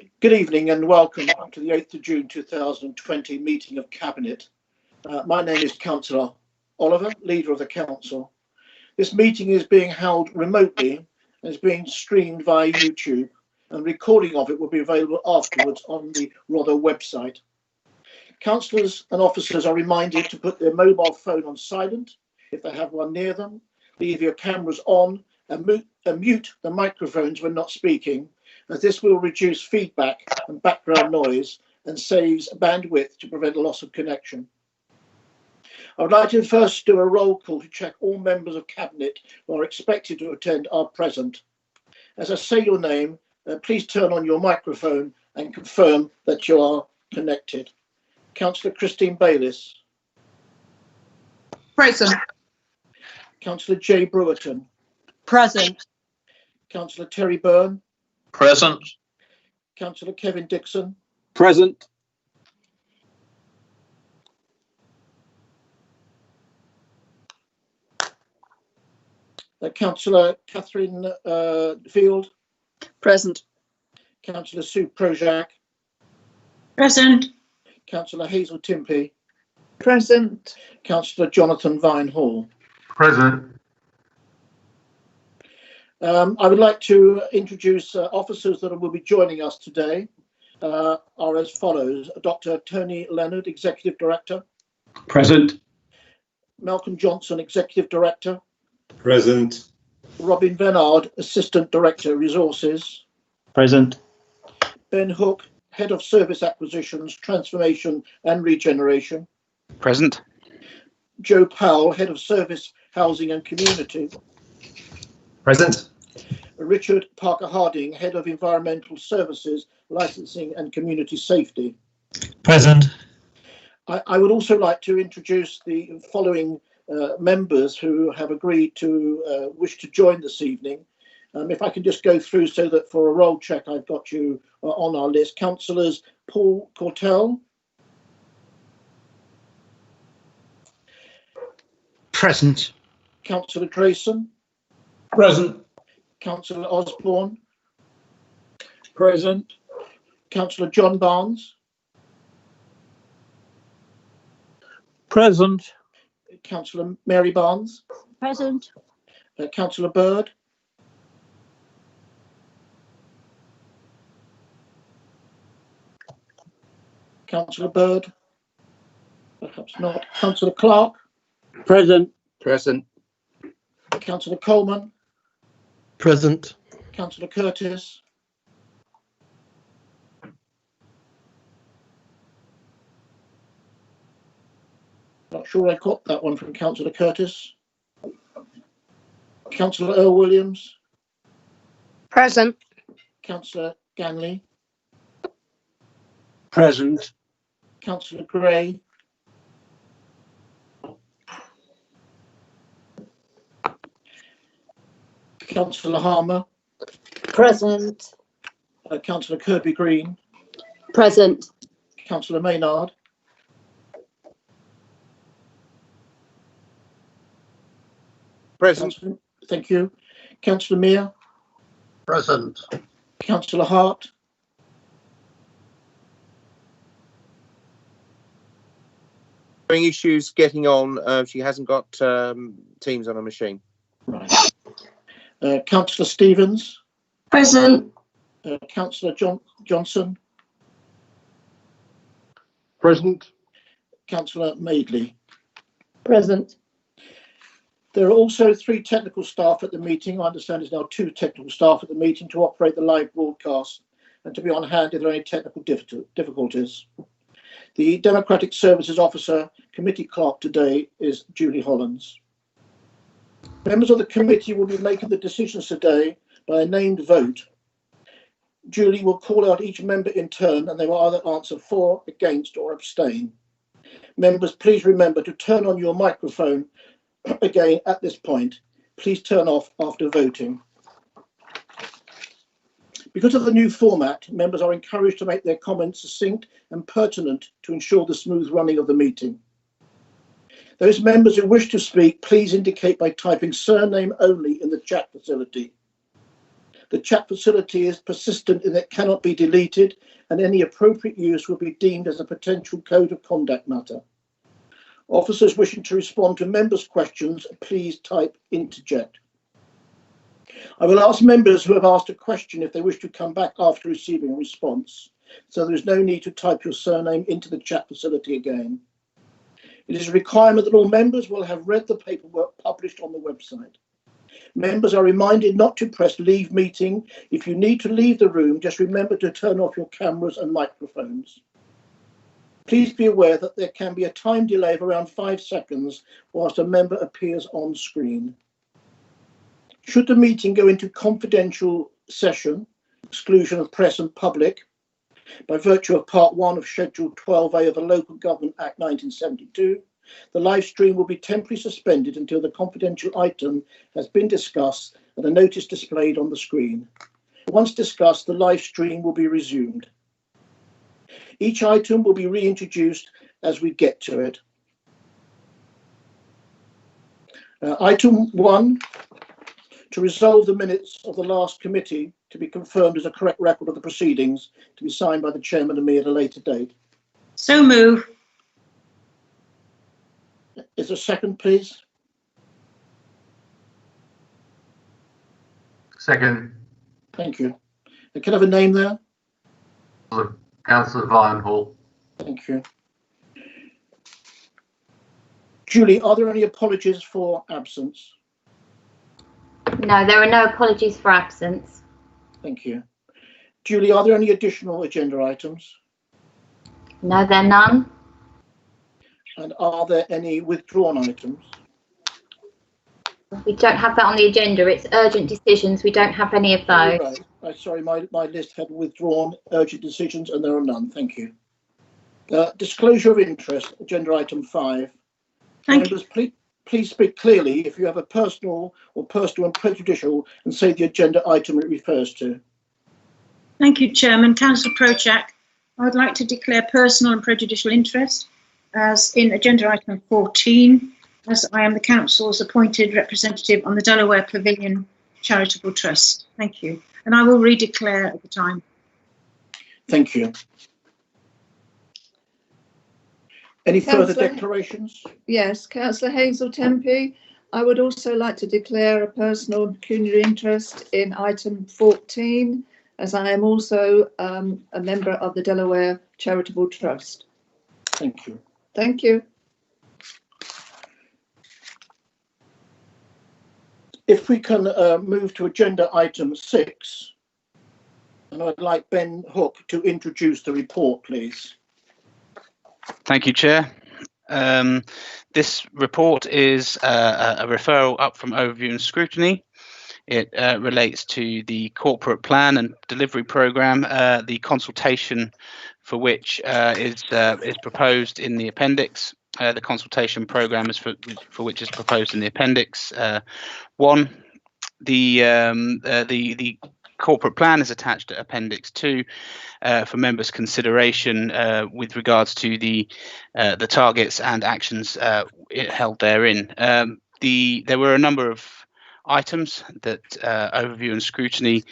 Good evening and welcome to the 8th of June 2020 meeting of Cabinet. My name is Councillor Oliver, Leader of the Council. This meeting is being held remotely and is being streamed via YouTube, and recording of it will be available afterwards on the RODO website. Councillors and officers are reminded to put their mobile phone on silent if they have one near them, leave your cameras on and mute the microphones when not speaking, as this will reduce feedback and background noise and saves bandwidth to prevent loss of connection. I would like to first do a roll call to check all members of Cabinet who are expected to attend are present. As I say your name, please turn on your microphone and confirm that you are connected. Councillor Christine Bayliss. Present. Councillor Jay Brewerton. Present. Councillor Terry Byrne. Present. Councillor Kevin Dixon. Present. Councillor Catherine Field. Present. Councillor Sue Projak. Present. Councillor Hazel Timpey. Present. Councillor Jonathan Vine Hall. Present. I would like to introduce officers that will be joining us today are as follows. Dr. Tony Leonard, Executive Director. Present. Malcolm Johnson, Executive Director. Present. Robin Venard, Assistant Director, Resources. Present. Ben Hook, Head of Service Acquisitions, Transformation and Regeneration. Present. Joe Powell, Head of Service, Housing and Community. Present. Richard Parker Harding, Head of Environmental Services, Licensing and Community Safety. Present. I would also like to introduce the following members who have agreed to wish to join this evening. If I can just go through so that for a roll check I've got you on our list. Councillors Paul Cortell. Present. Councillor Drayson. Present. Councillor Osborne. Present. Councillor John Barnes. Present. Councillor Mary Barnes. Present. Councillor Bird. Councillor Bird. Perhaps not. Councillor Clark. Present. Present. Councillor Coleman. Present. Councillor Curtis. Not sure I got that one from Councillor Curtis. Councillor Earl Williams. Present. Councillor Ganley. Present. Councillor Gray. Councillor Harmer. Present. Councillor Kirby Green. Present. Councillor Maynard. Present. Thank you. Councillor Mear. Present. Councillor Hart. Having issues getting on. She hasn't got Teams on her machine. Right. Councillor Stevens. Present. Councillor Johnson. Present. Councillor Maidley. Present. There are also 3 technical staff at the meeting. I understand there's now 2 technical staff at the meeting to operate the live broadcast and to be on hand if there are any technical difficulties. The Democratic Services Officer Committee Clerk today is Julie Hollands. Members of the committee will be making the decisions today by a named vote. Julie will call out each member in turn and they will either answer for, against or abstain. Members, please remember to turn on your microphone again at this point. Please turn off after voting. Because of the new format, members are encouraged to make their comments succinct and pertinent to ensure the smooth running of the meeting. Those members who wish to speak, please indicate by typing surname only in the chat facility. The chat facility is persistent in that it cannot be deleted, and any appropriate use will be deemed as a potential code of conduct matter. Officers wishing to respond to members' questions, please type interject. I will ask members who have asked a question if they wish to come back after receiving a response, so there is no need to type your surname into the chat facility again. It is a requirement that all members will have read the paperwork published on the website. Members are reminded not to press leave meeting. If you need to leave the room, just remember to turn off your cameras and microphones. Please be aware that there can be a time delay of around 5 seconds whilst a member appears on screen. Should the meeting go into confidential session, exclusion of press and public, by virtue of Part 1 of Schedule 12A of the Local Government Act 1972, the live stream will be temporarily suspended until the confidential item has been discussed and a notice displayed on the screen. Once discussed, the live stream will be resumed. Each item will be reintroduced as we get to it. Item 1, to resolve the minutes of the last committee to be confirmed as a correct record of the proceedings, to be signed by the chairman and me at a later date. So move. Is a second, please? Second. Thank you. Can I have a name there? Councillor Vianhall. Thank you. Julie, are there any apologies for absence? No, there are no apologies for absence. Thank you. Julie, are there any additional agenda items? No, there are none. And are there any withdrawn items? We don't have that on the agenda. It's urgent decisions. We don't have any of those. Right. Sorry, my list had withdrawn urgent decisions and there are none. Thank you. Disclosure of interest, agenda item 5. Members, please speak clearly if you have a personal and prejudicial and say the agenda item it refers to. Thank you, Chairman. Councillor Prochak, I would like to declare personal and prejudicial interest as in agenda item 14, as I am the Council's appointed representative on the Delaware Pavilion Charitable Trust. Thank you. And I will redeclare at the time. Thank you. Any further declarations? Yes, Councillor Hazel Tempe. I would also like to declare a personal and pecuniary interest in item 14, as I am also a member of the Delaware Charitable Trust. Thank you. Thank you. If we can move to agenda item 6, and I'd like Ben Hook to introduce the report, please. Thank you, Chair. This report is a referral up from overview and scrutiny. It relates to the corporate plan and delivery programme, the consultation for which is proposed in the appendix. The consultation programme is for which is proposed in the appendix 1. The corporate plan is attached to appendix 2 for members' consideration with regards to the targets and actions held therein. There were a number of items that overview and scrutiny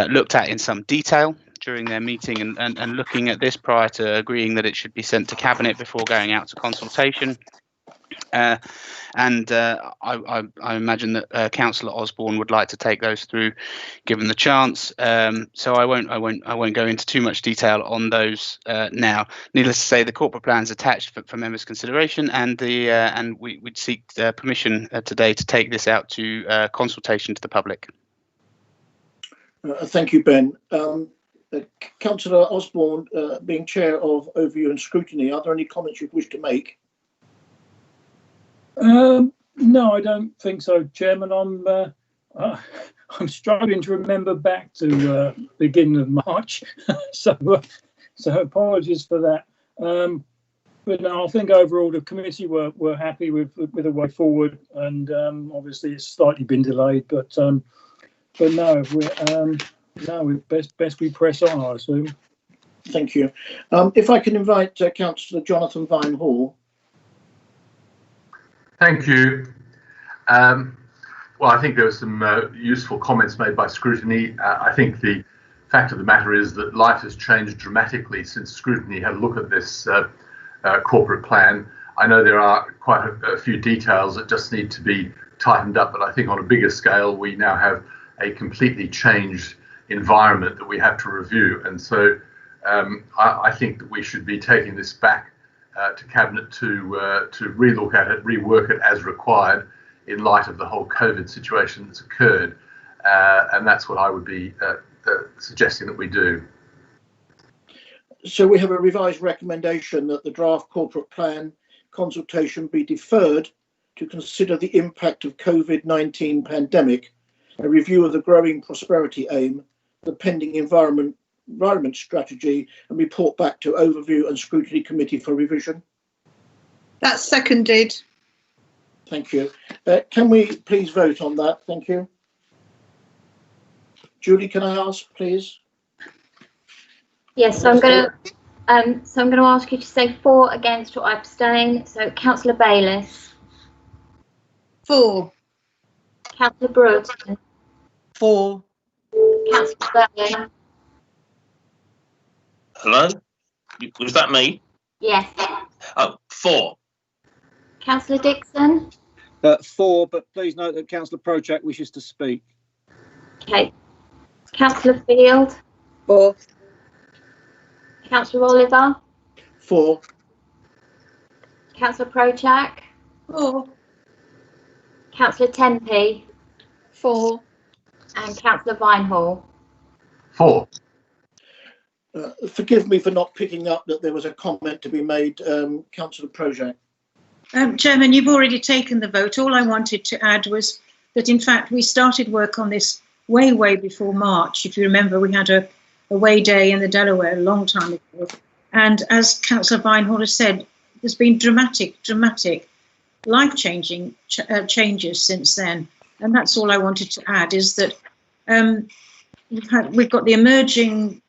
looked at in some detail during their meeting, and looking at this prior to agreeing that it should be sent to Cabinet before going out to consultation. I imagine that Councillor Osborne would like to take those through, given the chance. So I won't go into too much detail on those now. Needless to say, the corporate plan is attached for members' consideration, and we'd seek permission today to take this out to consultation to the public. Thank you, Ben. Councillor Osborne, being chair of overview and scrutiny, are there any comments you wish to make? No, I don't think so, Chairman. I'm struggling to remember back to beginning of March, so apologies for that. But no, I think overall the committee were happy with the way forward, and obviously it's slightly been delayed, but no, best we press on, I assume. Thank you. If I can invite Councillor Jonathan Vine-Hall. Thank you. Well, I think there were some useful comments made by scrutiny. I think the fact of the matter is that life has changed dramatically since scrutiny had a look at this corporate plan. I know there are quite a few details that just need to be tightened up, but I think on a bigger scale, we now have a completely changed environment that we have to review. And so I think that we should be taking this back to Cabinet to relook at it, rework it as required in light of the whole COVID situation that's occurred. And that's what I would be suggesting that we do. So we have a revised recommendation that the draft corporate plan consultation be deferred to consider the impact of COVID-19 pandemic, a review of the growing prosperity aim, the pending environment strategy, and report back to overview and scrutiny committee for revision. That's seconded. Thank you. Can we please vote on that? Thank you. Julie, can I ask, please? Yes, so I'm going to ask you to say for, against, or abstain. So, Councillor Bayliss. For. Councillor Broughton. For. Councillor Burton. Hello? Was that me? Yes. Oh, for. Councillor Dixon. For, but please note that Councillor Prochak wishes to speak. Okay. Councillor Field. For. Councillor Oliver. For. Councillor Prochak. For. Councillor Tempe. For. And Councillor Vinehall. For. Forgive me for not picking up that there was a comment to be made, Councillor Prochak. Chairman, you've already taken the vote. All I wanted to add was that, in fact, we started work on this way before March. If you remember, we had a away day in the Delaware a long time ago. And as Councillor Vinehall has said, there's been dramatic, life-changing changes since then. And that's all I wanted to add, is that we've got the emerging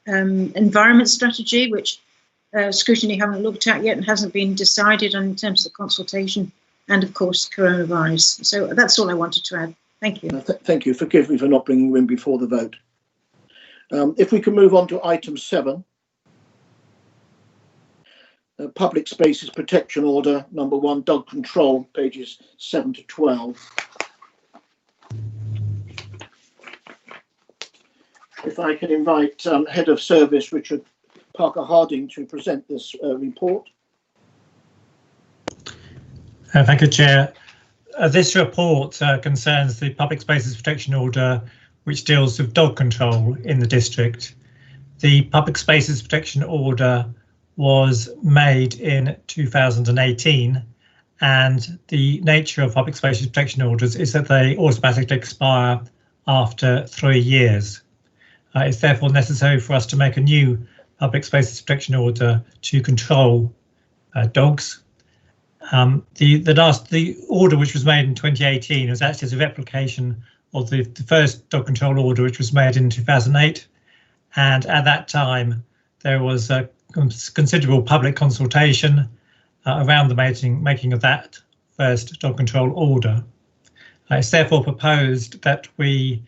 environment strategy, which scrutiny haven't looked at yet and hasn't been decided on in terms of the consultation, and of course coronavirus. So that's all I wanted to add. Thank you. Thank you. Forgive me for not bringing you in before the vote. If we can move on to item 7, Public Spaces Protection Order number 1, dog control, pages 7 to 12. If I can invite Head of Service Richard Parker-Harding to present this report. Thank you, Chair. This report concerns the Public Spaces Protection Order, which deals with dog control in the district. The Public Spaces Protection Order was made in 2018, and the nature of Public Spaces Protection Orders is that they automatically expire after 3 years. It's therefore necessary for us to make a new Public Spaces Protection Order to control dogs. The order which was made in 2018 was actually a replication of the first dog control order, which was made in 2008. And at that time, there was a considerable public consultation around the making of that first dog control order. It's therefore proposed that we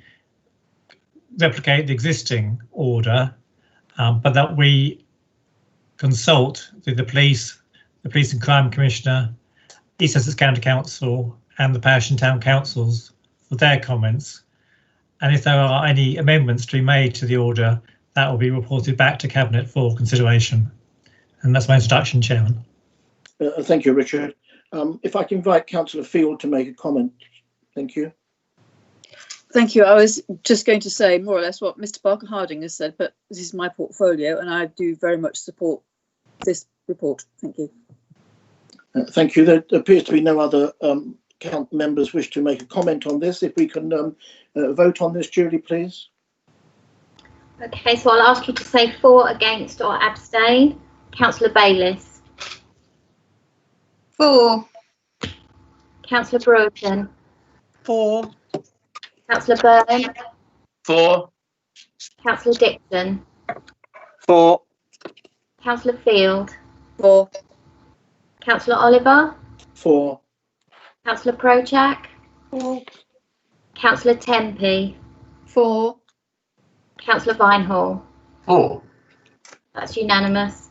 replicate the existing order, but that we consult with the Police and Crime Commissioner, East Sussex County Council and the Parish and Town Councils for their comments. And if there are any amendments to be made to the order, that will be reported back to Cabinet for consideration. And that's my introduction, Chairman. Thank you, Richard. If I can invite Councillor Field to make a comment. Thank you. Thank you. I was just going to say more or less what Mr. Parker-Harding has said, but this is my portfolio and I do very much support this report. Thank you. Thank you. There appears to be no other members wish to make a comment on this. If we can vote on this, Julie, please. Okay, so I'll ask you to say for, against, or abstain. Councillor Bayliss. For. Councillor Broughton. For. Councillor Byrne. For. Councillor Dixon. For. Councillor Field. For. Councillor Oliver. For. Councillor Prochak. 4, Councillor Tempe, 4, Councillor Vinehall. 4. That's unanimous.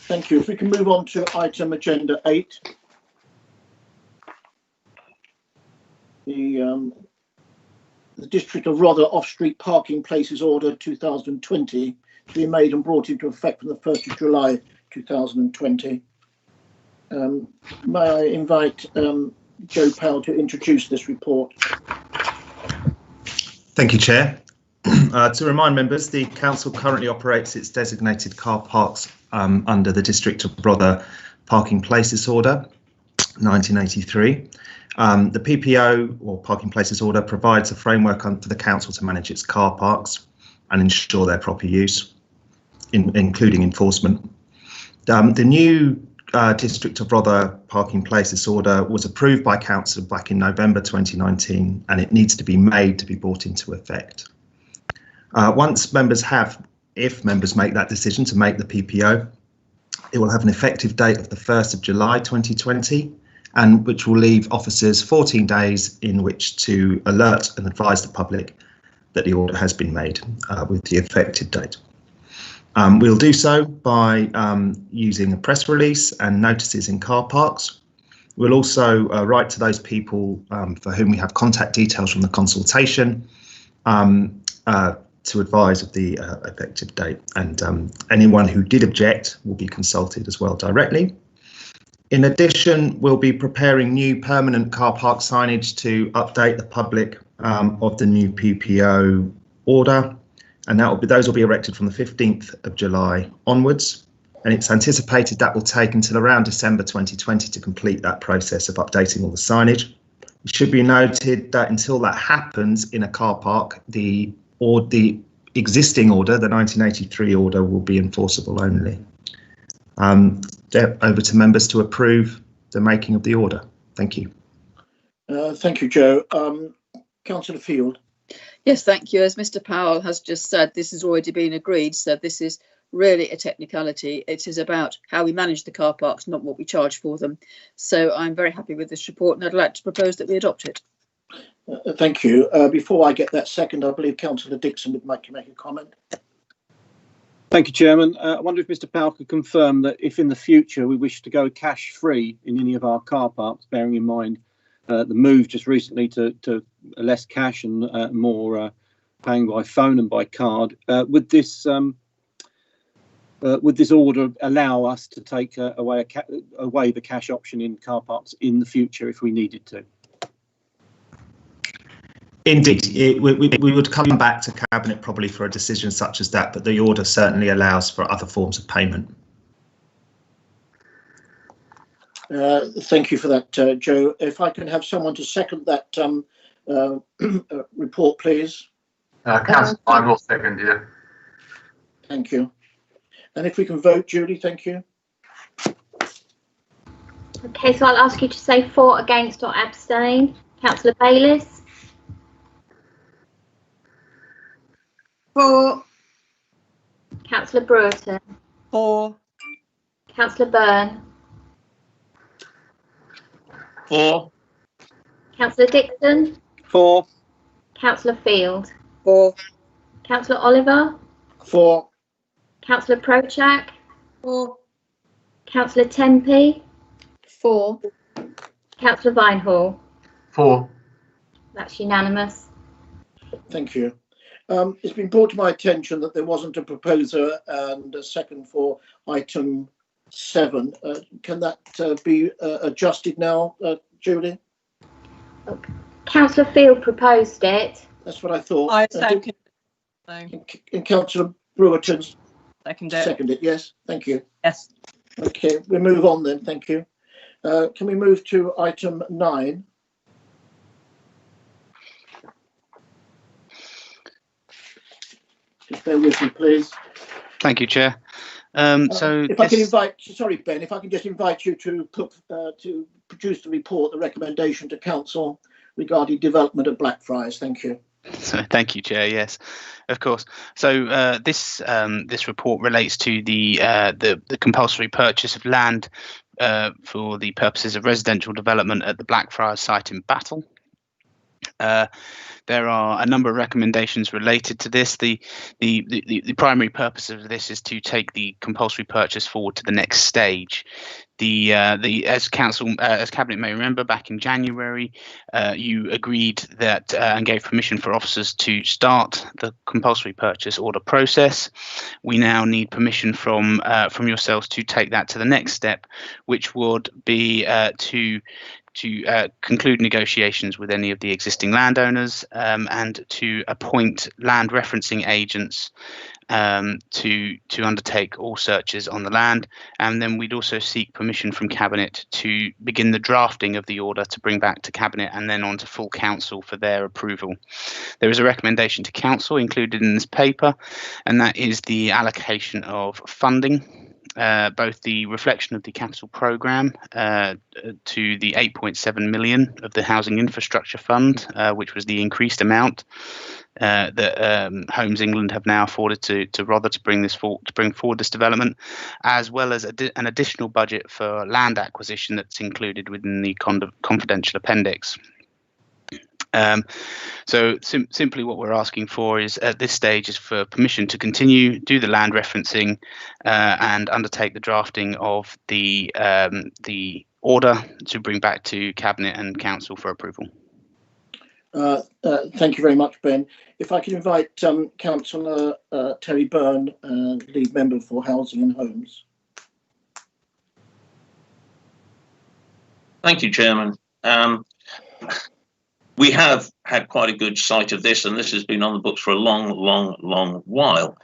Thank you. If we can move on to item agenda 8. The District of Rother Off-Street Parking Places Order 2020 to be made and brought into effect from the 1st of July 2020. May I invite Joe Powell to introduce this report? Thank you, Chair. To remind members, the Council currently operates its designated car parks under the District of Rother Parking Places Order 1983. The PPO, or Parking Places Order, provides a framework for the Council to manage its car parks and ensure their proper use, including enforcement. The new District of Rother Parking Places Order was approved by Council back in November 2019, and it needs to be made to be brought into effect. Once members if members make that decision to make the PPO, it will have an effective date of the 1st of July 2020, and which will leave officers 14 days in which to alert and advise the public that the order has been made with the effective date. We'll do so by using a press release and notices in car parks. We'll also write to those people for whom we have contact details from the consultation to advise of the effective date, and anyone who did object will be consulted as well directly. In addition, we'll be preparing new permanent car park signage to update the public of the new PPO order, and those will be erected from the 15th of July onwards. And it's anticipated that will take until around December 2020 to complete that process of updating all the signage. It should be noted that until that happens in a car park, the existing order, the 1983 order, will be enforceable only. Over to members to approve the making of the order. Thank you. Thank you, Joe. Councillor Field. Yes, thank you. As Mr. Powell has just said, this has already been agreed, so this is really a technicality. It is about how we manage the car parks, not what we charge for them. So I'm very happy with this report, and I'd like to propose that we adopt it. Thank you. Before I get that second, I believe Councillor Dixon would like to make a comment. Thank you, Chairman. I wonder if Mr. Powell could confirm that if in the future we wish to go cash free in any of our car parks, bearing in mind the move just recently to less cash and more paying by phone and by card, would this order allow us to take away the cash option in car parks in the future if we needed to? Indeed, we would come back to Cabinet probably for a decision such as that, but the order certainly allows for other forms of payment. Thank you for that, Joe. If I can have someone to second that report, please. Councillor, I will second, yeah. Thank you. And if we can vote, Julie, thank you. Okay, so I'll ask you to say for, against or abstain. Councillor Bayliss. 4, Councillor Brewerton. 4, Councillor Byrne. 4, Councillor Dixon. 4, Councillor Field. 4, Councillor Oliver. 4, Councillor Prochak. 4, Councillor Tempe. 4, Councillor Vinehall. 4. That's unanimous. thank you. It's been brought to my attention that there wasn't a proposer and a second for item 7. Can that be adjusted now, Julie? Councillor Field proposed it. That's what I thought. I second. And Councillor Brewerton seconded it. Yes, thank you. Yes. Okay, we move on then. Thank you. Can we move to item 9? Just bear with me, please. Thank you, Chair. If I can invite, sorry, Ben, if I can just invite you to produce the report, the recommendation to Council regarding development of Blackfriars. Thank you. So, thank you, Chair. Yes, of course. So this report relates to the compulsory purchase of land for the purposes of residential development at the Blackfriars site in Battle. There are a number of recommendations related to this. The primary purpose of this is to take the compulsory purchase forward to the next stage. As Cabinet may remember, back in January, you agreed that and gave permission for officers to start the compulsory purchase order process. We now need permission from yourselves to take that to the next step, which would be to conclude negotiations with any of the existing landowners and to appoint land referencing agents to undertake all searches on the land. And then we'd also seek permission from Cabinet to begin the drafting of the order to bring back to Cabinet and then on to full council for their approval. There is a recommendation to council included in this paper, and that is the allocation of funding. Both the reflection of the capital programme to the 8.7 million of the Housing Infrastructure Fund, which was the increased amount that Homes England have now afforded to Rother to bring forward this development, as well as an additional budget for land acquisition that's included within the confidential appendix. Simply what we're asking for is at this stage is for permission to continue, do the land referencing and undertake the drafting of the order to bring back to Cabinet and Council for approval. Thank you very much, Ben. If I could invite Councillor Terry Byrne, lead member for Housing and Homes. Thank you, Chairman. We have had quite a good sight of this, and this has been on the books for a long while.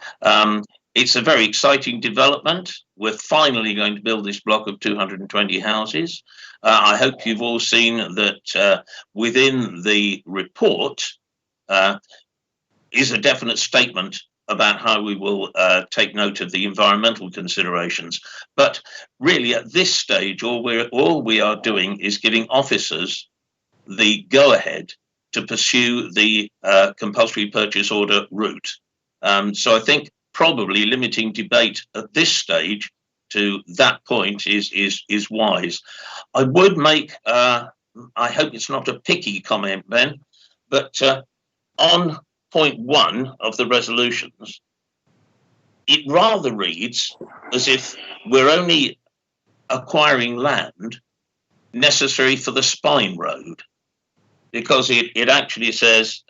It's a very exciting development. We're finally going to build this block of 220 houses. I hope you've all seen that within the report is a definite statement about how we will take note of the environmental considerations. But really, at this stage, all we are doing is giving officers the go-ahead to pursue the compulsory purchase order route. So I think probably limiting debate at this stage to that point is wise. I would make, I hope it's not a picky comment, Ben, but on point 1 of the resolutions, it rather reads as if we're only acquiring land necessary for the spine road, because it actually says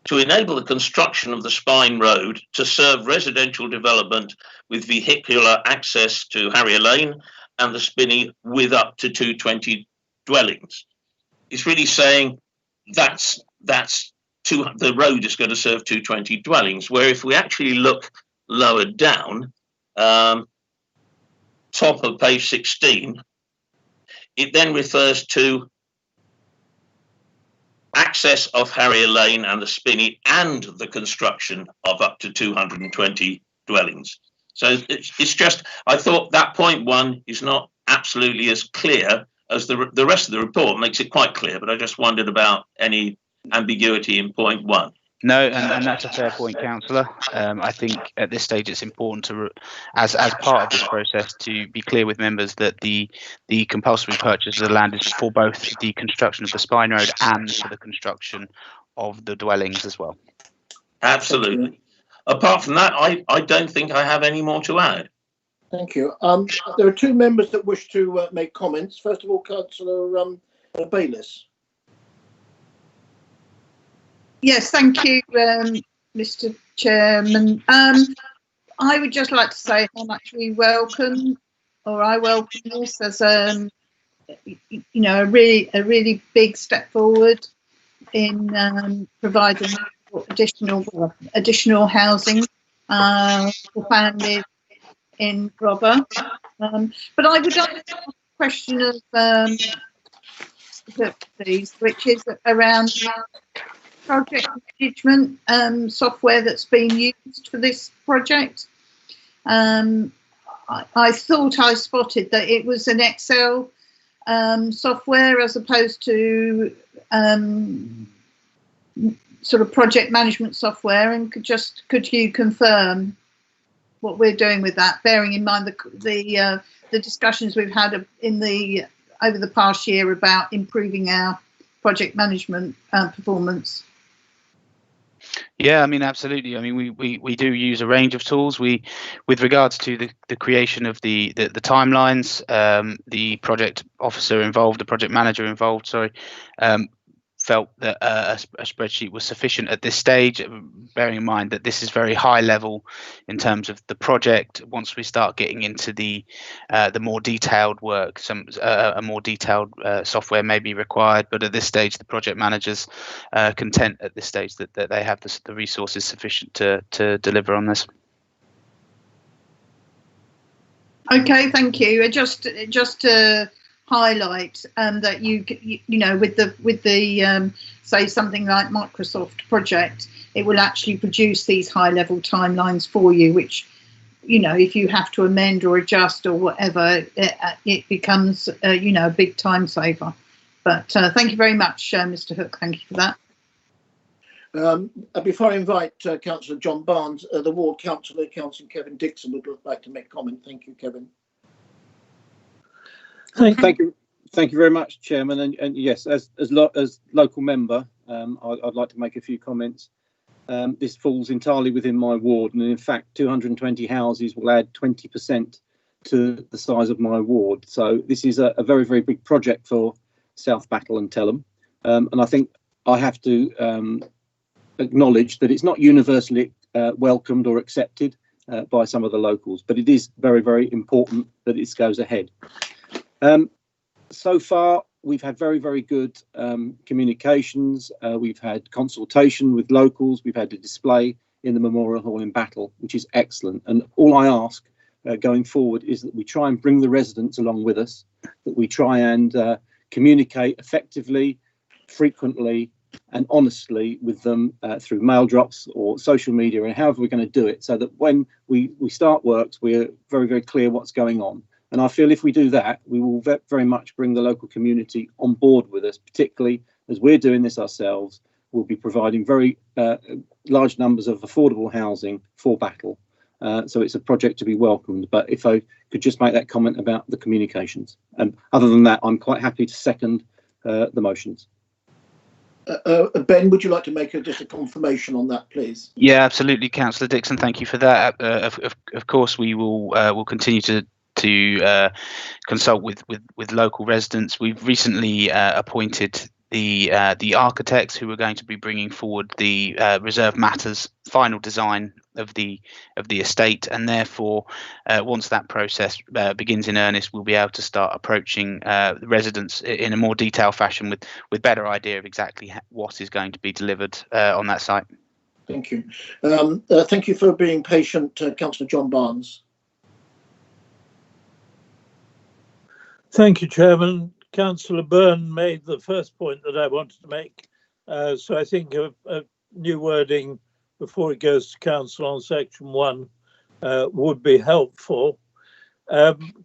to enable the construction of the spine road to serve residential development with vehicular access to Harrier Lane and the Spinney with up to 220 dwellings. It's really saying the road is going to serve 220 dwellings, where if we actually look lower down, top of page 16, it then refers to access of Harrier Lane and the Spinney and the construction of up to 220 dwellings. So it's just, I thought that point 1 is not absolutely as clear as the rest of the report makes it quite clear, but I just wondered about any ambiguity in point 1. No, and that's a fair point, Councillor. I think at this stage it's important to, as part of this process, to be clear with members that the compulsory purchase of the land is for both the construction of the spine road and for the construction of the dwellings as well. Absolutely. Apart from that, I don't think I have any more to add. Thank you. There are 2 members that wish to make comments. First of all, Councillor Bayliss. Yes, thank you, Mr. Chairman. I would just like to say how much we welcome, or I welcome this as a really big step forward in providing additional housing for families in Rother. But I would like to ask a question of please, which is around project management software that's been used for this project. I thought I spotted that it was an Excel software as opposed to sort of project management software, and could you confirm? we're doing with that, bearing in mind the discussions we've had over the past year about improving our project management performance. Yeah, I mean, absolutely. I mean, we do use a range of tools. With regards to the creation of the timelines, the project officer involved, the project manager involved, sorry, felt that a spreadsheet was sufficient at this stage, bearing in mind that this is very high level in terms of the project. Once we start getting into the more detailed work, a more detailed software may be required, but at this stage the project managers content at this stage that they have the resources sufficient to deliver on this. Okay, thank you. Just to highlight that you know, with the say something like Microsoft project, it will actually produce these high level timelines for you, which, you know, if you have to amend or adjust or whatever, it becomes you know, a big time saver. But thank you very much, Mr. Hook. Thank you for that. Before I invite Councillor John Barnes, the Ward Councillor, Councillor Kevin Dixon, would like to make comment. Thank you, Kevin. Thank you very much, Chairman. And yes, as local member, I'd like to make a few comments. This falls entirely within my ward, and in fact, 220 houses will add 20% to the size of my ward. So this is a very, very big project for South Battle and Telham, and I think I have to acknowledge that it's not universally welcomed or accepted by some of the locals, but it is very, very important that this goes ahead. So far, we've had very, very good communications. We've had consultation with locals. We've had a display in the Memorial Hall in Battle, which is excellent. And all I ask going forward is that we try and bring the residents along with us, that we try and communicate effectively, frequently and honestly with them through mail drops or social media, and however we're going to do it, so that when we start works, we're very, very clear what's going on. And I feel if we do that, we will very much bring the local community on board with us, particularly as we're doing this ourselves. We'll be providing very large numbers of affordable housing for Battle. So it's a project to be welcomed. But if I could just make that comment about the communications. And other than that, I'm quite happy to second the motions. Ben, would you like to make just a confirmation on that, please? Yeah, absolutely, Councillor Dixon. Thank you for that. Of course, we will continue to consult with local residents. We've recently appointed the architects who are going to be bringing forward the reserve matters final design of the estate, and therefore once that process begins in earnest, we'll be able to start approaching the residents in a more detailed fashion with better idea of exactly what is going to be delivered on that site. Thank you. Thank you for being patient, Councillor John Barnes. Thank you, Chairman. Councillor Byrne made the first point that I wanted to make. So I think a new wording before it goes to Council on Section 1 would be helpful.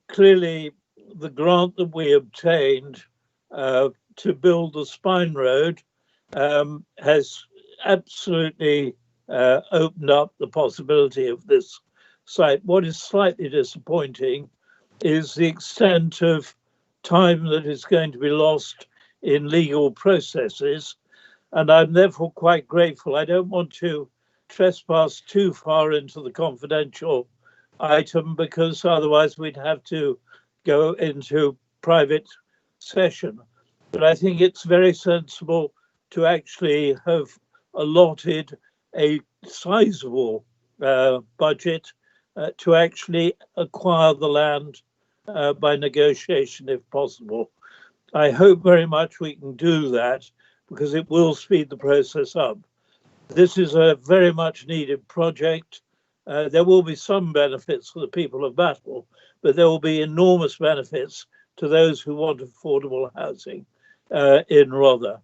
Clearly, the grant that we obtained to build the Spine Road has absolutely opened up the possibility of this site. What is slightly disappointing is the extent of time that is going to be lost in legal processes, and I'm therefore quite grateful. I don't want to trespass too far into the confidential item, because otherwise we'd have to go into private session. But I think it's very sensible to actually have allotted a sizable budget to actually acquire the land by negotiation if possible. I hope very much we can do that, because it will speed the process up. This is a very much needed project. There will be some benefits for the people of Battle, but there will be enormous benefits to those who want affordable housing in Rother.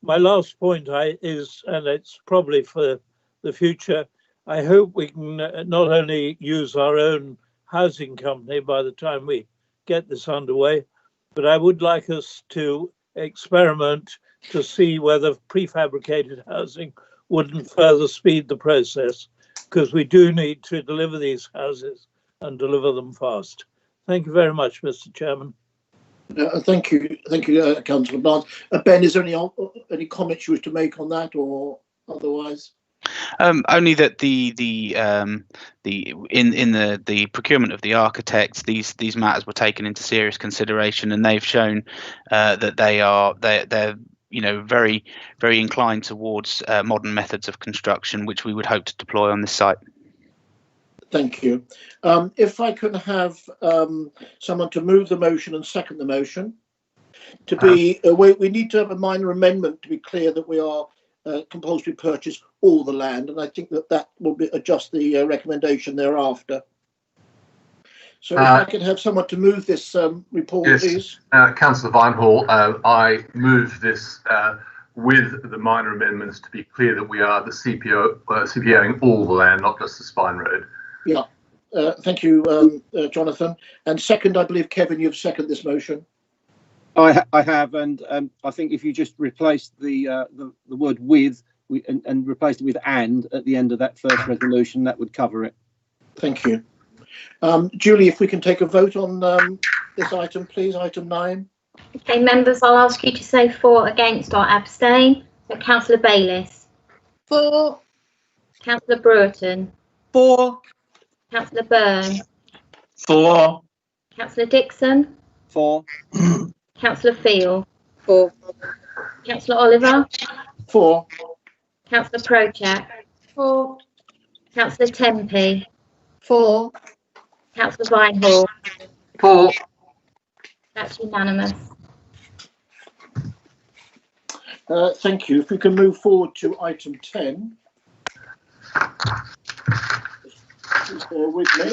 My last point is, and it's probably for the future, I hope we can not only use our own housing company by the time we get this underway, but I would like us to experiment to see whether prefabricated housing wouldn't further speed the process. because we do need to deliver these houses and deliver them fast. Thank you very much, Mr. Chairman. Thank you, Councillor Barnes. Ben, is there any comments you wish to make on that, or otherwise? Only that the procurement of the architects, these matters were taken into serious consideration, and they've shown that they're very inclined towards modern methods of construction, which we would hope to deploy on this site. Thank you. If I can have someone to move the motion and second the motion, to be we need to have a minor amendment to be clear that we are compulsory purchase all the land, and I think that will adjust the recommendation thereafter. So if I can have someone to move this report, yes, please. Councillor Vinehall, I move this with the minor amendments to be clear that we are the CPOing all the land, not just the Spine Road. Yeah, thank you, Jonathan. And second, I believe, Kevin, you've seconded this motion. I have, and I think if you just replace the word with and replace it with and at the end of that first resolution, that would cover it. Thank you. Julie, if we can take a vote on this item, please, item 9. Okay, members, I'll ask you to say for, against or abstain. So Councillor Bayliss. For. Councillor Brewerton. For. Councillor Byrne. For. Councillor Dixon. For. Councillor Field. For. Councillor Oliver. For. Councillor Prochak. For. Councillor Tempe. For. Councillor Vinehall. For. That's unanimous. Thank you. If we can move forward to item 10. Please bear with me.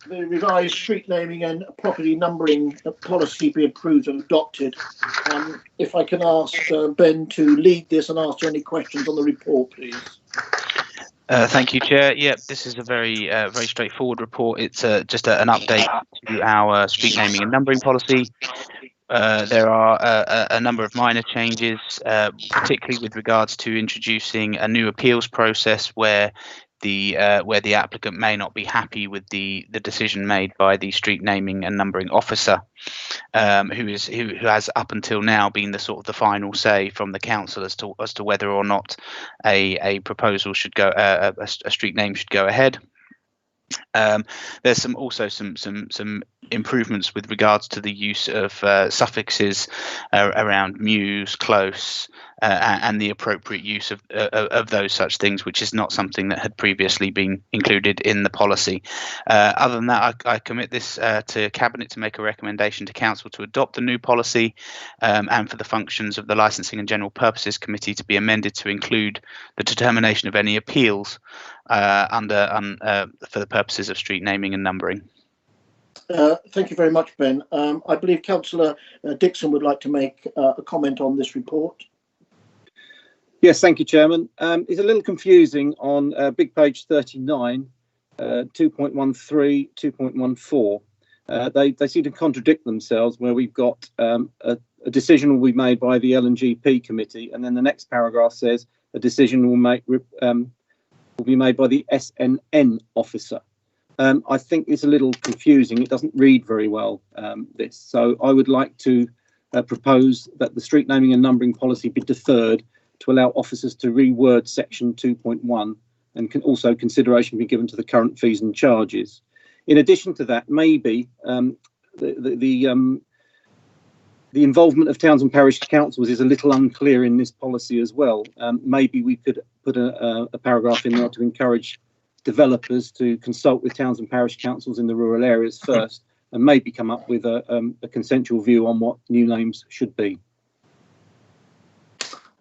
The revised street naming and property numbering policy be approved and adopted. If I can ask Ben to lead this and answer any questions on the report, please. Thank you, Chair. Yeah, this is a very straightforward report. It's just an update to our street naming and numbering policy. There are a number of minor changes, particularly with regards to introducing a new appeals process where the applicant may not be happy with the decision made by the street naming and numbering officer, who has up until now been the final say from the council as to whether or not a proposal should go, a street name should go ahead. There's also some improvements with regards to the use of suffixes around muse, close, and the appropriate use of those such things, which is not something that had previously been included in the policy. Other than that, I commit this to Cabinet to make a recommendation to Council to adopt the new policy, and for the functions of the Licensing and General Purposes Committee to be amended to include the determination of any appeals for the purposes of street naming and numbering. Thank you very much, Ben. I believe Councillor Dixon would like to make a comment on this report. Yes, thank you, Chairman. It's a little confusing on big page 39, 2.13, 2.14. They seem to contradict themselves, where we've got a decision will be made by the L&GP committee, and then the next paragraph says a decision will be made by the SNN officer. I think it's a little confusing. It doesn't read very well, this. So I would like to propose that the street naming and numbering policy be deferred to allow officers to reword section 2.1, and can also consideration be given to the current fees and charges. In addition to that, maybe the involvement of towns and parish councils is a little unclear in this policy as well. Maybe we could put a paragraph in there to encourage developers to consult with towns and parish councils in the rural areas first, and maybe come up with a consensual view on what new names should be.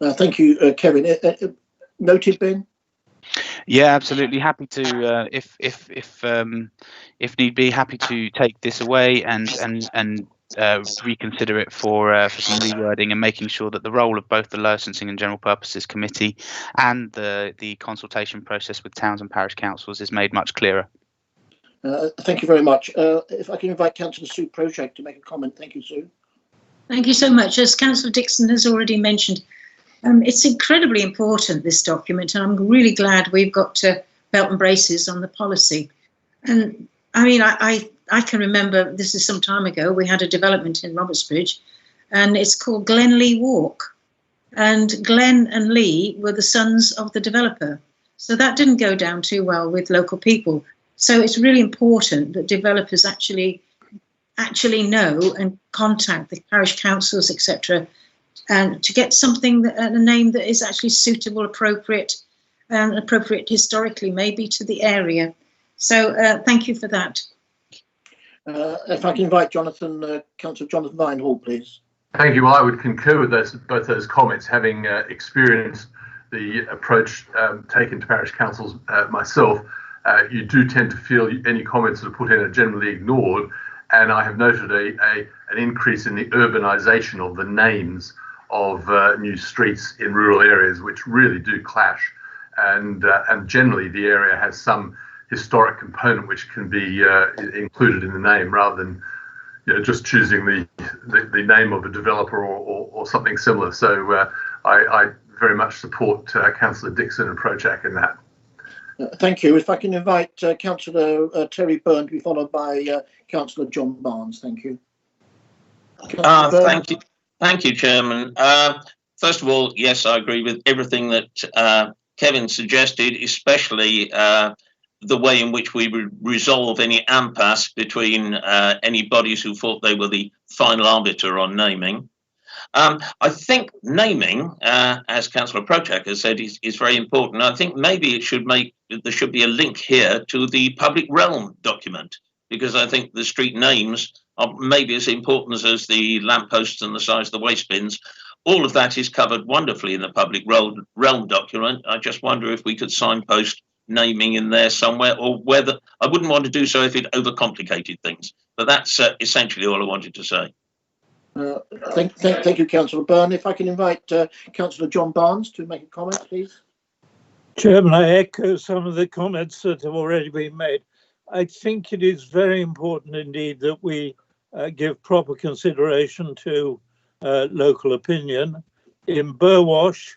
Thank you, Kevin. Noted, Ben? Yeah, absolutely. Happy to, if need be, happy to take this away and reconsider it for some rewording, and making sure that the role of both the Licensing and General Purposes Committee and the consultation process with towns and parish councils is made much clearer. Thank you very much. If I can invite Councillor Sue Prochak to make a comment. Thank you, Sue. Thank you so much. As Councillor Dixon has already mentioned, It's incredibly important, this document, and I'm really glad we've got to belt and braces on the policy. And I mean, I can remember, this is some time ago, we had a development in Robertsbridge, and it's called Glenlee Walk. And Glenn and Lee were the sons of the developer. So that didn't go down too well with local people. So it's really important that developers actually know and contact the parish councils, etc., and to get something, a name that is actually suitable, appropriate, and appropriate historically, maybe to the area. So thank you for that. If I can invite Councillor Jonathan Vinehall, please. Thank you. Well, I would concur with both those comments, having experienced the approach taken to parish councils myself. You do tend to feel any comments that are put in are generally ignored, and I have noted an increase in the urbanisation of the names of new streets in rural areas, which really do clash, and generally the area has some historic component which can be included in the name, rather than just choosing the name of a developer or something similar. So I very much support Councillor Dixon and Prochak in that. Thank you. If I can invite Councillor Terry Byrne to be followed by Councillor John Barnes. Thank you. Thank you, Chairman. First of all, yes, I agree with everything that Kevin suggested, especially the way in which we would resolve any impasse between any bodies who thought they were the final arbiter on naming. I think naming, as Councillor Prochak has said, is very important. I think maybe there should be a link here to the public realm document, because I think the street names are maybe as important as the lampposts and the size of the waste bins. All of that is covered wonderfully in the public realm document. I just wonder if we could signpost naming in there somewhere, or whether I wouldn't want to do so if it overcomplicated things. But that's essentially all I wanted to say. Thank you, Councillor Byrne. If I can invite Councillor John Barnes to make a comment, please. Chairman, I echo some of the comments that have already been made. I think it is very important indeed that we give proper consideration to local opinion. In Burwash,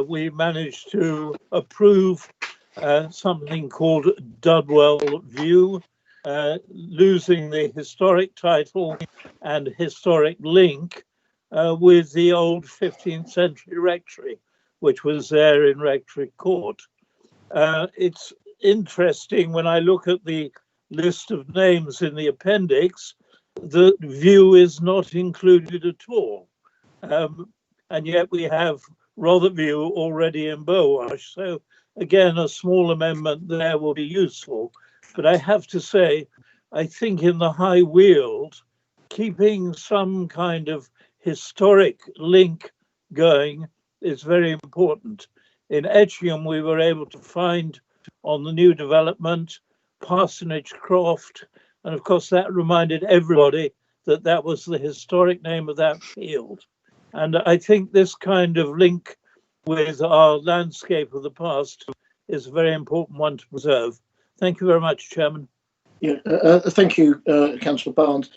we managed to approve something called Dudwell View, losing the historic title and historic link with the old 15th century rectory, which was there in Rectory Court. It's interesting when I look at the list of names in the appendix, the View is not included at all. And yet we have Rotherview already in Burwash. So again, a small amendment there will be useful. But I have to say, I think in the High Weald, keeping some kind of historic link going is very important. In Etchingham, we were able to find on the new development, Parsonage Croft, and of course that reminded everybody that that was the historic name of that field. And I think this kind of link with our landscape of the past is a very important one to preserve. Thank you very much, Chairman. Yeah, thank you, Councillor Barnes.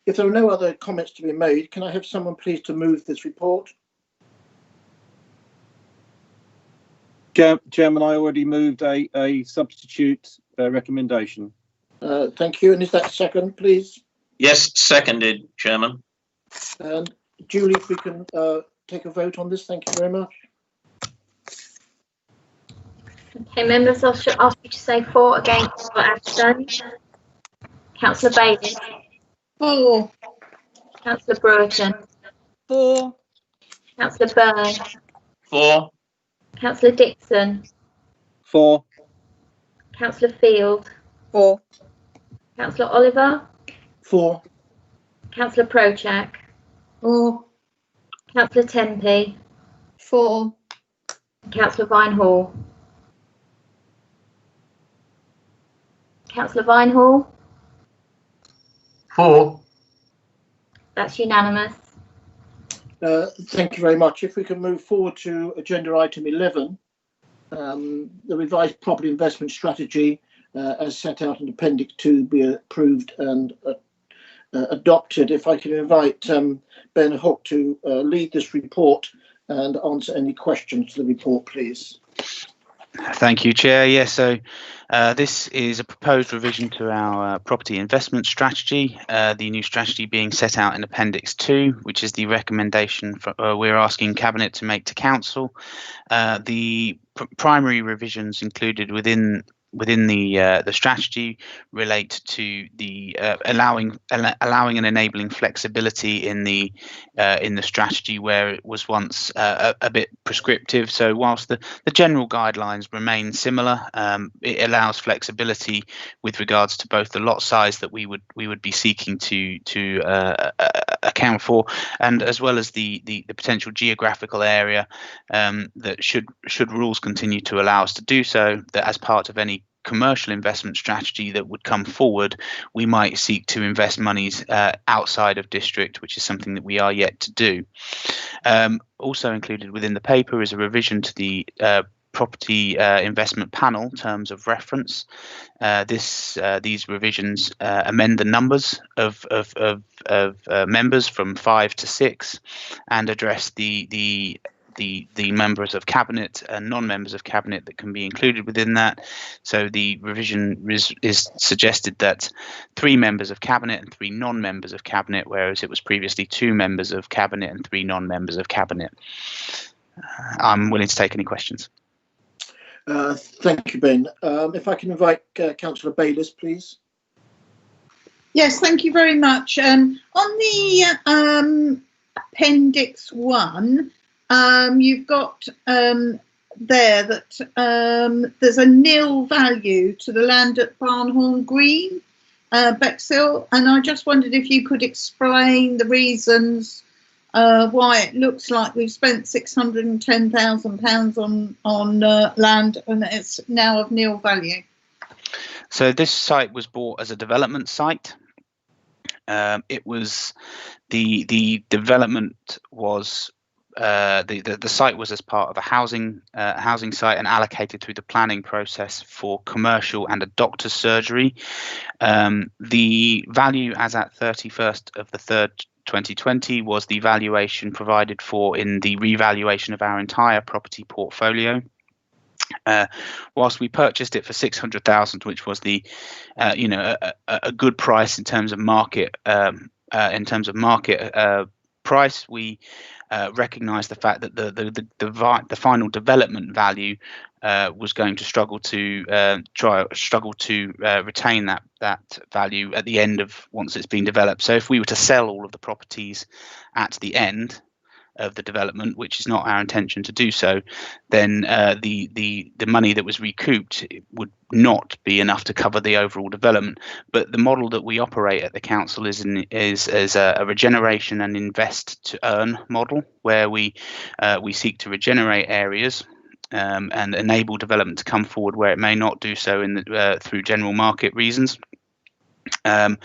If there are no other comments to be made, can I have someone please to move this report? Chairman, I already moved a substitute recommendation. Thank you. And is that second, please? Yes, seconded, Chairman. And Julie, if we can take a vote on this, thank you very much. Okay, members, I should ask you to say for, against, or abstain. Councillor Bailey. For. Councillor Brewerton. For. Councillor Byrne. For. Councillor Dixon. For. Councillor Field. For. Councillor Oliver. For. Councillor Prochak. For. Councillor Tempe. For. Councillor Vinehall. Councillor Vinehall. For. That's unanimous. Thank you very much. If we can move forward to agenda item 11, the revised property investment strategy as set out in Appendix 2 be approved and adopted. If I can invite Ben Hook to lead this report and answer any questions to the report, please. Thank you, Chair. Yes, so this is a proposed revision to our property investment strategy, the new strategy being set out in Appendix 2, which is the recommendation we're asking Cabinet to make to Council. The primary revisions included within the strategy relate to the allowing and enabling flexibility in the strategy where it was once a bit prescriptive. So whilst the general guidelines remain similar, it allows flexibility with regards to both the lot size that we would be seeking to account for, and as well as the potential geographical area that should rules continue to allow us to do so, that as part of any commercial investment strategy that would come forward, we might seek to invest monies outside of district, which is something that we are yet to do. Also included within the paper is a revision to the property investment panel terms of reference. These revisions amend the numbers of members from 5 to 6 and address the members of Cabinet and non-members of Cabinet that can be included within that. So the revision is suggested that 3 members of Cabinet and 3 non-members of Cabinet, whereas it was previously 2 members of Cabinet and 3 non-members of Cabinet. I'm willing to take any questions. Thank you, Ben. If I can invite Councillor Bayliss, please. Yes, thank you very much. On the Appendix 1, you've got there that there's a nil value to the land at Barnhorn Green, Bexhill, and I just wondered if you could explain the reasons why it looks like we've spent £610,000 on land and it's now of nil value. So this site was bought as a development site. It was the development was the site was as part of a housing site and allocated through the planning process for commercial and a doctor's surgery. The value as at 31st of the 3rd 2020 was the valuation provided for in the revaluation of our entire property portfolio. Whilst we purchased it for 600,000, which was the a good price in terms of market price, we recognised the fact that the final development value was going to struggle to retain that value at the end of once it's been developed. So if we were to sell all of the properties at the end of the development, which is not our intention to do so, then the money that was recouped would not be enough to cover the overall development. But the model that we operate at the council is a regeneration and invest to earn model, where we seek to regenerate areas and enable development to come forward where it may not do so through general market reasons. And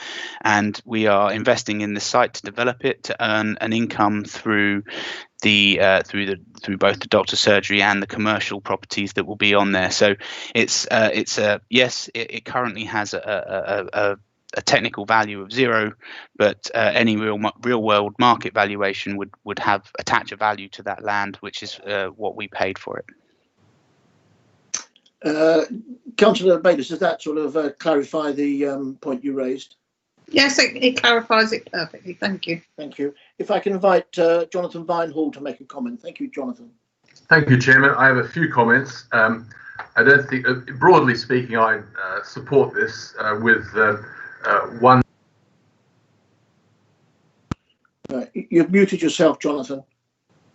we are investing in the site to develop it to earn an income through both the doctor surgery and the commercial properties that will be on there. So it currently has a technical value of 0, but any real world market valuation would attach a value to that land, which is what we paid for it. Councillor Bayliss, does that sort of clarify the point you raised? Yes, it clarifies it perfectly. Thank you. Thank you. If I can invite Jonathan Vinehall to make a comment. Thank you, Jonathan. Thank you, Chairman. I have a few comments. I don't think, broadly speaking, I support this with one. You've muted yourself, Jonathan.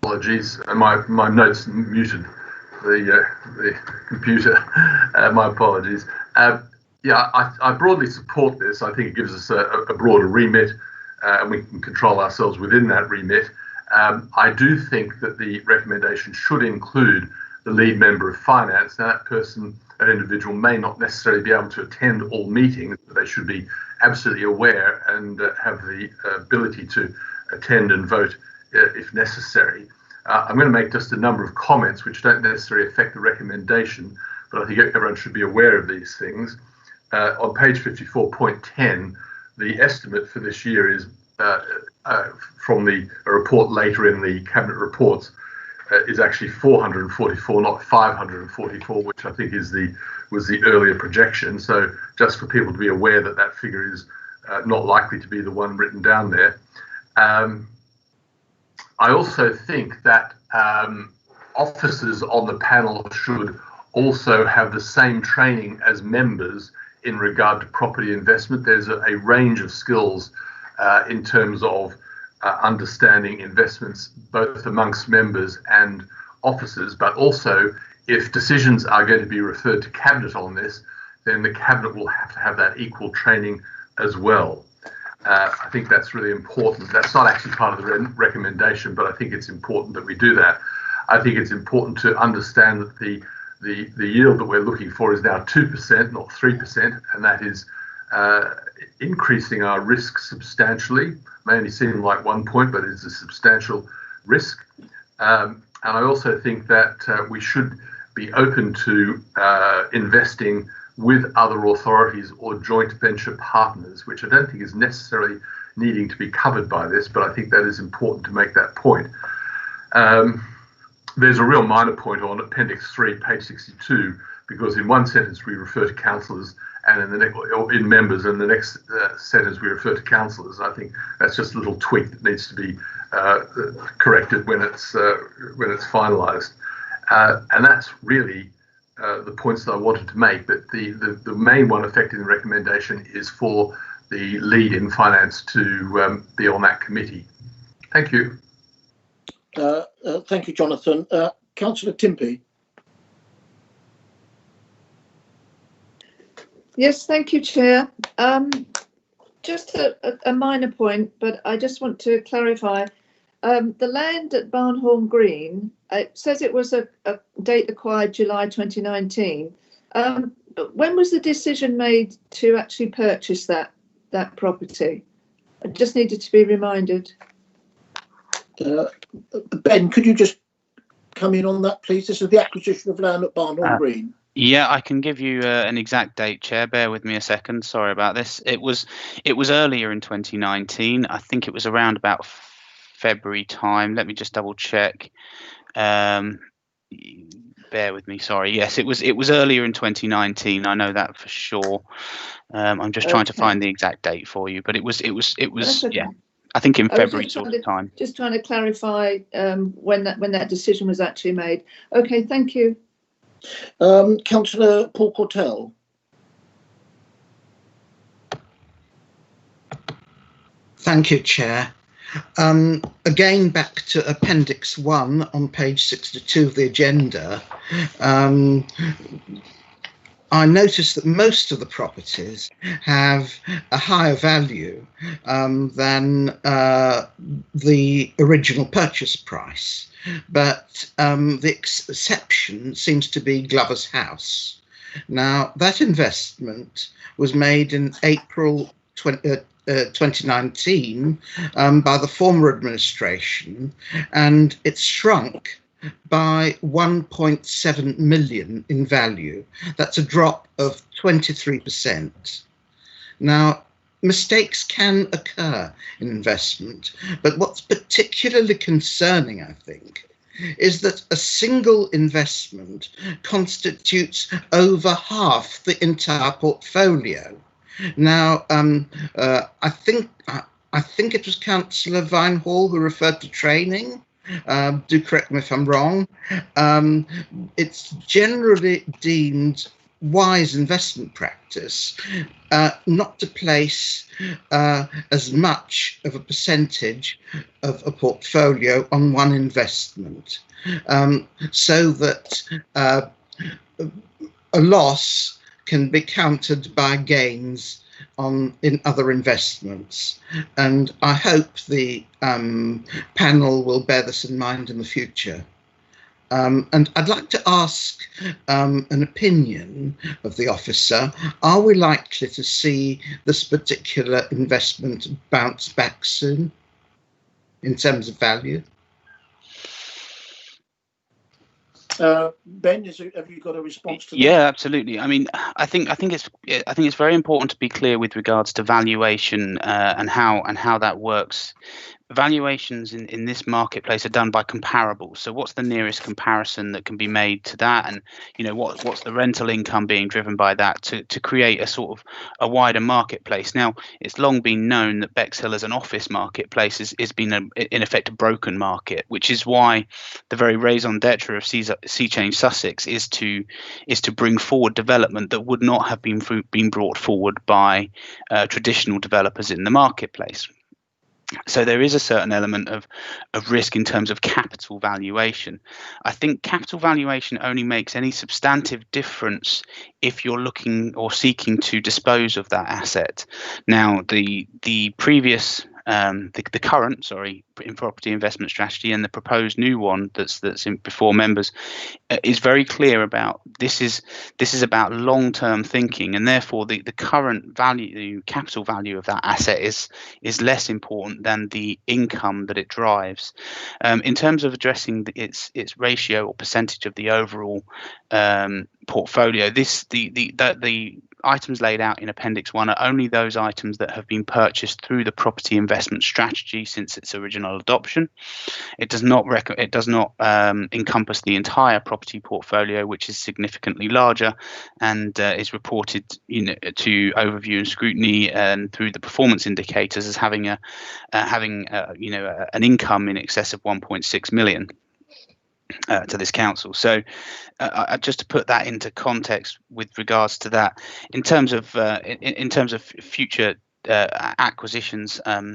Apologies, my notes muted the computer. My apologies. I broadly support this. I think it gives us a broader remit, and we can control ourselves within that remit. I do think that the recommendation should include the lead member of finance. Now, that individual may not necessarily be able to attend all meetings, but they should be absolutely aware and have the ability to attend and vote if necessary. I'm going to make just a number of comments which don't necessarily affect the recommendation, but I think everyone should be aware of these things. On page 54.10, the estimate for this year is from a report later in the Cabinet reports, is actually 444, not 544, which I think was the earlier projection. So just for people to be aware that that figure is not likely to be the one written down there. I also think that officers on the panel should also have the same training as members in regard to property investment. There's a range of skills in terms of understanding investments, both amongst members and officers, but also if decisions are going to be referred to Cabinet on this, then the Cabinet will have to have that equal training as well. I think that's really important. That's not actually part of the recommendation, but I think it's important that we do that. I think it's important to understand that the yield that we're looking for is now 2%, not 3%, and that is increasing our risk substantially. May only seem like 1 point, but it's a substantial risk. And I also think that we should be open to investing with other authorities or joint venture partners, which I don't think is necessarily needing to be covered by this, but I think that is important to make that point. There's a real minor point on Appendix 3, page 62, because in one sentence we refer to councillors and in the next, or in members, and the next sentence we refer to councillors. I think that's just a little tweak that needs to be corrected when it's finalised, and that's really the points that I wanted to make. But the main one affecting the recommendation is for the lead in finance to be on that committee. Thank you. Thank you, Jonathan. Councillor Timpey. Yes, thank you, Chair. Just a minor point, but I just want to clarify. The land at Barnhorn Green, it says it was a date acquired July 2019. But when was the decision made to actually purchase that property? I just needed to be reminded. Ben, could you just come in on that, please? This is the acquisition of land at Barnhorn Green. Yeah, I can give you an exact date, Chair. Bear with me a second. Sorry about this. It was earlier in 2019. I think it was around about February time. Let me just double check. Bear with me. Sorry. Yes, it was earlier in 2019. I know that for sure. I'm just trying to find the exact date for you, but it was Okay. yeah. I think in February sort of time. Just trying to clarify when that decision was actually made. Okay, thank you. Councillor Paul Cortell. Thank you, Chair. Again, back to Appendix 1 on page 62 of the agenda. I noticed that most of the properties have a higher value than the original purchase price, but the exception seems to be Glover's House. Now, that investment was made in April 2019 by the former administration, and it's shrunk by 1.7 million in value. That's a drop of 23%. Now, mistakes can occur in investment, but what's particularly concerning, I think, is that a single investment constitutes over half the entire portfolio. Now, I think it was Councillor Vinehall who referred to training. Do correct me if I'm wrong. It's generally deemed wise investment practice not to place as much of a percentage of a portfolio on one investment, so that a loss can be countered by gains in other investments, and I hope the panel will bear this in mind in the future. And I'd like to ask an opinion of the officer. Are we likely to see this particular investment bounce back soon in terms of value? Ben, have you got a response to that? Yeah, absolutely. I mean, I think it's very important to be clear with regards to valuation and how that works valuations in this marketplace are done by comparables. So what's the nearest comparison that can be made to that, and what's the rental income being driven by that to create a sort of a wider marketplace. Now, it's long been known that Bexhill as an office marketplace is been in effect a broken market, which is why the very raison d'etre of Sea Change Sussex is to bring forward development that would not have been brought forward by traditional developers in the marketplace. So there is a certain element of risk in terms of capital valuation. I think capital valuation only makes any substantive difference if you're looking or seeking to dispose of that asset. Now, the previous the current in property investment strategy and the proposed new one that's in before members is very clear about this is about long-term thinking, and therefore the current value, the capital value of that asset is less important than the income that it drives. In terms of addressing its ratio or percentage of the overall portfolio, the items laid out in Appendix 1 are only those items that have been purchased through the property investment strategy since its original adoption. It does not encompass the entire property portfolio, which is significantly larger and is reported to overview and scrutiny and through the performance indicators as having an income in excess of 1.6 million. To this council. So just to put that into context with regards to that, in terms of future acquisitions, all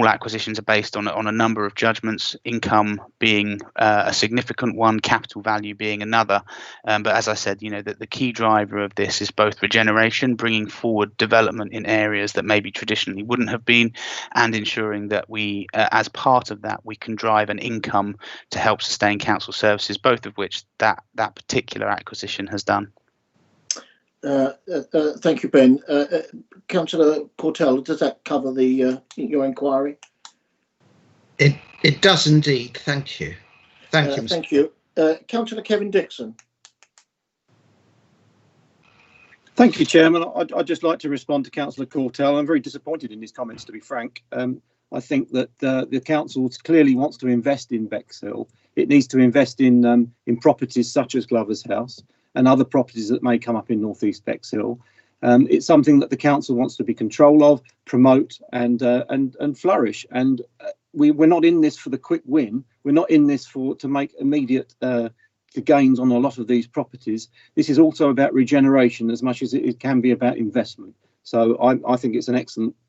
acquisitions are based on a number of judgments, income being a significant one, capital value being another. But as I said, the key driver of this is both regeneration, bringing forward development in areas that maybe traditionally wouldn't have been, and ensuring that we, as part of that, we can drive an income to help sustain council services, both of which that particular acquisition has done. Thank you, Ben. Councillor Cortell, does that cover your inquiry? It does indeed. Thank you. Thank you. Thank you. Councillor Kevin Dixon. Thank you, Chairman. I'd just like to respond to Councillor Cortell. I'm very disappointed in his comments, to be frank. I think that the council clearly wants to invest in Bexhill. It needs to invest in properties such as Glover's House and other properties that may come up in North East Bexhill. It's something that the council wants to be control of, promote, and flourish. And we're not in this for the quick win. We're not in this to make immediate gains on a lot of these properties. This is also about regeneration as much as it can be about investment. So I think it's an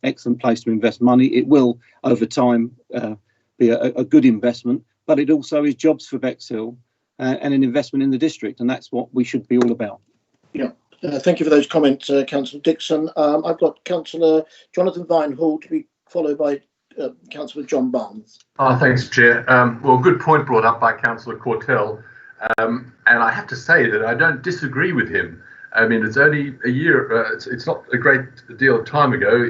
excellent place to invest money. It will, over time, be a good investment, but it also is jobs for Bexhill and an investment in the district, and that's what we should be all about. Yeah, thank you for those comments, Councillor Dixon. I've got Councillor Jonathan Vinehall to be followed by Councillor John Barnes. Thanks, Chair. Well, good point brought up by Councillor Cortell, and I have to say that I don't disagree with him. I mean, it's only a year, it's not a great deal of time ago,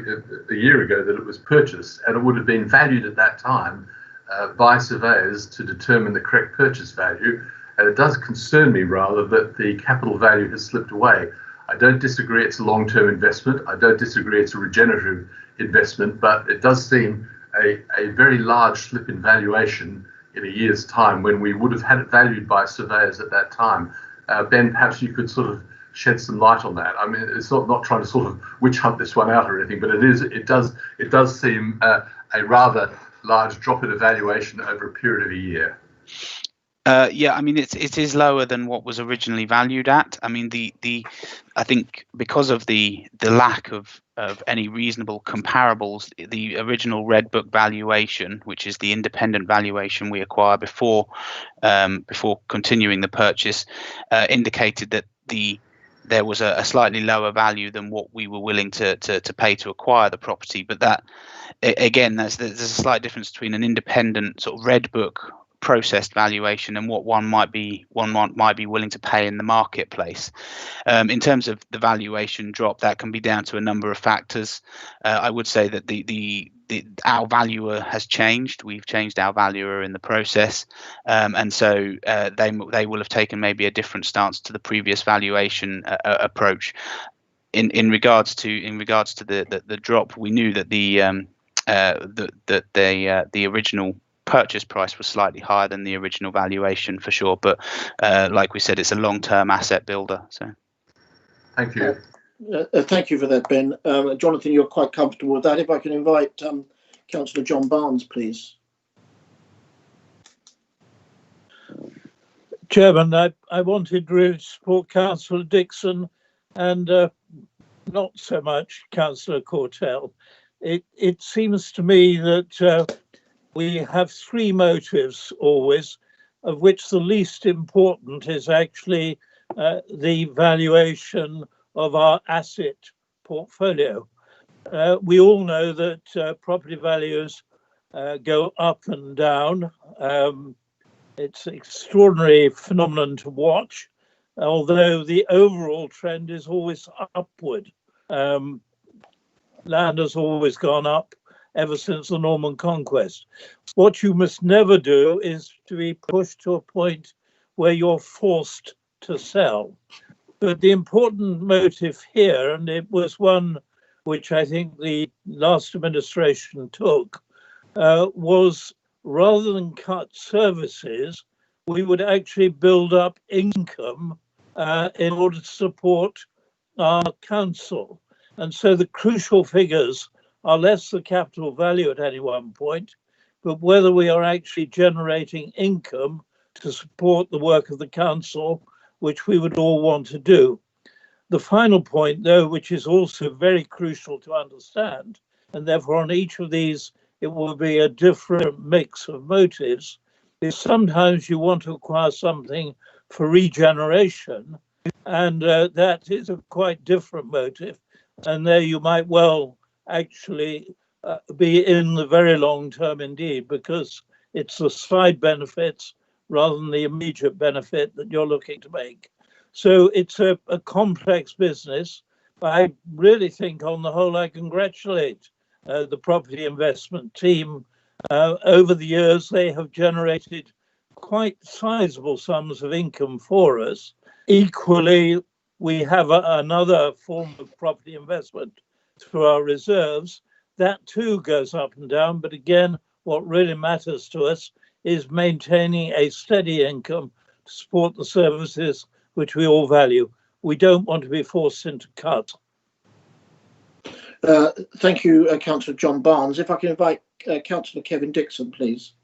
a year ago, that it was purchased, and it would have been valued at that time by surveyors to determine the correct purchase value. And it does concern me rather that the capital value has slipped away. I don't disagree it's a long-term investment. I don't disagree it's a regenerative investment, but it does seem a very large slip in valuation in a year's time when we would have had it valued by surveyors at that time. Ben, perhaps you could sort of shed some light on that. I mean, it's not trying to sort of witch hunt this one out or anything, but it does seem a rather large drop in evaluation over a period of a year. Yeah, I mean, it is lower than what was originally valued at. I mean, I think because of the lack of any reasonable comparables, the original Red Book valuation, which is the independent valuation we acquire before continuing the purchase, indicated that there was a slightly lower value than what we were willing to pay to acquire the property. But that, again, there's a slight difference between an independent sort of Red Book processed valuation and what one might be willing to pay in the marketplace. In terms of the valuation drop, that can be down to a number of factors. I would say that our valuer has changed. We've changed our valuer in the process, and so they will have taken maybe a different stance to the previous valuation approach. In regards to the drop, we knew that the original purchase price was slightly higher than the original valuation for sure, but like we said, it's a long-term asset builder. So thank you. Thank you for that, Ben. Jonathan, you're quite comfortable with that. If I can invite Councillor John Barnes, please. Chairman, I wanted to really support Councillor Dixon and not so much Councillor Cortell. It seems to me that we have three motives always, of which the least important is actually the valuation of our asset portfolio. We all know that property values go up and down. It's an extraordinary phenomenon to watch, although the overall trend is always upward. Land has always gone up ever since the Norman Conquest. What you must never do is to be pushed to a point where you're forced to sell. But the important motive here, and it was one which I think the last administration took, was rather than cut services, we would actually build up income in order to support our council. And so the crucial figures are less the capital value at any one point, but whether we are actually generating income to support the work of the council, which we would all want to do. The final point, though, which is also very crucial to understand, and therefore on each of these it will be a different mix of motives, is sometimes you want to acquire something for regeneration, and that is a quite different motive. And there you might well actually be in the very long term indeed, because it's the side benefits rather than the immediate benefit that you're looking to make. So it's a complex business. I really think on the whole I congratulate the property investment team. Over the years they have generated quite sizable sums of income for us. Equally, we have another form of property investment through our reserves. That too goes up and down, but again, what really matters to us is maintaining a steady income to support the services which we all value. We don't want to be forced into cuts. Thank you, Councillor John Barnes. If I can invite Councillor Kevin Dixon, please.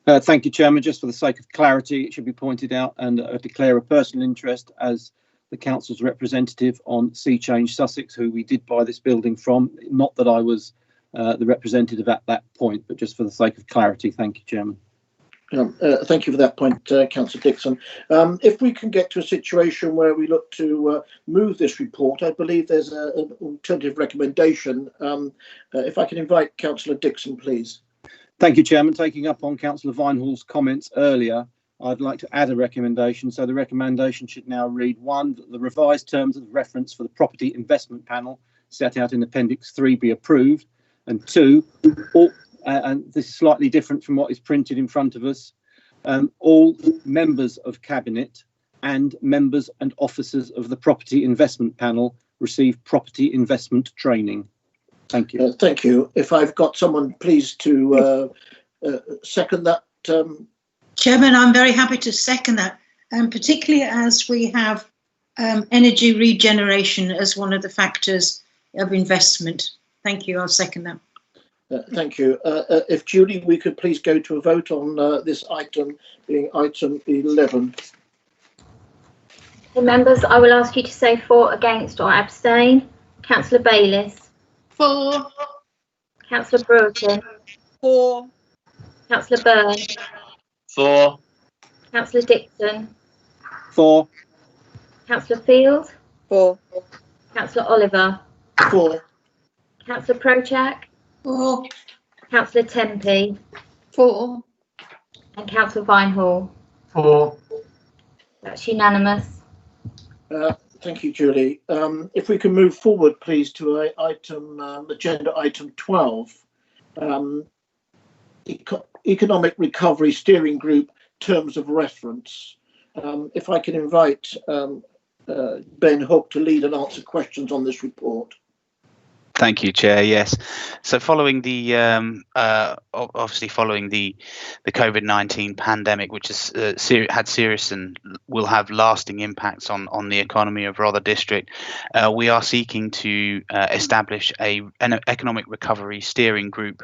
Thank you, Chairman. Just for the sake of clarity, it should be pointed out and declare a personal interest as the council's representative on Sea Change Sussex, who we did buy this building from. Not that I was the representative at that point, but just for the sake of clarity. Thank you, Chairman. Thank you for that point, Councillor Dixon. If we can get to a situation where we look to move this report, I believe there's an alternative recommendation. If I can invite Councillor Dixon, please. Thank you, Chairman. Taking up on Councillor Vinehall's comments earlier, I'd like to add a recommendation. So the recommendation should now read: 1, that the revised terms of reference for the property investment panel set out in Appendix 3 be approved, and 2, and this is slightly different from what is printed in front of us, all members of Cabinet and members and officers of the property investment panel receive property investment training. Thank you. Thank you. If I've got someone pleased to second that. Chairman, I'm very happy to second that, and particularly as we have energy regeneration as one of the factors of investment. Thank you. I'll second that. Thank you. If Julie, we could please go to a vote on this item, being item 11. The members, I will ask you to say for, against or abstain. Councillor Bayliss. For. Councillor Brewerton. For. Councillor Byrne. For. Councillor Dixon. For. Councillor Field. For. Councillor Oliver. For. Councillor Prochak. For. Councillor Tempe. For. And Councillor Vinehall. For. That's unanimous. Thank you, Julie. If we can move forward, please, to agenda item 12. Economic Recovery Steering Group Terms of Reference. If I can invite Ben Hook to lead and answer questions on this report. Thank you, Chair. Yes. So following the obviously following the COVID-19 pandemic, which has had serious and will have lasting impacts on the economy of Rother District, we are seeking to establish an economic recovery steering group,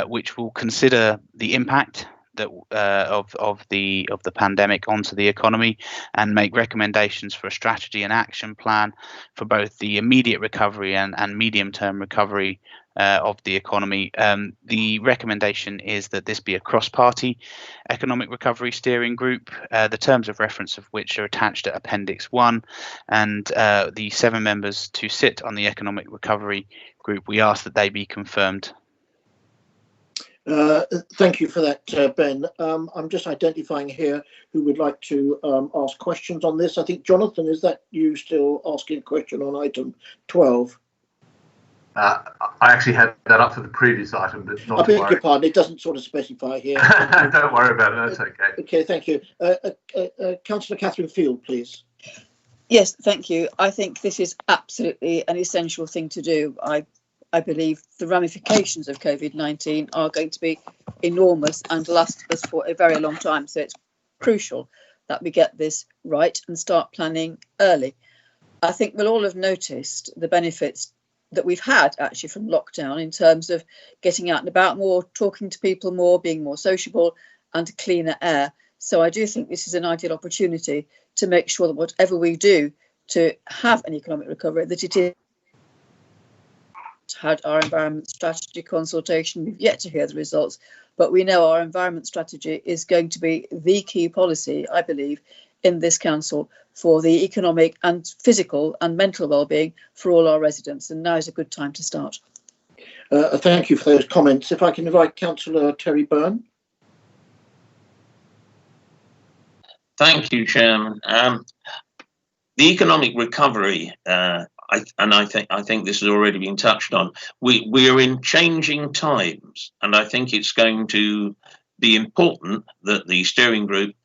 which will consider the impact that of the pandemic onto the economy and make recommendations for a strategy and action plan for both the immediate recovery and medium-term recovery of the economy. The recommendation is that this be a cross-party economic recovery steering group, the terms of reference of which are attached at Appendix 1, and the 7 members to sit on the economic recovery group, we ask that they be confirmed. Thank you for that, Ben. I'm just identifying here who would like to ask questions on this. I think, Jonathan, is that you still asking a question on item 12? I actually had that up for the previous item, but not to worry. I beg your pardon, it doesn't sort of specify here. Don't worry about it, that's okay. Okay, thank you. Councillor Catherine Field, please. Yes, thank you. I think this is absolutely an essential thing to do. I believe the ramifications of COVID-19 are going to be enormous and last us for a very long time. So it's crucial that we get this right and start planning early. I think we'll all have noticed the benefits that we've had actually from lockdown in terms of getting out and about more, talking to people more, being more sociable and cleaner air. So I do think this is an ideal opportunity to make sure that whatever we do to have an economic recovery, that it is had our environment strategy consultation. We've yet to hear the results, but we know our environment strategy is going to be the key policy, I believe, in this council for the economic and physical and mental well-being for all our residents. And now is a good time to start. Thank you for those comments. If I can invite Councillor Terry Byrne. Thank you, Chairman. The economic recovery, I think this has already been touched on. We are in changing times, and I think it's going to be important that the steering group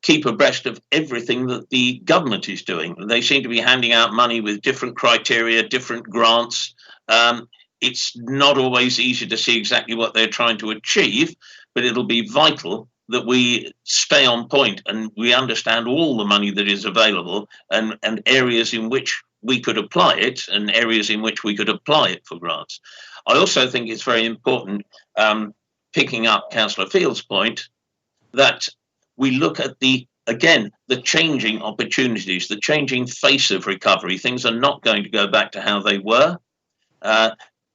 keep abreast of everything that the government is doing. They seem to be handing out money with different criteria, different grants. It's not always easy to see exactly what they're trying to achieve, but it'll be vital that we stay on point and we understand all the money that is available and areas in which we could apply it and areas in which we could apply it for grants. I also think it's very important, picking up Councillor Field's point, that we look at the changing opportunities, the changing face of recovery. Things are not going to go back to how they were.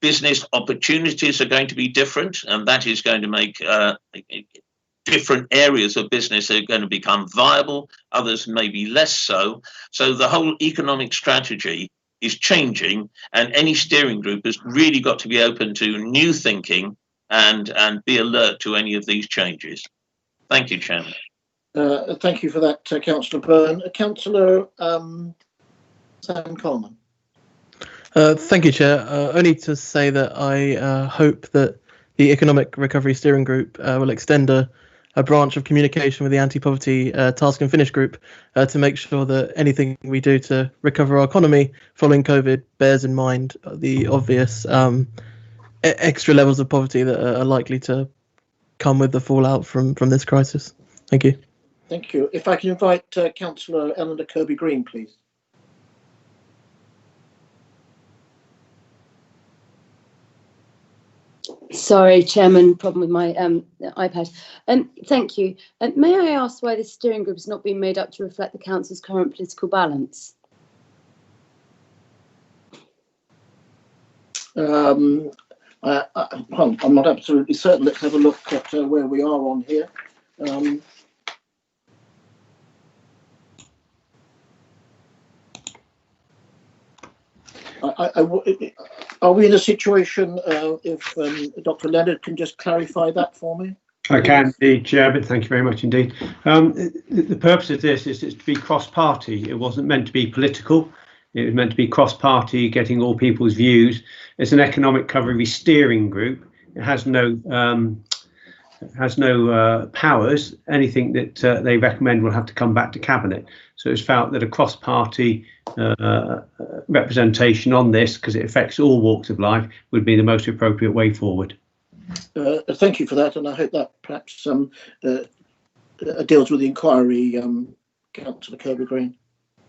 Business opportunities are going to be different, and that is going to make different areas of business are going to become viable, others maybe less so. So the whole economic strategy is changing, and any steering group has really got to be open to new thinking and be alert to any of these changes. Thank you, Chairman. Thank you for that, Councillor Byrne. Councillor Sam Coleman. Thank you, Chair. Only to say that I hope that the Economic Recovery Steering Group will extend a branch of communication with the Anti-Poverty Task and Finish Group to make sure that anything we do to recover our economy following COVID bears in mind the obvious extra levels of poverty that are likely to come with the fallout from this crisis. Thank you. Thank you. If I can invite Councillor Eleanor Kirby-Green, please. Sorry, Chairman, problem with my iPad. Thank you. May I ask why the steering group has not been made up to reflect the council's current political balance? I'm not absolutely certain. Let's have a look at where we are on here. Are we in a situation, if Dr. Leonard can just clarify that for me? I can indeed, Chairman. Thank you very much indeed. The purpose of this is to be cross-party. It wasn't meant to be political. It was meant to be cross-party, getting all people's views. It's an economic recovery steering group. It has no has no powers. Anything that they recommend will have to come back to Cabinet. So it's felt that a cross-party representation on this, because it affects all walks of life, would be the most appropriate way forward. Thank you for that, and I hope that perhaps deals with the inquiry, Councillor Kirby-Green.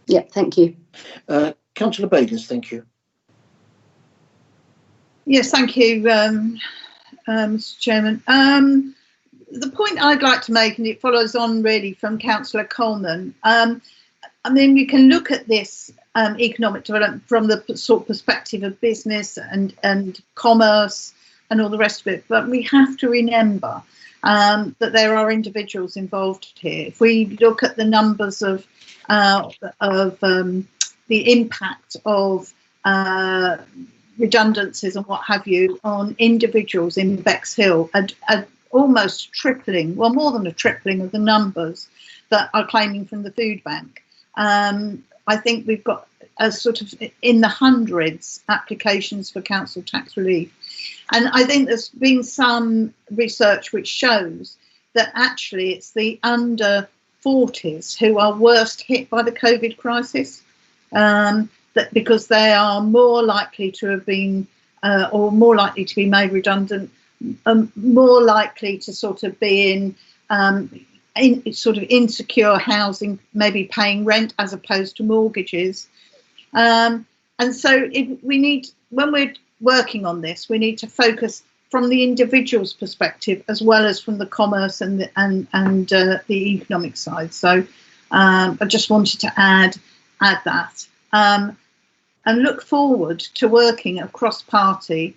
Yeah, thank you. Councillor Bayliss, thank you. Yes, thank you, Mr. Chairman. The point I'd like to make, and it follows on really from Councillor Coleman, I mean, we can look at this economic development from the sort of perspective of business and commerce and all the rest of it, but we have to remember that there are individuals involved here. If we look at the numbers of the impact of redundancies and what have you on individuals in Bexhill, almost tripling, well, more than a tripling of the numbers that are claiming from the food bank. I think we've got a sort of in the hundreds applications for council tax relief. And I think there's been some research which shows that actually it's the under 40s who are worst hit by the COVID crisis, that because they are more likely to have been or more likely to be made redundant, more likely to sort of be in sort of insecure housing, maybe paying rent as opposed to mortgages. And so we need, when we're working on this, we need to focus from the individual's perspective as well as from the commerce and the economic side. So I just wanted to add that and look forward to working across party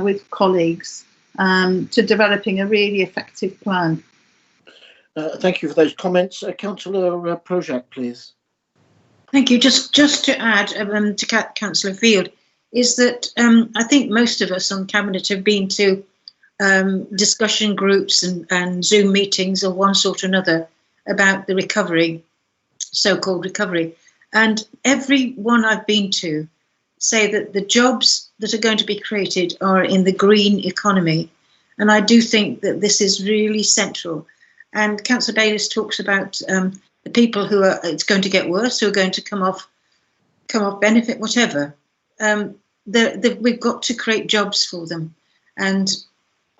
with colleagues to developing a really effective plan. Thank you for those comments. Councillor Projak, please. Thank you. Just to add to Councillor Field, is that I think most of us on Cabinet have been to discussion groups and Zoom meetings of one sort or another about the recovery, so-called recovery. And every one I've been to say that the jobs that are going to be created are in the green economy. And I do think that this is really central. And Councillor Bayliss talks about the people who are, it's going to get worse, who are going to come off benefit, whatever. We've got to create jobs for them. And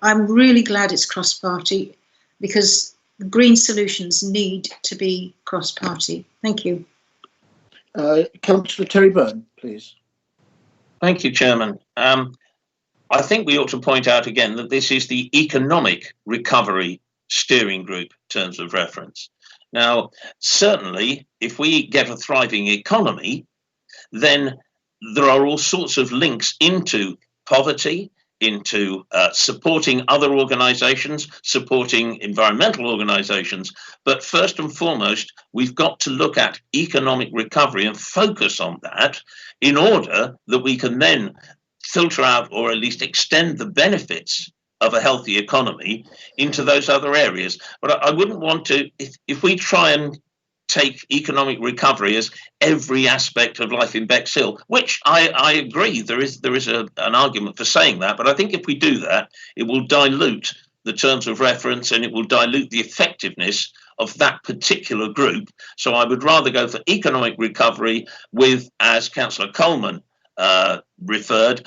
I'm really glad it's cross-party, because green solutions need to be cross-party. Thank you. Councillor Terry Byrne, please. Thank you, Chairman. I think we ought to point out again that this is the Economic Recovery Steering Group terms of reference. Now, certainly, if we get a thriving economy, then there are all sorts of links into poverty, into supporting other organisations, supporting environmental organisations. But first and foremost, we've got to look at economic recovery and focus on that in order that we can then filter out or at least extend the benefits of a healthy economy into those other areas. But I wouldn't want to, if we try and take economic recovery as every aspect of life in Bexhill, which I agree there is an argument for saying that, but I think if we do that, it will dilute the terms of reference and it will dilute the effectiveness of that particular group. So I would rather go for economic recovery with, as Councillor Coleman referred,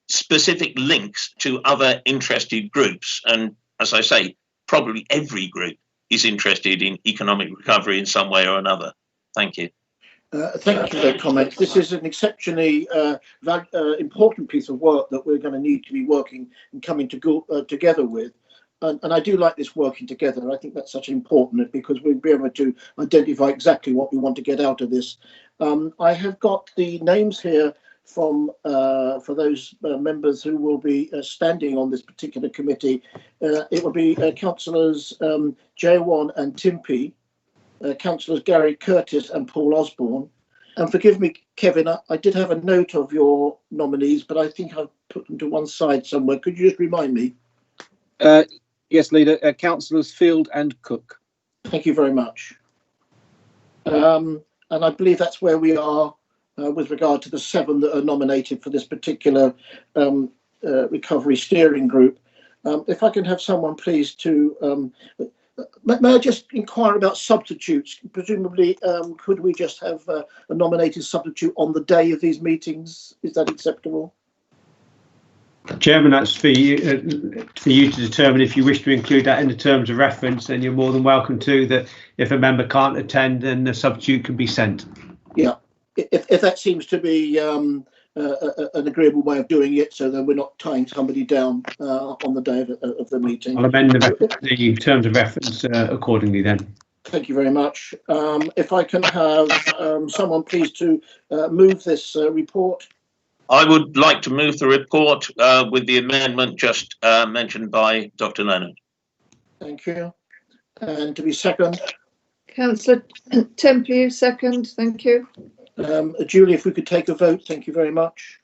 specific links to other interested groups. And as I say, probably every group is interested in economic recovery in some way or another. Thank you. Thank you for that comment. This is an exceptionally important piece of work that we're going to need to be working and coming together with. And I do like this working together. I think that's such important because we'll be able to identify exactly what we want to get out of this. I have got the names here from for those members who will be standing on this particular committee. It will be councillors J1 and Timpey, councillors Gary Curtis and Paul Osborne. And forgive me, Kevin, I did have a note of your nominees, but I think I've put them to one side somewhere. Could you just remind me? Yes, Leader. Councillors Field and Cook. Thank you very much. And I believe that's where we are with regard to the 7 that are nominated for this particular recovery steering group. If I can have someone please to, may I just inquire about substitutes? Presumably, could we just have a nominated substitute on the day of these meetings? Is that acceptable? Chairman, that's for you to determine. If you wish to include that in the terms of reference, then you're more than welcome to. That if a member can't attend, then the substitute can be sent. Yeah, if that seems to be an agreeable way of doing it, so that we're not tying somebody down on the day of the meeting. I'll amend the terms of reference accordingly then. Thank you very much. If I can have someone please to move this report. I would like to move the report with the amendment just mentioned by Dr. Leonard. Thank you. And to be second? Councillor Temple, second. Thank you. Julie, if we could take a vote, thank you very much.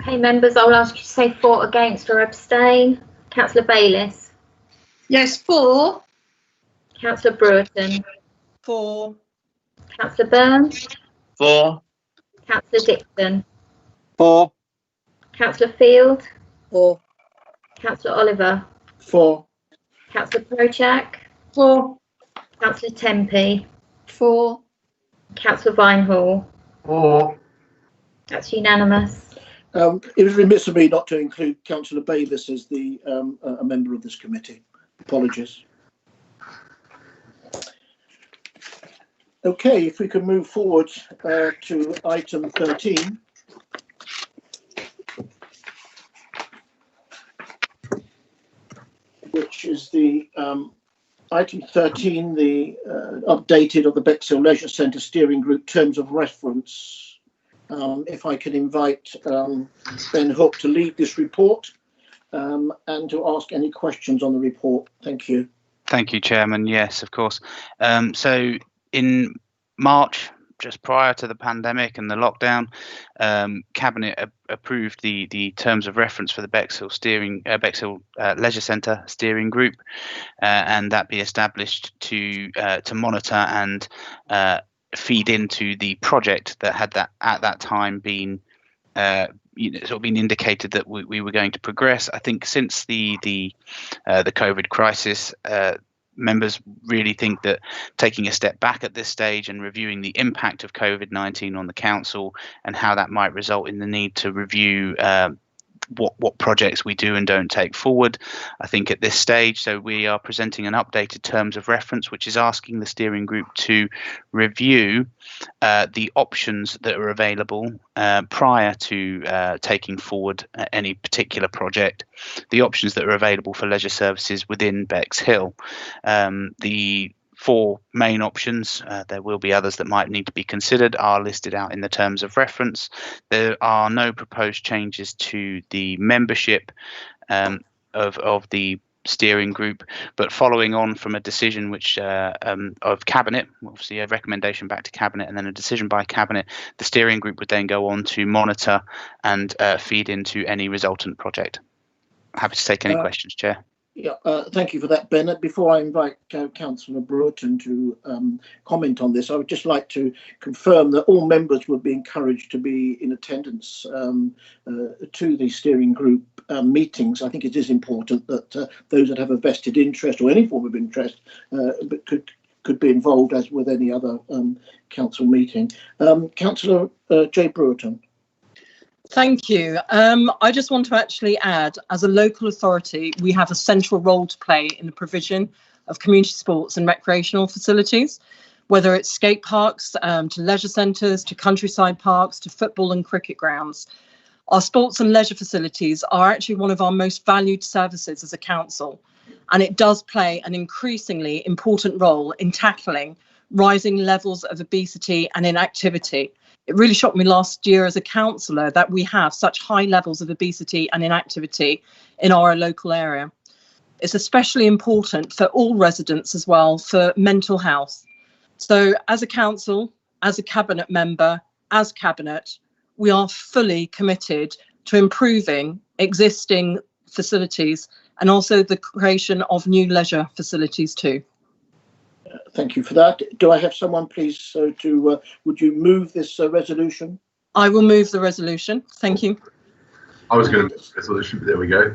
Okay, members, I will ask you to say for, against or abstain. Councillor Bayliss. Yes, for. Councillor Brewerton. For. Councillor Burns. For. Councillor Dixon. For. Councillor Field. For. Councillor Oliver. For. Councillor Prochak. For. Councillor Tempe. For. Councillor Vinehall. For. That's unanimous. It was remiss of me not to include Councillor Bayliss as the a member of this committee. Apologies. Okay, if we can move forward to item 13. Which is the item 13, the updated of the Bexhill Leisure Centre Steering Group Terms of Reference. If I can invite Ben Hook to lead this report and to ask any questions on the report. Thank you. Thank you, Chairman. Yes, of course. So in March, just prior to the pandemic and the lockdown, Cabinet approved the terms of reference for the Bexhill Leisure Centre Steering Group, and that be established to monitor and feed into the project that had at that time been sort of been indicated that we were going to progress. I think since the COVID crisis, members really think that taking a step back at this stage and reviewing the impact of COVID-19 on the council and how that might result in the need to review what projects we do and don't take forward. I think at this stage, so we are presenting an updated terms of reference, which is asking the steering group to review the options that are available prior to taking forward any particular project, the options that are available for leisure services within Bexhill. The four main options, there will be others that might need to be considered, are listed out in the terms of reference. There are no proposed changes to the membership of the steering group, but following on from a decision which of Cabinet, obviously a recommendation back to Cabinet and then a decision by Cabinet, the steering group would then go on to monitor and feed into any resultant project. Happy to take any questions, Chair. Yeah, thank you for that, Bennett. Before I invite Councillor Brewerton to comment on this, I would just like to confirm that all members would be encouraged to be in attendance to the steering group meetings. I think it is important that those that have a vested interest or any form of interest could be involved as with any other council meeting. Councillor J. Brewerton. Thank you. I just want to actually add, as a local authority, we have a central role to play in the provision of community sports and recreational facilities, whether it's skate parks, to leisure centres, to countryside parks, to football and cricket grounds. Our sports and leisure facilities are actually one of our most valued services as a council, and it does play an increasingly important role in tackling rising levels of obesity and inactivity. It really shocked me last year as a councillor that we have such high levels of obesity and inactivity in our local area. It's especially important for all residents as well, for mental health. So as a council, as a cabinet member, as cabinet, we are fully committed to improving existing facilities and also the creation of new leisure facilities too. Thank you for that. Do I have someone, please, would you move this resolution? I will move the resolution. Thank you. I was going to move the resolution, but there we go.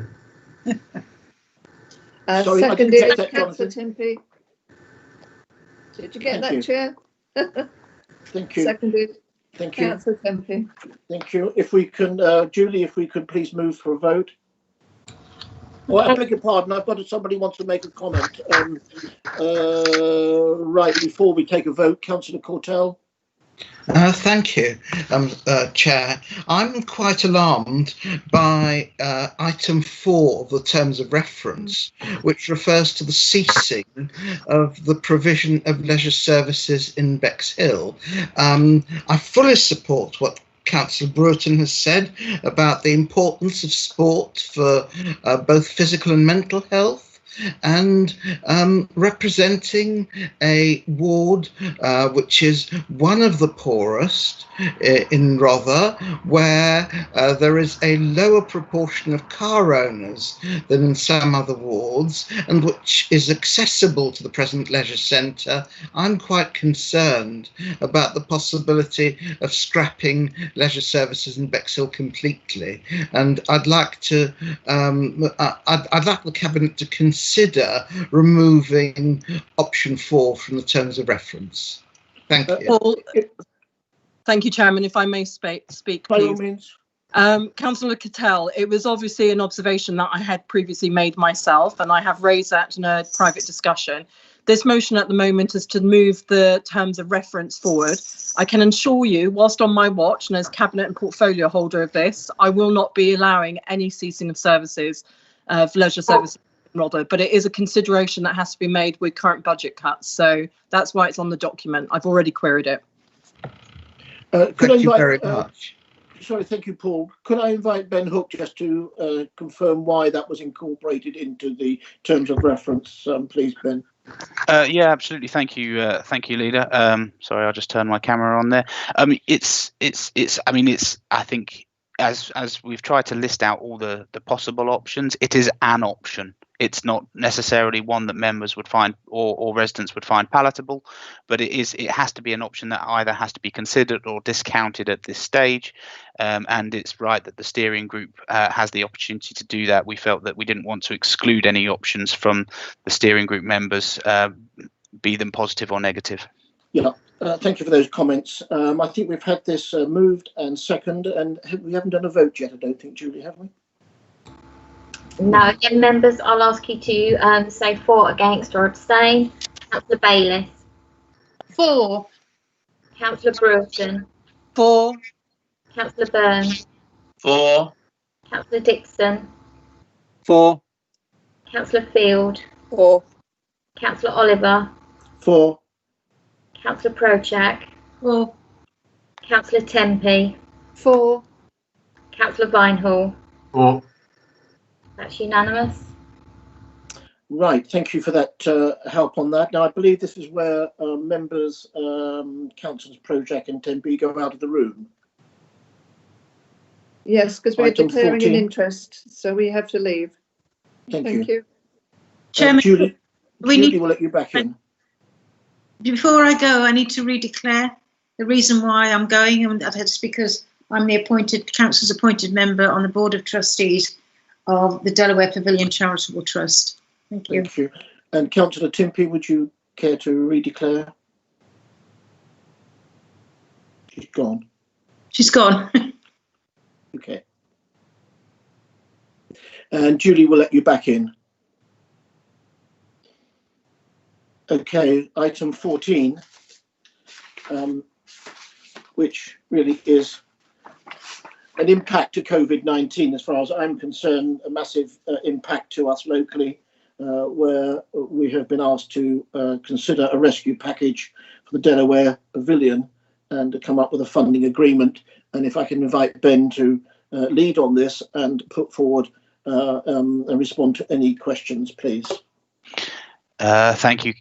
Sorry, I didn't seconded, catch that, Councillor Jonathan. Tempe. Did you get Thank that, Chair? Thank you. Seconded, Thank you. Councillor Tempe. Thank you. If we can, Julie, if we could please move for a vote. Oh, I beg your pardon. I've got somebody wants to make a comment. Right, before we take a vote, Councillor Cortell. Thank you, Chair. I'm quite alarmed by item 4 of the terms of reference, which refers to the ceasing of the provision of leisure services in Bexhill. I fully support what Councillor Bruton has said about the importance of sport for both physical and mental health, and representing a ward which is one of the poorest in Rother, where there is a lower proportion of car owners than in some other wards, and which is accessible to the present leisure centre. I'm quite concerned about the possibility of scrapping leisure services in Bexhill completely, and I'd like to I'd like the Cabinet to consider removing option 4 from the terms of reference. Thank you. Paul, thank you, Chairman. If I may speak, please. By all means. Councillor Cattell, it was obviously an observation that I had previously made myself, and I have raised that in a private discussion. This motion at the moment is to move the terms of reference forward. I can assure you, whilst on my watch and as Cabinet and portfolio holder of this, I will not be allowing any ceasing of services, of leisure services. Rather, but it is a consideration that has to be made with current budget cuts, so that's why it's on the document. I've already queried it. Thank you very much. Sorry, thank you, Paul. Could I invite Ben Hook just to confirm why that was incorporated into the terms of reference, please, Ben? Yeah, absolutely. Thank you, Leader. Sorry, I'll just turn my camera on there. I think as we've tried to list out all the possible options, it is an option. It's not necessarily one that members would find or residents would find palatable, but it has to be an option that either has to be considered or discounted at this stage. And it's right that the steering group has the opportunity to do that. We felt that we didn't want to exclude any options from the steering group members, be them positive or negative. Yeah, thank you for those comments. I think we've had this moved and second, and we haven't done a vote yet, I don't think, Julie, have we? No, again, members, I'll ask you to say for, against or abstain. Councillor Bayliss. For. Councillor Bruton. For. Councillor Burns. For. Councillor Dixon. For. Councillor Field. For. Councillor Oliver. For. Councillor Prochak. For. Councillor Tempe. For. Councillor Vinehall. For. That's unanimous. Right, thank you for that help on that. Now, I believe this is where members, councillors Prochak and Tempe go out of the room. Yes, because we're Item declaring 14. an interest, so we have to leave. Thank you. Chairman, Julie need, will let you back in. Before I go, I need to redeclare the reason why I'm going, and that's because I'm the council's appointed member on the Board of Trustees of the Delaware Pavilion Charitable Trust. Thank you. Thank you. And Councillor Tempe, would you care to redeclare? She's gone. She's gone. Okay. And Julie will let you back in. Okay, item 14, which really is an impact to COVID-19, as far as I'm concerned, a massive impact to us locally, where we have been asked to consider a rescue package for the Delaware Pavilion and to come up with a funding agreement. And if I can invite Ben to lead on this and put forward and respond to any questions, please. Thank you,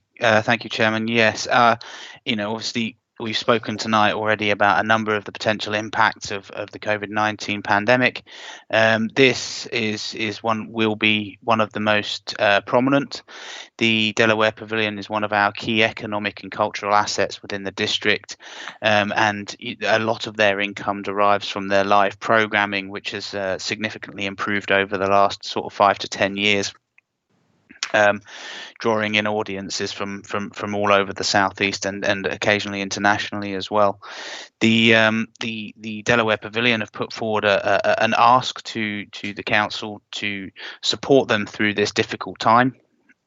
Chairman. Yes, obviously, We've spoken tonight already about a number of the potential impacts of the COVID-19 pandemic. This will be one of the most prominent. The Delaware Pavilion is one of our key economic and cultural assets within the district, and a lot of their income derives from their live programming, which has significantly improved over the last sort of 5 to 10 years. Drawing in audiences from all over the southeast and occasionally internationally as well. The Delaware Pavilion have put forward an ask to the council to support them through this difficult time,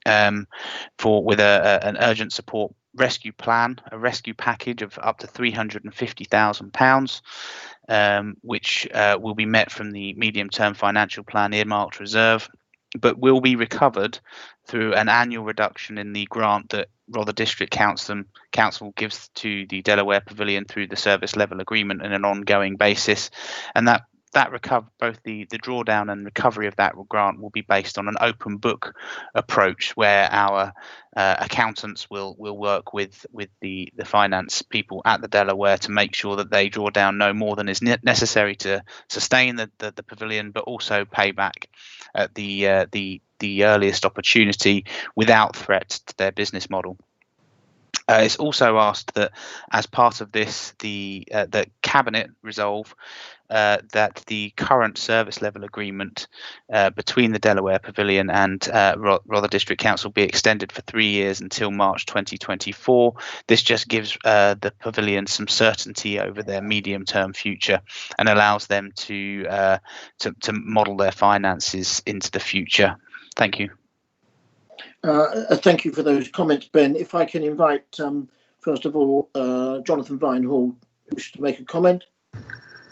with an urgent support rescue plan, a rescue package of up to £350,000, which will be met from the medium-term financial plan earmarked reserve, but will be recovered through an annual reduction in the grant that Rother District Council gives to the Delaware Pavilion through the service level agreement on an ongoing basis, and that both the drawdown and recovery of that grant will be based on an open book approach, where our accountants will work with the finance people at the Delaware to make sure that they draw down no more than is necessary to sustain the pavilion, but also pay back at the earliest opportunity without threat to their business model. It's also asked that, as part of this, the Cabinet resolve that the current service level agreement between the Delaware Pavilion and Rother District Council be extended for 3 years until March 2024. This just gives the Pavilion some certainty over their medium-term future and allows them to model their finances into the future. Thank you. Thank you for those comments, Ben. If I can invite, first of all, Jonathan Vinehall, who wishes to make a comment.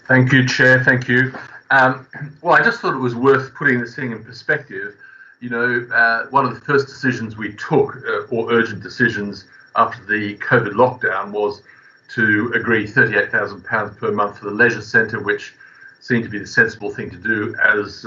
Thank you, Chair. Thank you. Well, I just thought it was worth putting this thing in perspective. You know, one of the first decisions we took, or urgent decisions after the COVID lockdown, was to agree £38,000 per month for the leisure centre, which seemed to be the sensible thing to do, as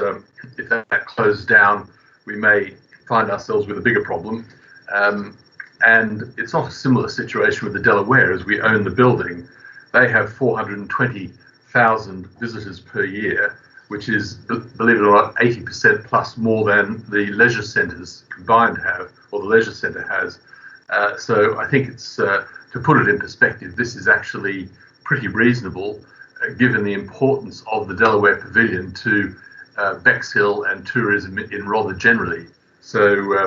if that closed down, we may find ourselves with a bigger problem. And it's not a similar situation with the Delaware, as we own the building. They have 420,000 visitors per year, which is, believe it or not, 80% plus more than the leisure centres combined have, or the leisure centre has. So I think it's, to put it in perspective, this is actually pretty reasonable, given the importance of the Delaware Pavilion to Bexhill and tourism in Rother generally. So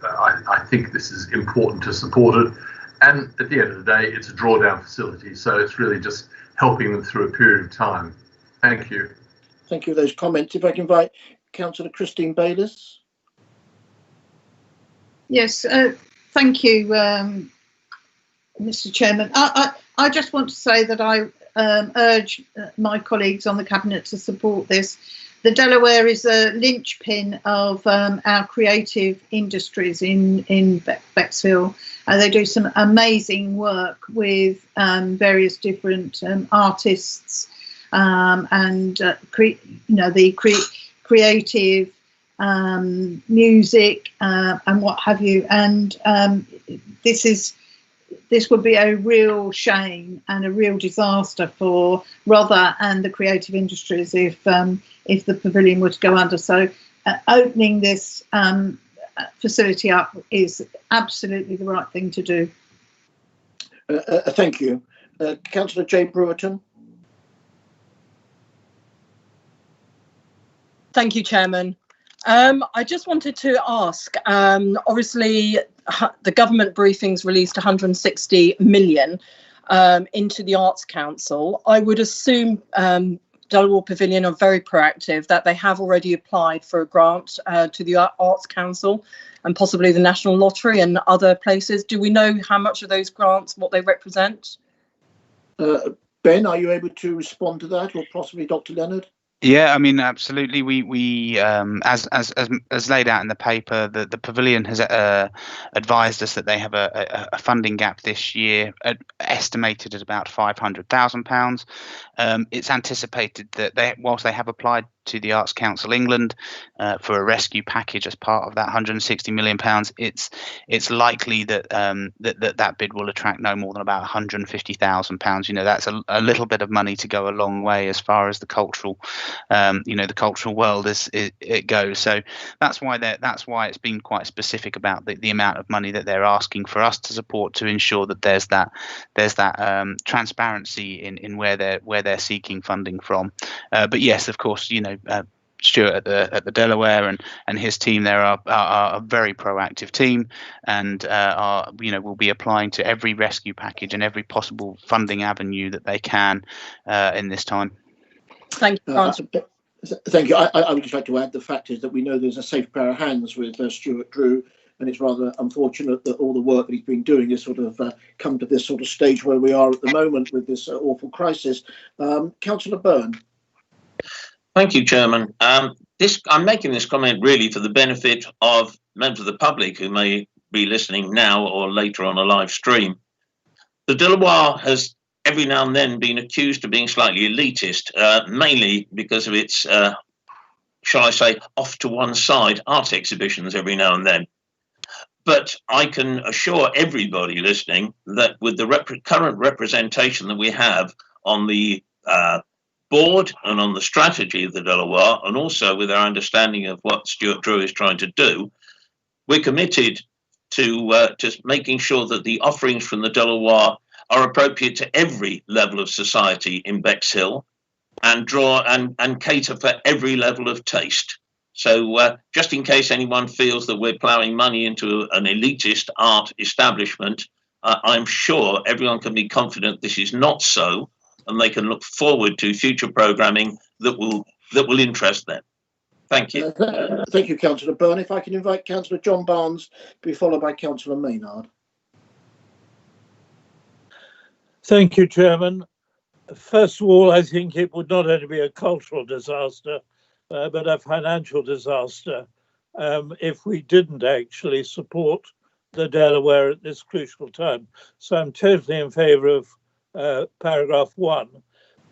I think this is important to support it. And at the end of the day, it's a drawdown facility, so it's really just helping them through a period of time. Thank you. Thank you for those comments. If I can invite Councillor Christine Bayliss. Yes, thank you, Mr. Chairman. I just want to say that I urge my colleagues on the Cabinet to support this. The Delaware is a linchpin of our creative industries in Bexhill. They do some amazing work with various different artists and the creative music and what have you. And this would be a real shame and a real disaster for Rother and the creative industries if the pavilion were to go under. So opening this facility up is absolutely the right thing to do. Thank you. Councillor Jay Brewerton. Thank you, Chairman. I just wanted to ask, obviously the government briefings released 160 million into the Arts Council. I would assume Delaware Pavilion are very proactive, that they have already applied for a grant to the Arts Council and possibly the National Lottery and other places. Do we know how much of those grants, what they represent? Ben, are you able to respond to that, or possibly Dr. Leonard? Yeah, I mean, absolutely. We as laid out in the paper, the Pavilion has advised us that they have a funding gap this year, estimated at about £500,000. It's anticipated that whilst they have applied to the Arts Council England for a rescue package as part of that £160 million. It's likely that that bid will attract no more than about £150,000. You know, that's a little bit of money to go a long way as far as the cultural, the cultural world it goes. So that's why it's been quite specific about the amount of money that they're asking for us to support, to ensure that there's that transparency in where they're seeking funding from. But yes, of course, Stuart at the Delaware and his team there are a very proactive team, and will be applying to every rescue package and every possible funding avenue that they can in this time. Thank you. Thank you. I would just like to add, the fact is that we know there's a safe pair of hands with Stuart Drew, and it's rather unfortunate that all the work that he's been doing has sort of come to this sort of stage where we are at the moment with this awful crisis. Councillor Byrne. Thank you, Chairman. I'm making this comment really for the benefit of members of the public who may be listening now or later on a live stream. The Delaware has every now and then been accused of being slightly elitist, mainly because of its, shall I say, off to one side art exhibitions every now and then. But I can assure everybody listening that with the current representation that we have on the board and on the strategy of the Delaware, and also with our understanding of what Stuart Drew is trying to do, we're committed to just making sure that the offerings from the Delaware are appropriate to every level of society in Bexhill, and draw and cater for every level of taste. So just in case anyone feels that we're ploughing money into an elitist art establishment, I'm sure everyone can be confident this is not so, and they can look forward to future programming that will interest them. Thank you. Thank you, Councillor Byrne. If I can invite Councillor John Barnes to be followed by Councillor Maynard. Thank you, Chairman. First of all, I think it would not only be a cultural disaster, but a financial disaster if we didn't actually support the Delaware at this crucial time. So I'm totally in favour of paragraph 1.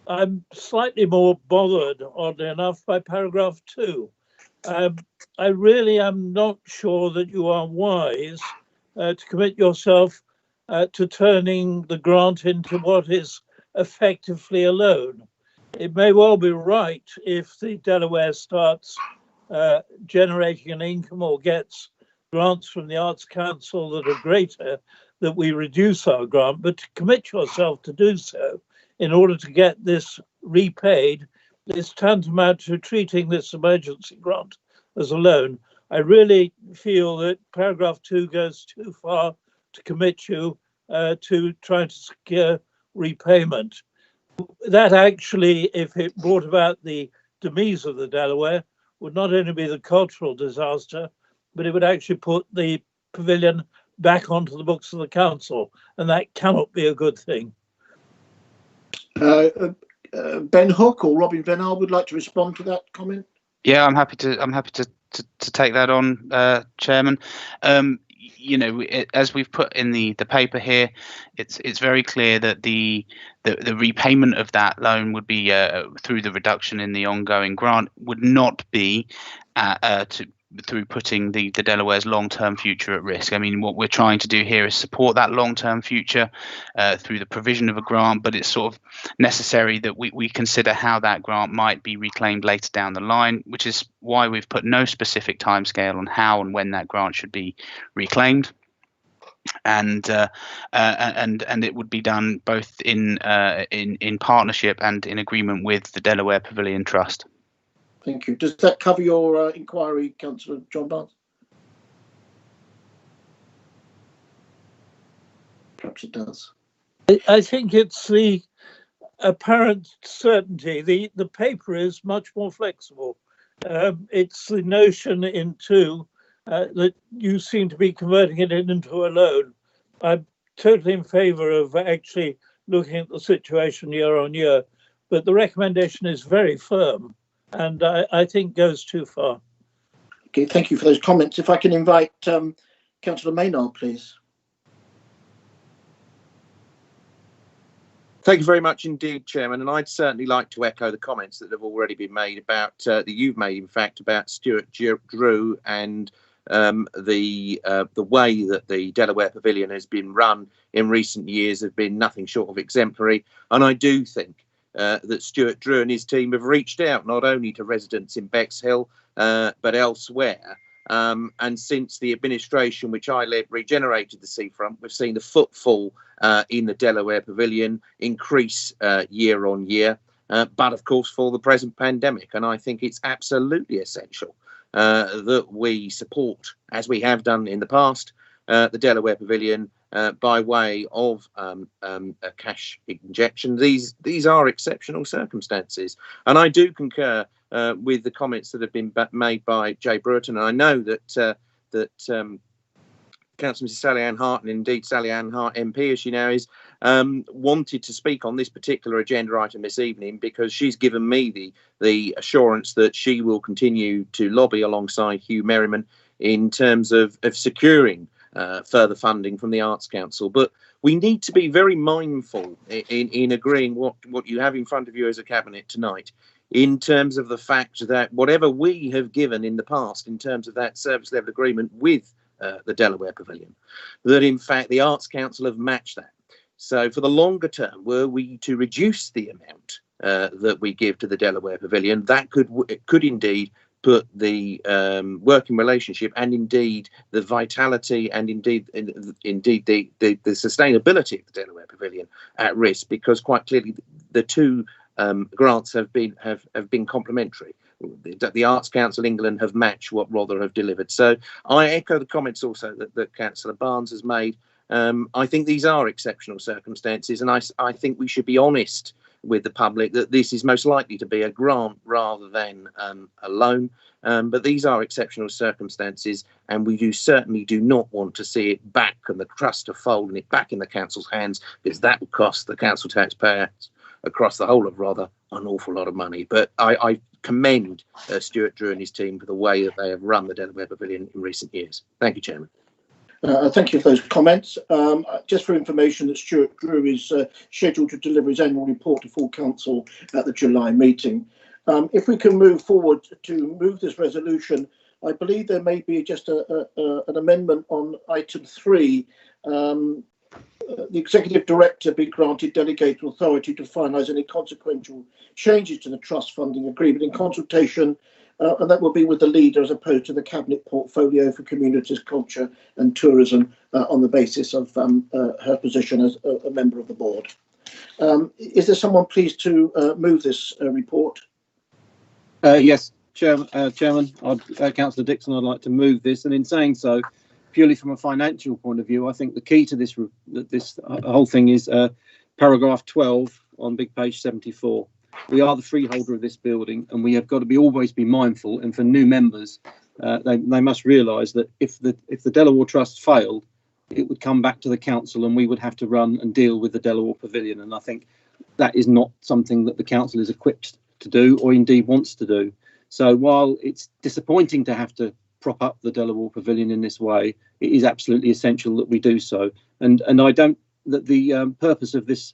I'm slightly more bothered, oddly enough, by paragraph 2. I really am not sure that you are wise to commit yourself to turning the grant into what is effectively a loan. It may well be right if the Delaware starts generating an income or gets grants from the Arts Council that are greater, that we reduce our grant, but to commit yourself to do so in order to get this repaid is tantamount to treating this emergency grant as a loan. I really feel that paragraph 2 goes too far to commit you to trying to secure repayment. That actually, if it brought about the demise of the Delaware, would not only be the cultural disaster, but it would actually put the pavilion back onto the books of the council, and that cannot be a good thing. Ben Hook or Robin Venard would like to respond to that comment. Yeah, I'm happy to take that on, Chairman. As we've put in the paper here, it's very clear that the repayment of that loan would be through the reduction in the ongoing grant, would not be through putting the Delaware's long-term future at risk. I mean, what we're trying to do here is support that long-term future through the provision of a grant, but it's sort of necessary that we consider how that grant might be reclaimed later down the line, which is why we've put no specific timescale on how and when that grant should be reclaimed. And it would be done both in partnership and in agreement with the Delaware Pavilion Trust. Thank you. Does that cover your inquiry, Councillor John Barnes? Perhaps it does. I think it's the apparent certainty. The paper is much more flexible. It's the notion into that you seem to be converting it into a loan. I'm totally in favour of actually looking at the situation year on year, but the recommendation is very firm, and I think goes too far. Okay, thank you for those comments. If I can invite Councillor Maynard, please. Thank you very much indeed, Chairman. And I'd certainly like to echo the comments that have already been made about, that you've made, in fact, about Stuart Drew and the way that the Delaware Pavilion has been run in recent years have been nothing short of exemplary. And I do think that Stuart Drew and his team have reached out not only to residents in Bexhill, but elsewhere. And since the administration which I led regenerated the seafront, we've seen the footfall in the Delaware Pavilion increase year on year, but of course for the present pandemic. And I think it's absolutely essential that we support, as we have done in the past, the Delaware Pavilion by way of a cash injection. These are exceptional circumstances, and I do concur with the comments that have been made by Jay Brereton. And I know that Councillor Mrs. Sally Ann Hart, and indeed Sally Ann Hart MP as she now is, wanted to speak on this particular agenda item this evening because she's given me the assurance that she will continue to lobby alongside Hugh Merriman in terms of securing further funding from the Arts Council. But we need to be very mindful in agreeing what you have in front of you as a cabinet tonight, in terms of the fact that whatever we have given in the past in terms of that service level agreement with the Delaware Pavilion, that in fact the Arts Council have matched that. So for the longer term, were we to reduce the amount that we give to the Delaware Pavilion, that could indeed put the working relationship and indeed the vitality and indeed the sustainability of the Delaware Pavilion at risk, because quite clearly the two grants have been complementary. The Arts Council England have matched what Rother have delivered. So I echo the comments also that Councillor Barnes has made. I think these are exceptional circumstances, and I think we should be honest with the public that this is most likely to be a grant rather than a loan. But these are exceptional circumstances, and we certainly do not want to see it back and the trust to fold and it back in the council's hands, because that would cost the council taxpayers across the whole of Rother an awful lot of money. But I commend Stuart Drew and his team for the way that they have run the Delaware Pavilion in recent years. Thank you, Chairman. Thank you for those comments. Just for information, that Stuart Drew is scheduled to deliver his annual report to full council at the July meeting. If we can move forward to move this resolution, I believe there may be just an amendment on item 3. The Executive Director be granted delegated authority to finalise any consequential changes to the trust funding agreement in consultation, and that will be with the leader as opposed to the Cabinet portfolio for communities, culture and tourism, on the basis of her position as a member of the board. Is there someone pleased to move this report? Yes, Chairman, Councillor Dixon, I'd like to move this, and in saying so, purely from a financial point of view, I think the key to this whole thing is paragraph 12 on big page 74. We are the freeholder of this building, and we have got to always be mindful. And for new members, they must realise that if the Delaware Trust failed, it would come back to the council, and we would have to run and deal with the Delaware Pavilion. And I think that is not something that the council is equipped to do, or indeed wants to do. So while it's disappointing to have to prop up the Delaware Pavilion in this way, it is absolutely essential that we do so. And I don't that the purpose of this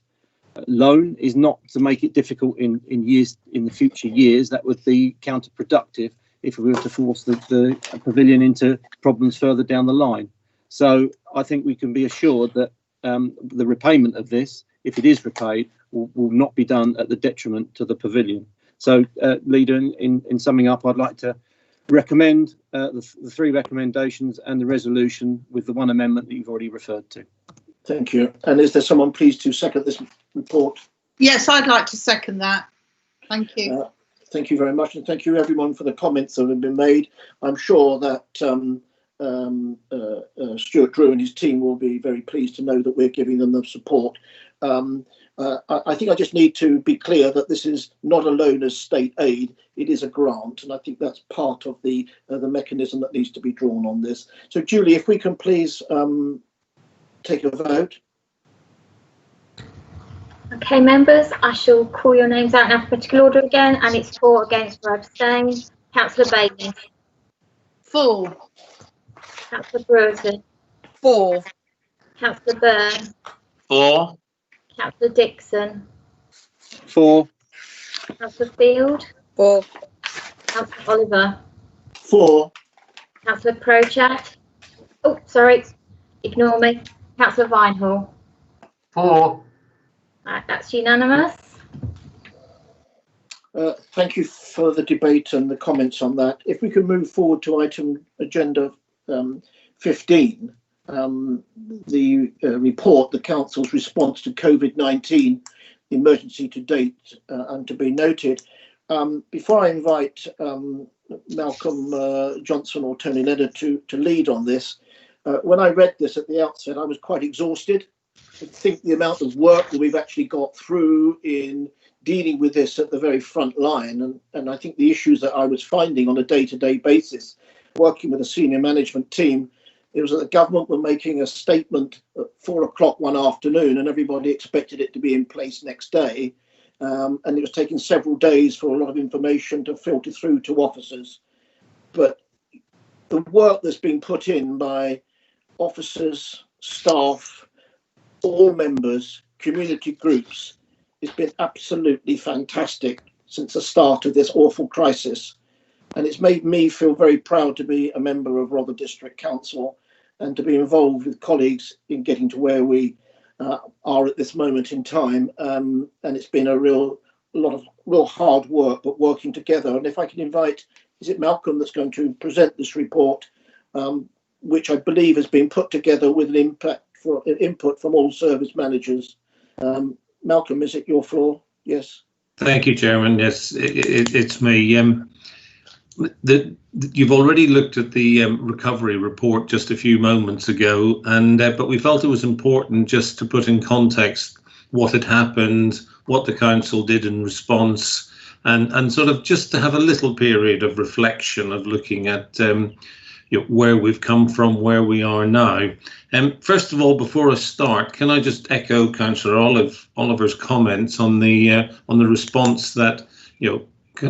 loan is not to make it difficult in the future years. That would be counterproductive if we were to force the pavilion into problems further down the line. So I think we can be assured that the repayment of this, if it is repaid, will not be done at the detriment to the pavilion. So, Leader, in summing up, I'd like to recommend the 3 recommendations and the resolution with the 1 amendment that you've already referred to. Thank you. And is there someone pleased to second this report? Yes, I'd like to second that. Thank you. Thank you very much, and thank you everyone for the comments that have been made. I'm sure that Stuart Drew and his team will be very pleased to know that we're giving them the support. I think I just need to be clear that this is not a loan as state aid, it is a grant, and I think that's part of the mechanism that needs to be drawn on this. So Julie, if we can please take a vote. Okay, members, I shall call your names out in alphabetical order again, and it's 4, against, or abstain. Councillor Bailey. 4. Councillor Brereton. 4. Councillor Byrne. 4. Councillor Dixon, 4. Councillor Field, 4. Councillor Oliver, 4. Councillor Prochat. Oh, sorry, ignore me. Councillor Vinehall. 4. Right, that's unanimous. Thank you for the debate and the comments on that. If we can move forward to item agenda 15, the report, the Council's response to COVID-19 emergency to date, and to be noted. Before I invite Malcolm Johnson or Tony Leonard to lead on this, when I read this at the outset, I was quite exhausted. I think the amount of work that we've actually got through in dealing with this at the very front line, and I think the issues that I was finding on a day-to-day basis, working with a senior management team, it was that the government were making a statement at 4 o'clock one afternoon and everybody expected it to be in place next day. And it was taking several days for a lot of information to filter through to officers. But the work that's been put in by officers, staff, all members, community groups, has been absolutely fantastic since the start of this awful crisis. And it's made me feel very proud to be a member of Rother District Council and to be involved with colleagues in getting to where we are at this moment in time. And it's been a lot of real hard work, but working together. And if I can invite, is it Malcolm that's going to present this report, which I believe has been put together with an input from all service managers. Malcolm, is it your floor? Yes. Thank you, Chairman. Yes, it's me. You've already looked at the recovery report just a few moments ago, and but we felt it was important just to put in context what had happened, what the council did in response, and sort of just to have a little period of reflection of looking at where we've come from, where we are now. First of all, before I start, can I just echo Councillor Oliver's comments on the response that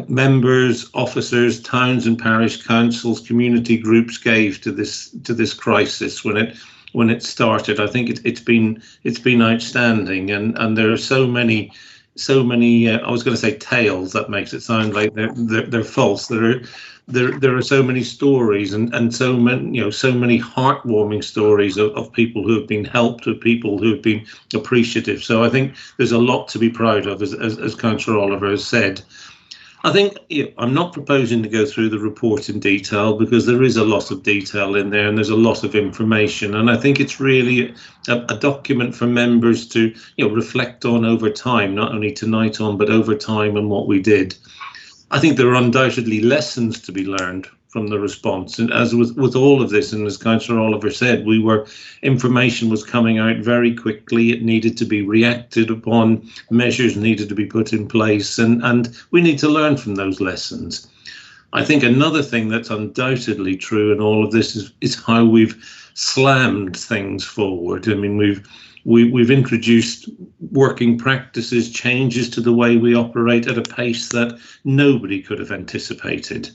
members, officers, towns and parish councils, community groups gave to this crisis when it started. I think it's been outstanding, and there are so many. I was going to say tales. That makes it sound like they're false. There are so many stories and so many heartwarming stories of people who have been helped, of people who have been appreciative. So I think there's a lot to be proud of, as Councillor Oliver has said. I think I'm not proposing to go through the report in detail because there is a lot of detail in there and there's a lot of information, and I think it's really a document for members to reflect on over time, not only tonight on but over time and what we did. I think there are undoubtedly lessons to be learned from the response, and as with all of this, and as Councillor Oliver said, information was coming out very quickly. It needed to be reacted upon, measures needed to be put in place, and we need to learn from those lessons. I think another thing that's undoubtedly true in all of this is how we've slammed things forward. I mean, we've introduced working practices, changes to the way we operate at a pace that nobody could have anticipated.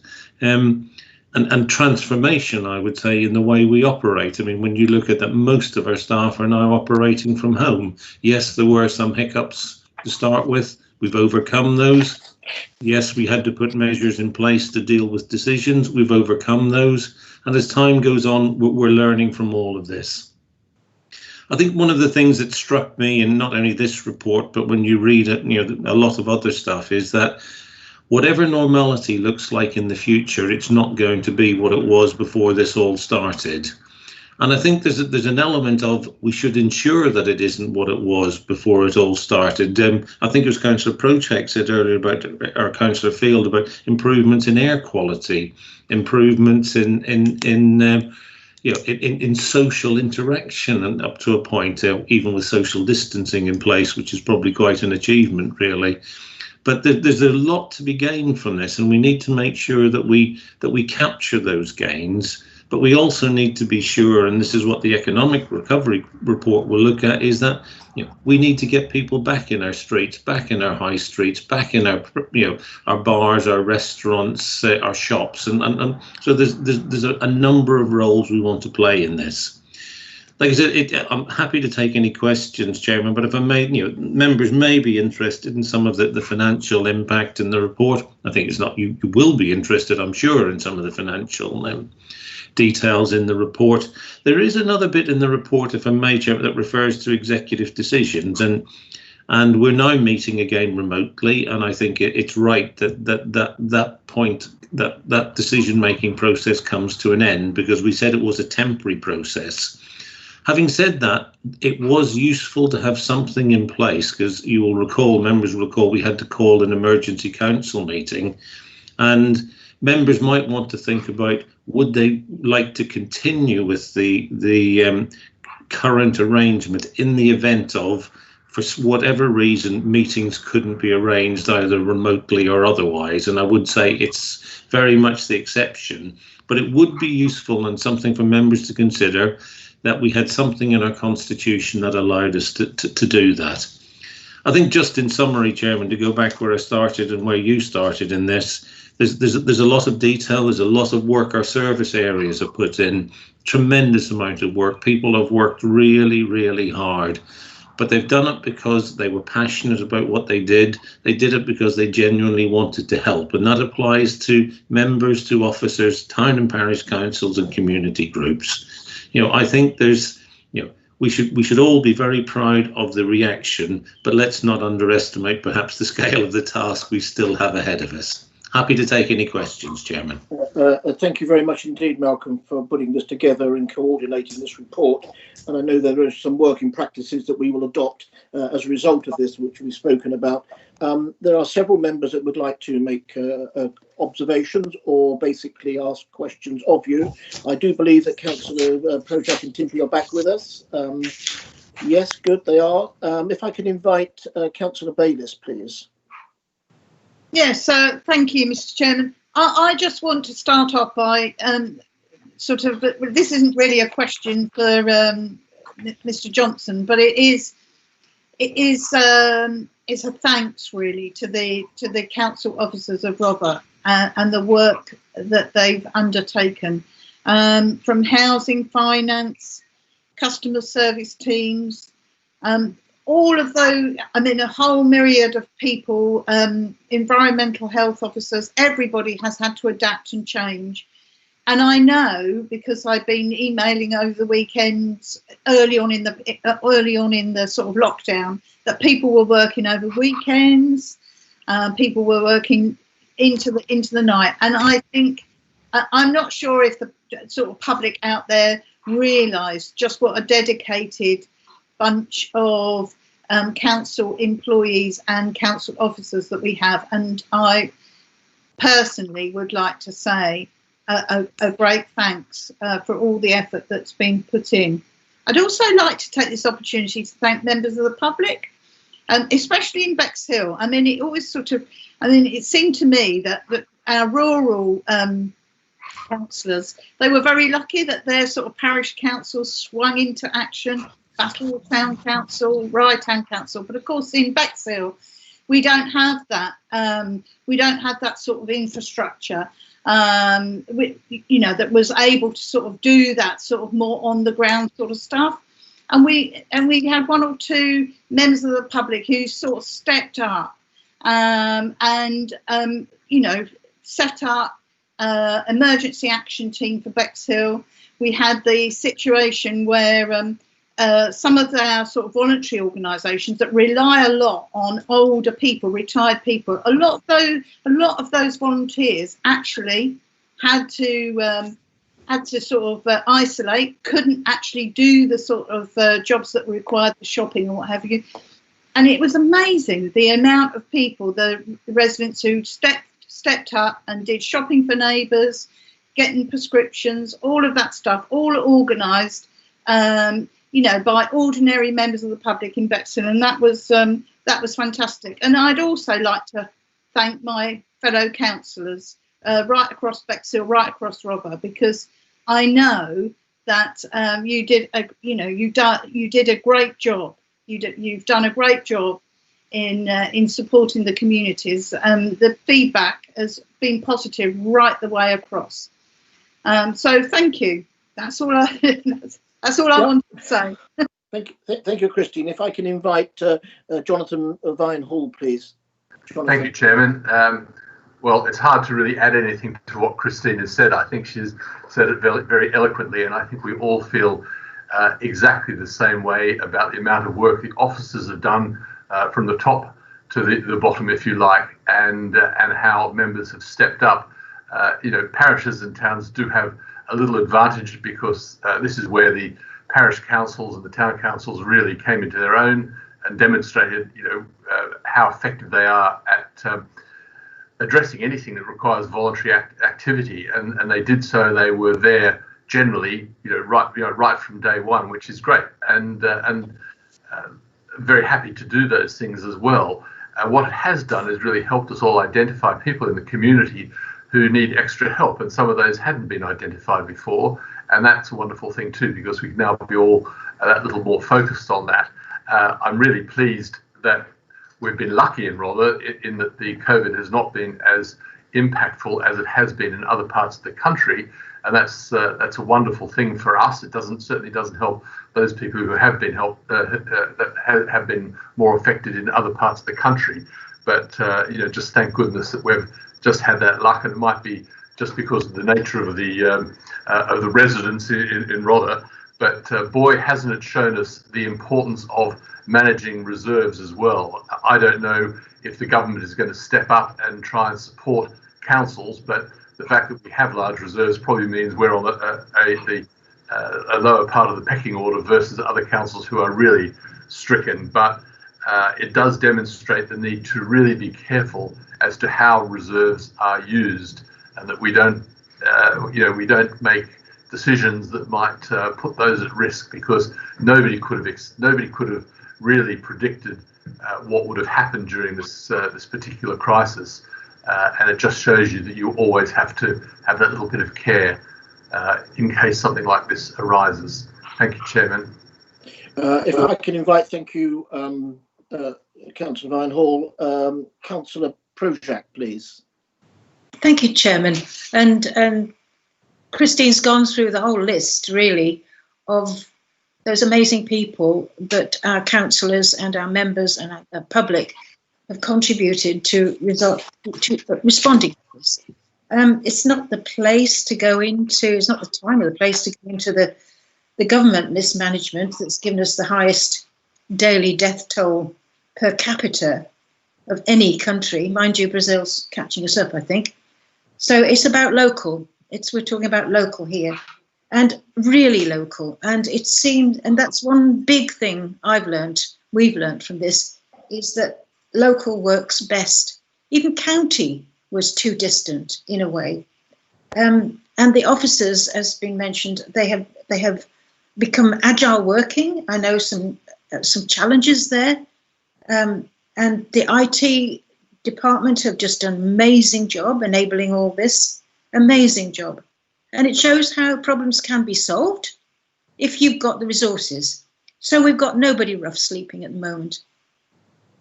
And transformation, I would say, in the way we operate. I mean, when you look at that, most of our staff are now operating from home. Yes, there were some hiccups to start with. We've overcome those. Yes, we had to put measures in place to deal with decisions. We've overcome those. And as time goes on, we're learning from all of this. I think one of the things that struck me in not only this report, but when you read it, a lot of other stuff, is that whatever normality looks like in the future, it's not going to be what it was before this all started. And I think there's an element of we should ensure that it isn't what it was before it all started. I think it was Councillor Procek said earlier or Councillor Field about improvements in air quality, improvements in social interaction, and up to a point, even with social distancing in place, which is probably quite an achievement, really. But there's a lot to be gained from this, and we need to make sure that we capture those gains. But we also need to be sure, and this is what the economic recovery report will look at, is that we need to get people back in our streets, back in our high streets, back in our our bars, our restaurants, our shops, and so there's a number of roles we want to play in this. Like I said, I'm happy to take any questions, Chairman, but if I may, members may be interested in some of the financial impact in the report. I think it's not, you will be interested, I'm sure, in some of the financial details in the report. There is another bit in the report, if I may, Chairman, that refers to executive decisions, and we're now meeting again remotely, and I think it's right that decision-making process comes to an end, because we said it was a temporary process. Having said that, it was useful to have something in place, because you will recall, members will recall, we had to call an emergency council meeting, and members might want to think about, would they like to continue with the current arrangement in the event of, for whatever reason, meetings couldn't be arranged either remotely or otherwise. And I would say it's very much the exception, but it would be useful and something for members to consider that we had something in our constitution that allowed us to do that. I think, just in summary, Chairman, to go back where I started and where you started in this, there's a lot of detail, there's a lot of work our service areas have put in, tremendous amount of work. People have worked really, really hard, but they've done it because they were passionate about what they did. They did it because they genuinely wanted to help, and that applies to members, to officers, town and parish councils and community groups. I think there's, we should all be very proud of the reaction, but let's not underestimate perhaps the scale of the task we still have ahead of us. Happy to take any questions, Chairman. Thank you very much indeed, Malcolm, for putting this together and coordinating this report. And I know there are some working practices that we will adopt as a result of this, which we've spoken about. There are several members that would like to make observations or basically ask questions of you. I do believe that Councillor Projak and Timothy are back with us. Yes, good, they are. If I can invite Councillor Bayliss, please. Yes, thank you, Mr. Chairman. I just want to start off by this isn't really a question for Mr. Johnson, but it's a thanks really to the council officers of Rother and the work that they've undertaken, from housing, finance, customer service teams, all of those, a whole myriad of people, environmental health officers, everybody has had to adapt and change. And I know, because I've been emailing over the weekends early on in the sort of lockdown, that people were working over weekends, people were working into the night. And I think, I'm not sure if the sort of public out there realise just what a dedicated bunch of council employees and council officers that we have, and I personally would like to say a great thanks for all the effort that's been put in. I'd also like to take this opportunity to thank members of the public, especially in Bexhill. It always it seemed to me that our rural councillors, they were very lucky that their sort of parish councils swung into action. Battle Town Council, Rye Town Council, but of course in Bexhill we don't have that. We don't have that sort of infrastructure, that was able to sort of do that sort of more on the ground sort of stuff. And we had one or two members of the public who sort of stepped up and set up emergency action team for Bexhill. We had the situation where some of our sort of voluntary organisations that rely a lot on older people, retired people, a lot of those volunteers actually had to sort of isolate, couldn't actually do the sort of jobs that required the shopping or what have you. And it was amazing the amount of people, the residents who stepped up and did shopping for neighbours, getting prescriptions, all of that stuff, all organised. By ordinary members of the public in Bexhill, and that was fantastic. And I'd also like to thank my fellow councillors right across Bexhill, right across Rother, because I know that you did a great job. You've done a great job in supporting the communities. The feedback has been positive right the way across. So thank you. That's all That's all I wanted to say. Thank you, Christine. If I can invite Jonathan Vinehall, please. Jonathan. Thank you, Chairman. Well, it's hard to really add anything to what Christine has said. I think she's said it very, very eloquently, and I think we all feel exactly the same way about the amount of work the officers have done from the top to the bottom, if you like, and how members have stepped up. Parishes and towns do have a little advantage because this is where the parish councils and the town councils really came into their own and demonstrated, how effective they are at addressing anything that requires voluntary activity, and they did so. They were there generally, right from day one, which is great, and very happy to do those things as well. What it has done is really helped us all identify people in the community who need extra help, and some of those hadn't been identified before, and that's a wonderful thing too, because we can now be all that little more focused on that. I'm really pleased that we've been lucky in Rother in that the COVID has not been as impactful as it has been in other parts of the country, and that's a wonderful thing for us. It certainly doesn't help those people who have been that have been more affected in other parts of the country. But just thank goodness that we've just had that luck, and it might be just because of the nature of the residents in Rother. But boy, hasn't it shown us the importance of managing reserves as well. I don't know if the government is going to step up and try and support councils, but the fact that we have large reserves probably means we're on a lower part of the pecking order versus other councils who are really stricken. But it does demonstrate the need to really be careful as to how reserves are used, and that we don't make decisions that might put those at risk, because nobody could have really predicted what would have happened during this particular crisis, and it just shows you that you always have to have that little bit of care in case something like this arises. Thank you, Chairman. If I can invite, thank you, Councillor Vinehall, Councillor Projak, please. Thank you, Chairman. And Christine's gone through the whole list, really, of those amazing people that our councillors and our members and our public have contributed to responding to this. It's not the place to go into, it's not the time or the place to go into the government mismanagement that's given us the highest daily death toll per capita of any country. Mind you, Brazil's catching us up, I think. So it's about local. We're talking about local here, and really local. And it seemed, and that's one big thing we've learned from this, is that local works best. Even county was too distant in a way. And the officers, as been mentioned, they have become agile working. I know some challenges there. And the IT department have just done an amazing job enabling all this. Amazing job. And it shows how problems can be solved if you've got the resources. So we've got nobody rough sleeping at the moment.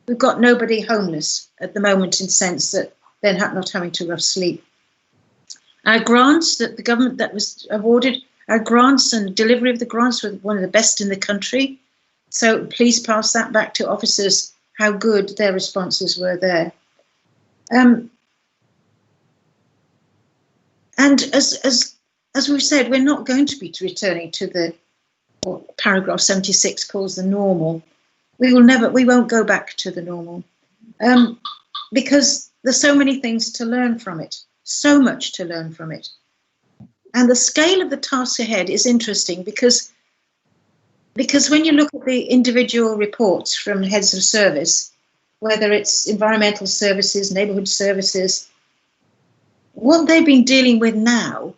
We've got nobody homeless at the moment, in the sense that they're not having to rough sleep. Our grants that the government that was awarded, our grants and delivery of the grants were one of the best in the country. So please pass that back to officers, how good their responses were there. And as we've said, we're not going to be returning to what paragraph 76 calls the normal. We won't go back to the normal, because there's so many things to learn from it, so much to learn from it. And the scale of the task ahead is interesting because when you look at the individual reports from heads of service, whether it's environmental services, neighbourhood services, what they've been dealing with now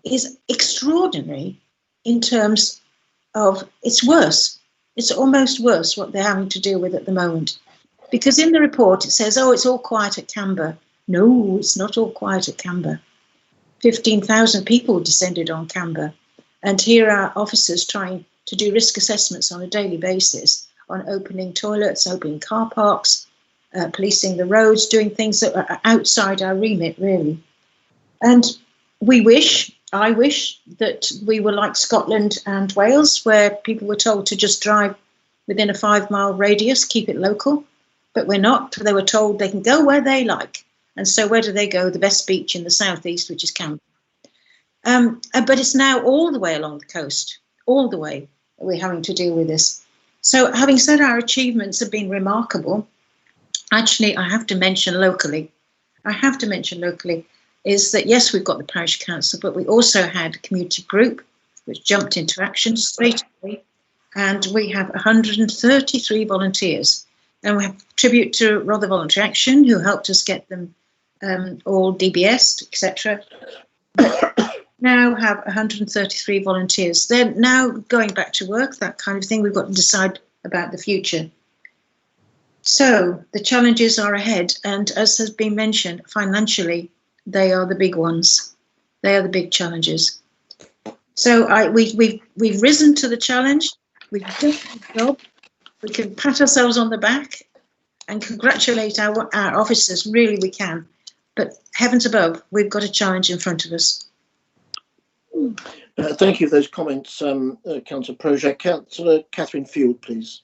is extraordinary in terms of it's worse. It's almost worse what they're having to deal with at the moment. Because in the report it says, oh, it's all quiet at Canberra. No, it's not all quiet at Canberra. 15,000 people descended on Canberra. And here are officers trying to do risk assessments on a daily basis on opening toilets, opening car parks, policing the roads, doing things that are outside our remit, really. And we wish, I wish that we were like Scotland and Wales, where people were told to just drive within a 5-mile radius, keep it local, but we're not. They were told they can go where they like. And so where do they go? The best beach in the southeast, which is Camp. But it's now all the way along the coast, all the way that we're having to deal with this. So having said our achievements have been remarkable, actually, I have to mention locally, is that, yes, we've got the parish council, but we also had a community group which jumped into action straight away. And we have 133 volunteers. And we have tribute to Rother Voluntary Action, who helped us get them all DBS'd, etc. Now have 133 volunteers. They're now going back to work, that kind of thing. We've got to decide about the future. So the challenges are ahead, and as has been mentioned, financially, they are the big ones. They are the big challenges. So we've risen to the challenge. We've done the job. We can pat ourselves on the back and congratulate our officers. Really, we can. But heavens above, we've got a challenge in front of us. Thank you for those comments, Councillor Project. Councillor Catherine Field, please.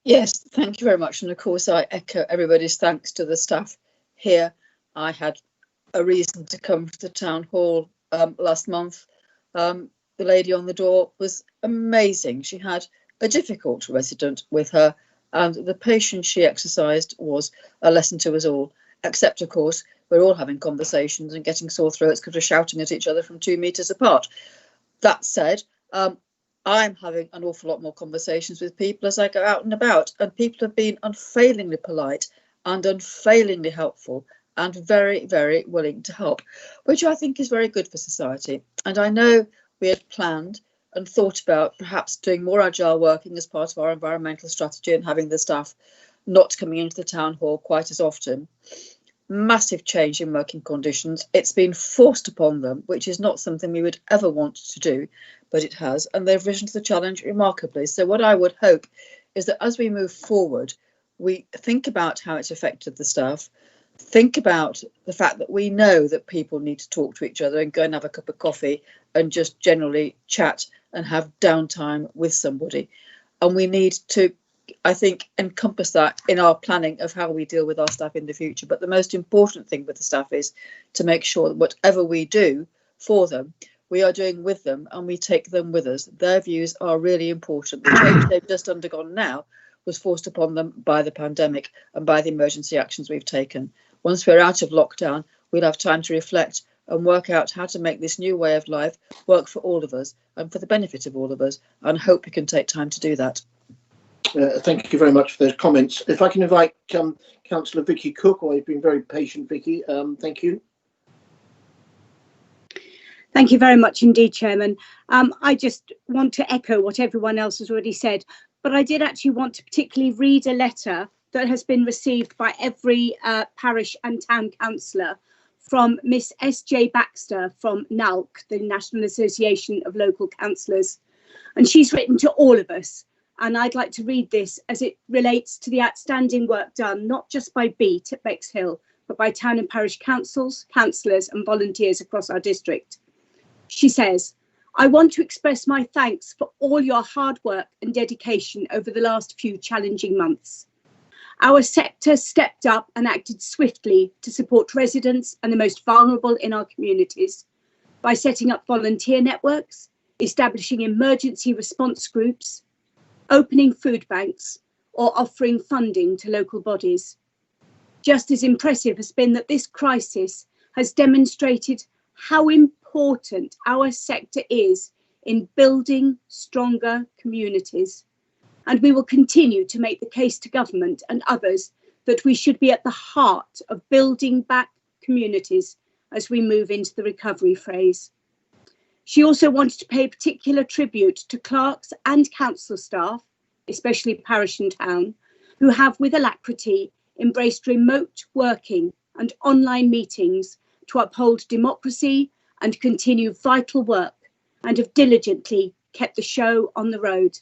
Yes, thank you very much. And of course, I echo everybody's thanks to the staff here. I had a reason to come to the town hall last month. The lady on the door was amazing. She had a difficult resident with her, and the patience she exercised was a lesson to us all, except, of course, we're all having conversations and getting sore throats because we're shouting at each other from 2 meters apart. That said, I'm having an awful lot more conversations with people as I go out and about, and people have been unfailingly polite and unfailingly helpful and very, very willing to help, which I think is very good for society. And I know we had planned and thought about perhaps doing more agile working as part of our environmental strategy and having the staff not coming into the town hall quite as often. Massive change in working conditions. It's been forced upon them, which is not something we would ever want to do, but it has, and they've risen to the challenge remarkably. So what I would hope is that as we move forward, we think about how it's affected the staff, think about the fact that we know that people need to talk to each other and go and have a cup of coffee and just generally chat and have downtime with somebody. And we need to, I think, encompass that in our planning of how we deal with our staff in the future. But the most important thing with the staff is to make sure that whatever we do for them, we are doing with them and we take them with us. Their views are really important. The change they've just undergone now was forced upon them by the pandemic and by the emergency actions we've taken. Once we're out of lockdown, we'll have time to reflect and work out how to make this new way of life work for all of us and for the benefit of all of us, and hope we can take time to do that. Thank you very much for those comments. If I can invite Councillor Vicky Cook, or you've been very patient, Vicky. Thank you. Thank you very much indeed, Chairman. I just want to echo what everyone else has already said, but I did actually want to particularly read a letter that has been received by every parish and town councillor from Miss S.J. Baxter from NALC, the National Association of Local Councillors. And she's written to all of us. And I'd like to read this as it relates to the outstanding work done, not just by Beat at Bexhill, but by town and parish councils, councillors and volunteers across our district. She says, I want to express my thanks for all your hard work and dedication over the last few challenging months. Our sector stepped up and acted swiftly to support residents and the most vulnerable in our communities by setting up volunteer networks, establishing emergency response groups, opening food banks, or offering funding to local bodies. Just as impressive has been that this crisis has demonstrated how important our sector is in building stronger communities. And we will continue to make the case to government and others that we should be at the heart of building back communities as we move into the recovery phase. She also wanted to pay particular tribute to clerks and council staff, especially parish and town, who have with alacrity embraced remote working and online meetings to uphold democracy and continue vital work, and have diligently kept the show on the road.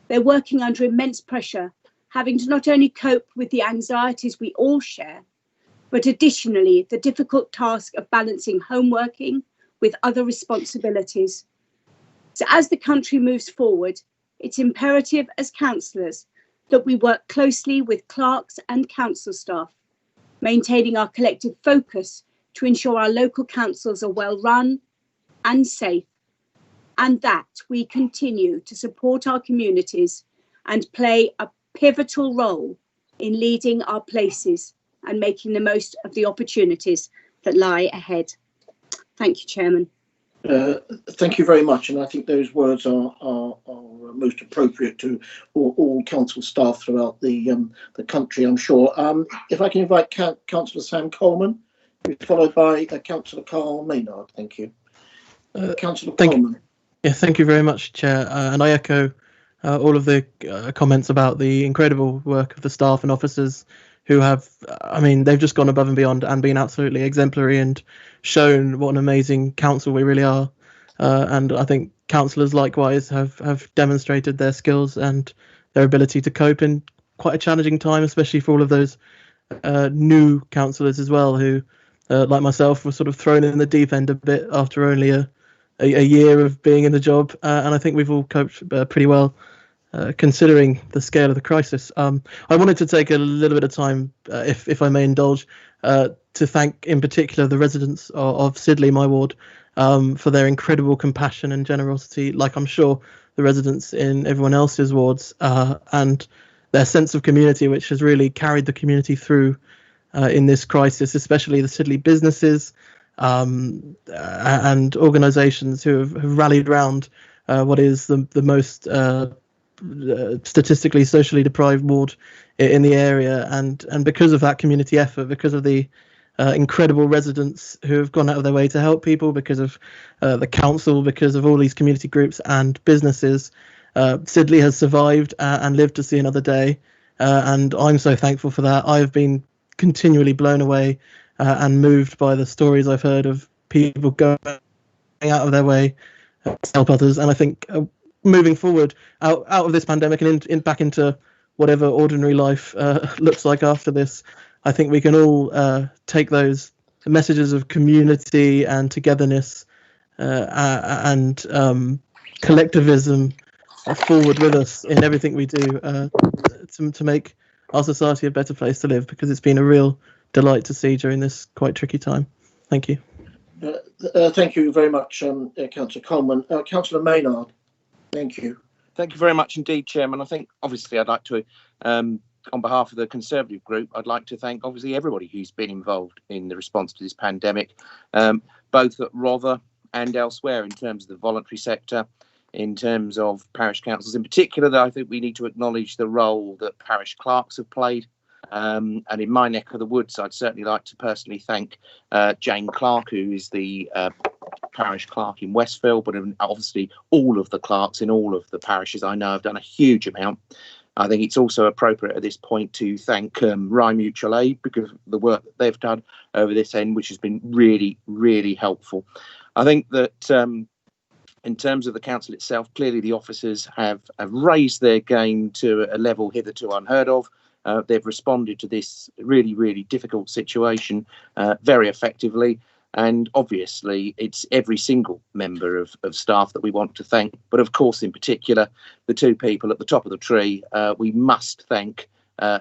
They're working under immense pressure, having to not only cope with the anxieties we all share, but additionally the difficult task of balancing homeworking with other responsibilities. So as the country moves forward, it's imperative as councillors that we work closely with clerks and council staff, maintaining our collective focus to ensure our local councils are well run and safe, and that we continue to support our communities and play a pivotal role in leading our places and making the most of the opportunities that lie ahead. Thank you, Chairman. Thank you very much, and I think those words are most appropriate to all council staff throughout the country, I'm sure. If I can invite Councillor Sam Coleman, followed by Councillor Carl Maynard. Thank you. Councillor Coleman. Yeah, thank you very much, Chair. And I echo all of the comments about the incredible work of the staff and officers who have, I mean, they've just gone above and beyond and been absolutely exemplary and shown what an amazing council we really are. And I think councillors likewise have demonstrated their skills and their ability to cope in quite a challenging time, especially for all of those new councillors as well, who, like myself, were sort of thrown in the deep end a bit after only a year of being in the job. And I think we've all coped pretty well, considering the scale of the crisis. I wanted to take a little bit of time, if I may indulge, to thank in particular the residents of Sidley, my ward, for their incredible compassion and generosity, like I'm sure the residents in everyone else's wards, and their sense of community, which has really carried the community through in this crisis, especially the Sidley businesses and organisations who have rallied around what is the most statistically socially deprived ward in the area, and because of that community effort, because of the incredible residents who have gone out of their way to help people, because of the council, because of all these community groups and businesses, Sidley has survived and lived to see another day, and I'm so thankful for that. I've been continually blown away and moved by the stories I've heard of people going out of their way to help others, and I think moving forward out of this pandemic and back into whatever ordinary life looks like after this, I think we can all take those messages of community and togetherness and collectivism forward with us in everything we do to make our society a better place to live, because it's been a real delight to see during this quite tricky time. Thank you. Thank you very much, Councillor Coleman. Councillor Maynard. Thank you. Thank you very much indeed, Chairman. I think obviously I'd like to, on behalf of the Conservative group, I'd like to thank obviously everybody who's been involved in the response to this pandemic, both at Rother and elsewhere in terms of the voluntary sector, in terms of parish councils in particular. That I think we need to acknowledge the role that parish clerks have played. And in my neck of the woods, I'd certainly like to personally thank Jane Clark, who is the parish clerk in Westfield, but obviously all of the clerks in all of the parishes I know have done a huge amount. I think it's also appropriate at this point to thank Rye Mutual Aid, because of the work that they've done over this end, which has been really, really helpful. I think that in terms of the council itself, clearly the officers have raised their game to a level hitherto unheard of. They've responded to this really, really difficult situation very effectively. And obviously, it's every single member of staff that we want to thank. But of course, in particular, the two people at the top of the tree, we must thank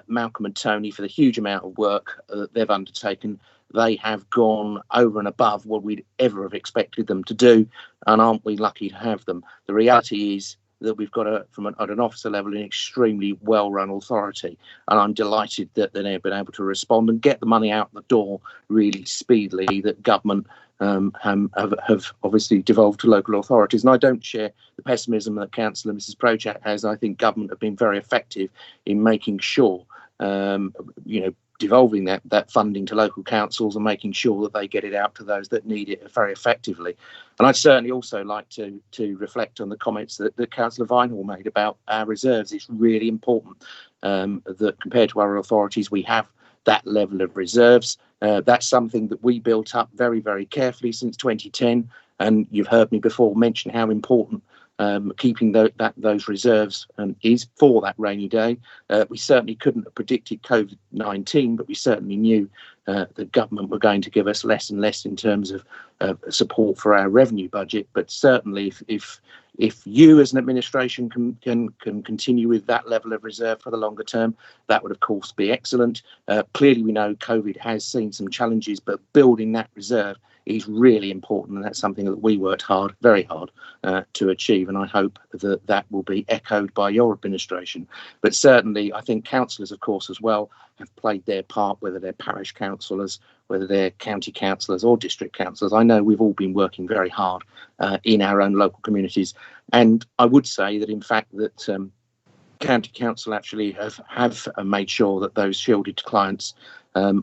Malcolm and Tony for the huge amount of work that they've undertaken. They have gone over and above what we'd ever have expected them to do. And aren't we lucky to have them? The reality is that we've got at an officer level an extremely well-run authority, and I'm delighted that they've been able to respond and get the money out the door really speedily that government have obviously devolved to local authorities. And I don't share the pessimism that Councillor Mrs. Projak has. I think government have been very effective in making sure, devolving that funding to local councils and making sure that they get it out to those that need it very effectively. And I'd certainly also like to reflect on the comments that Councillor Vinehall made about our reserves. It's really important that compared to our authorities, we have that level of reserves. That's something that we built up very, very carefully since 2010. And you've heard me before mention how important keeping those reserves is for that rainy day. We certainly couldn't have predicted COVID-19, but we certainly knew the government were going to give us less and less in terms of support for our revenue budget. But certainly, if you as an administration can continue with that level of reserve for the longer term, that would of course be excellent. Clearly, we know COVID has seen some challenges, but building that reserve is really important, and that's something that we worked hard, very hard, to achieve, and I hope that that will be echoed by your administration. But certainly I think councillors, of course, as well, have played their part, whether they're parish councillors, whether they're county councillors or district councillors. I know we've all been working very hard in our own local communities, and I would say that in fact that county council actually have made sure that those shielded clients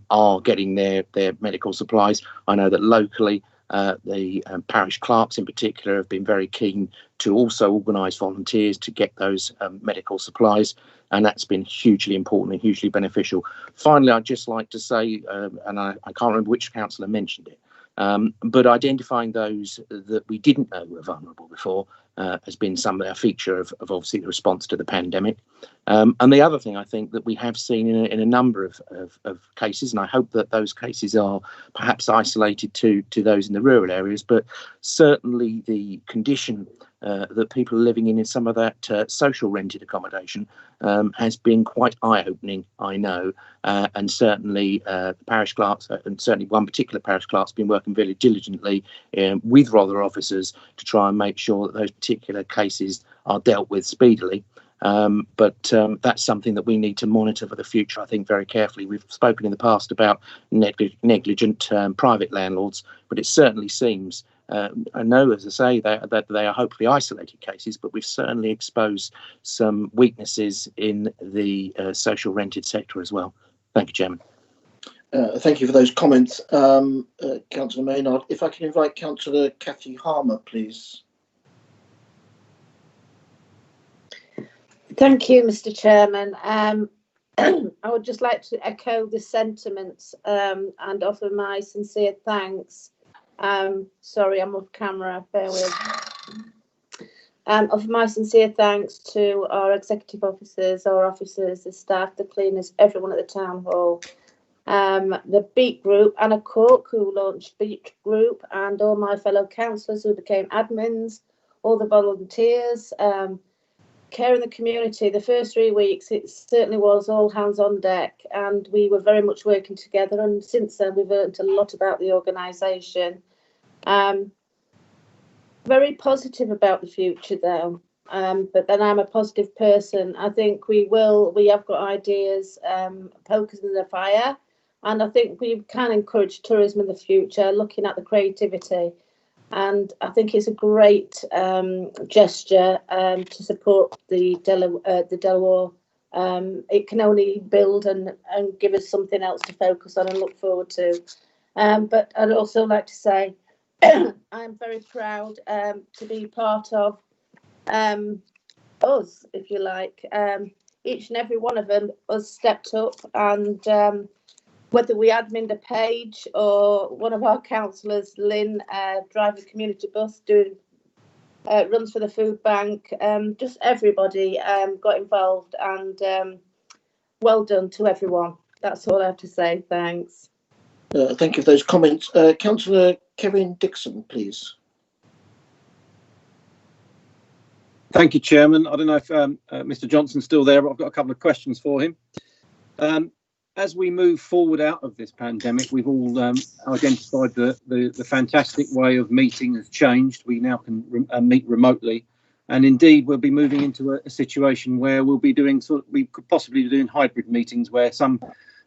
are getting their medical supplies. I know that locally the parish clerks in particular have been very keen to also organise volunteers to get those medical supplies, and that's been hugely important and hugely beneficial. Finally, I'd just like to say, and I can't remember which councillor mentioned it, but identifying those that we didn't know were vulnerable before has been a feature of obviously the response to the pandemic. And the other thing I think that we have seen in a number of cases, and I hope that those cases are perhaps isolated to those in the rural areas, but certainly the condition that people are living in some of that social rented accommodation has been quite eye-opening, I know, and certainly the parish clerks, and certainly one particular parish clerk, has been working very diligently with Rother officers to try and make sure that those particular cases are dealt with speedily. But that's something that we need to monitor for the future, I think, very carefully. We've spoken in the past about negligent private landlords, but it certainly seems, I know, as I say, that they are hopefully isolated cases, but we've certainly exposed some weaknesses in the social rented sector as well. Thank you, Chairman. Thank you for those comments, Councillor Maynard. If I can invite Councillor Kathy Harmer, please. Thank you, Mr. Chairman. I would just like to echo the sentiments and offer my sincere thanks. Sorry, I'm off camera, bear with. Offer my sincere thanks to our executive officers, our officers, the staff, the cleaners, everyone at the town hall. The Beat Group, Anna Cook, who launched Beat Group, and all my fellow councillors who became admins, all the volunteers, care in the community. The first 3 weeks, it certainly was all hands on deck, and we were very much working together. And since then, we've learned a lot about the organisation. Very positive about the future, though. But then I'm a positive person. I think we have got ideas, pokers in the fire, and I think we can encourage tourism in the future, looking at the creativity. And I think it's a great gesture to support the Delaware. It can only build and give us something else to focus on and look forward to. But I'd also like to say I'm very proud to be part of us, if you like. Each and every one of them has stepped up, and whether we admin a page or one of our councillors, Lynn, drive a community bus, doing runs for the food bank, just everybody got involved, and well done to everyone. That's all I have to say. Thanks. Thank you for those comments. Councillor Kevin Dixon, please. Thank you, Chairman. I don't know if Mr. Johnson's still there, but I've got a couple of questions for him. As we move forward out of this pandemic, we've all identified the fantastic way of meeting has changed. We now can meet remotely, and indeed we'll be moving into a situation where we'll be doing we could possibly be doing hybrid meetings, where some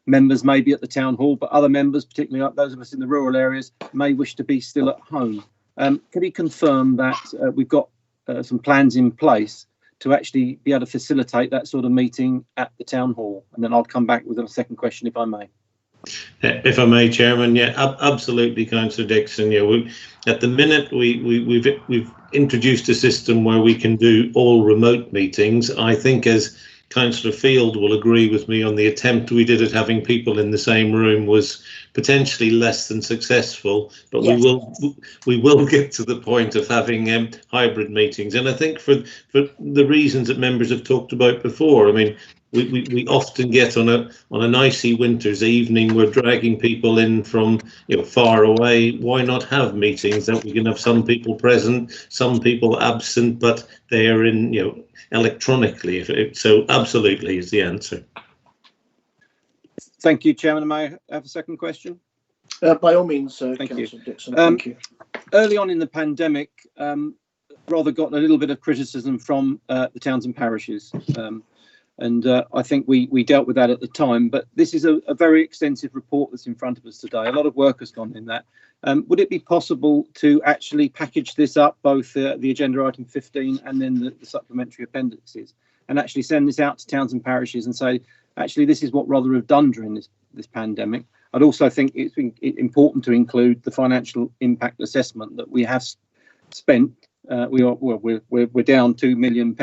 members may be at the town hall, but other members, particularly like those of us in the rural areas, may wish to be still at home. Can he confirm that we've got some plans in place to actually be able to facilitate that sort of meeting at the town hall? And then I'll come back with a second question, if I may. If I may, Chairman, yeah, absolutely, Councillor Dixon. Yeah, at the minute we've introduced a system where we can do all remote meetings. I think, as Councillor Field will agree with me on, the attempt we did at having people in the same room was potentially less than successful, but Yes. we will get to the point of having hybrid meetings. And I think for the reasons that members have talked about before, I mean, we often get on an icy winter's evening, we're dragging people in from far away. Why not have meetings that we can have some people present, some people absent, but they are in electronically? So absolutely is the answer. Thank you, Chairman. May I have a second question? By all means, Thank you. Councillor Dixon. Thank you. Early on in the pandemic, rather got a little bit of criticism from the towns and parishes. And I think we dealt with that at the time, but this is a very extensive report that's in front of us today. A lot of work has gone in that. Would it be possible to actually package this up, both the agenda item 15 and then the supplementary appendices, and actually send this out to towns and parishes and say, actually, this is what Rother have done during this pandemic? I'd also think it's important to include the financial impact assessment that we have spent. We're down £2 million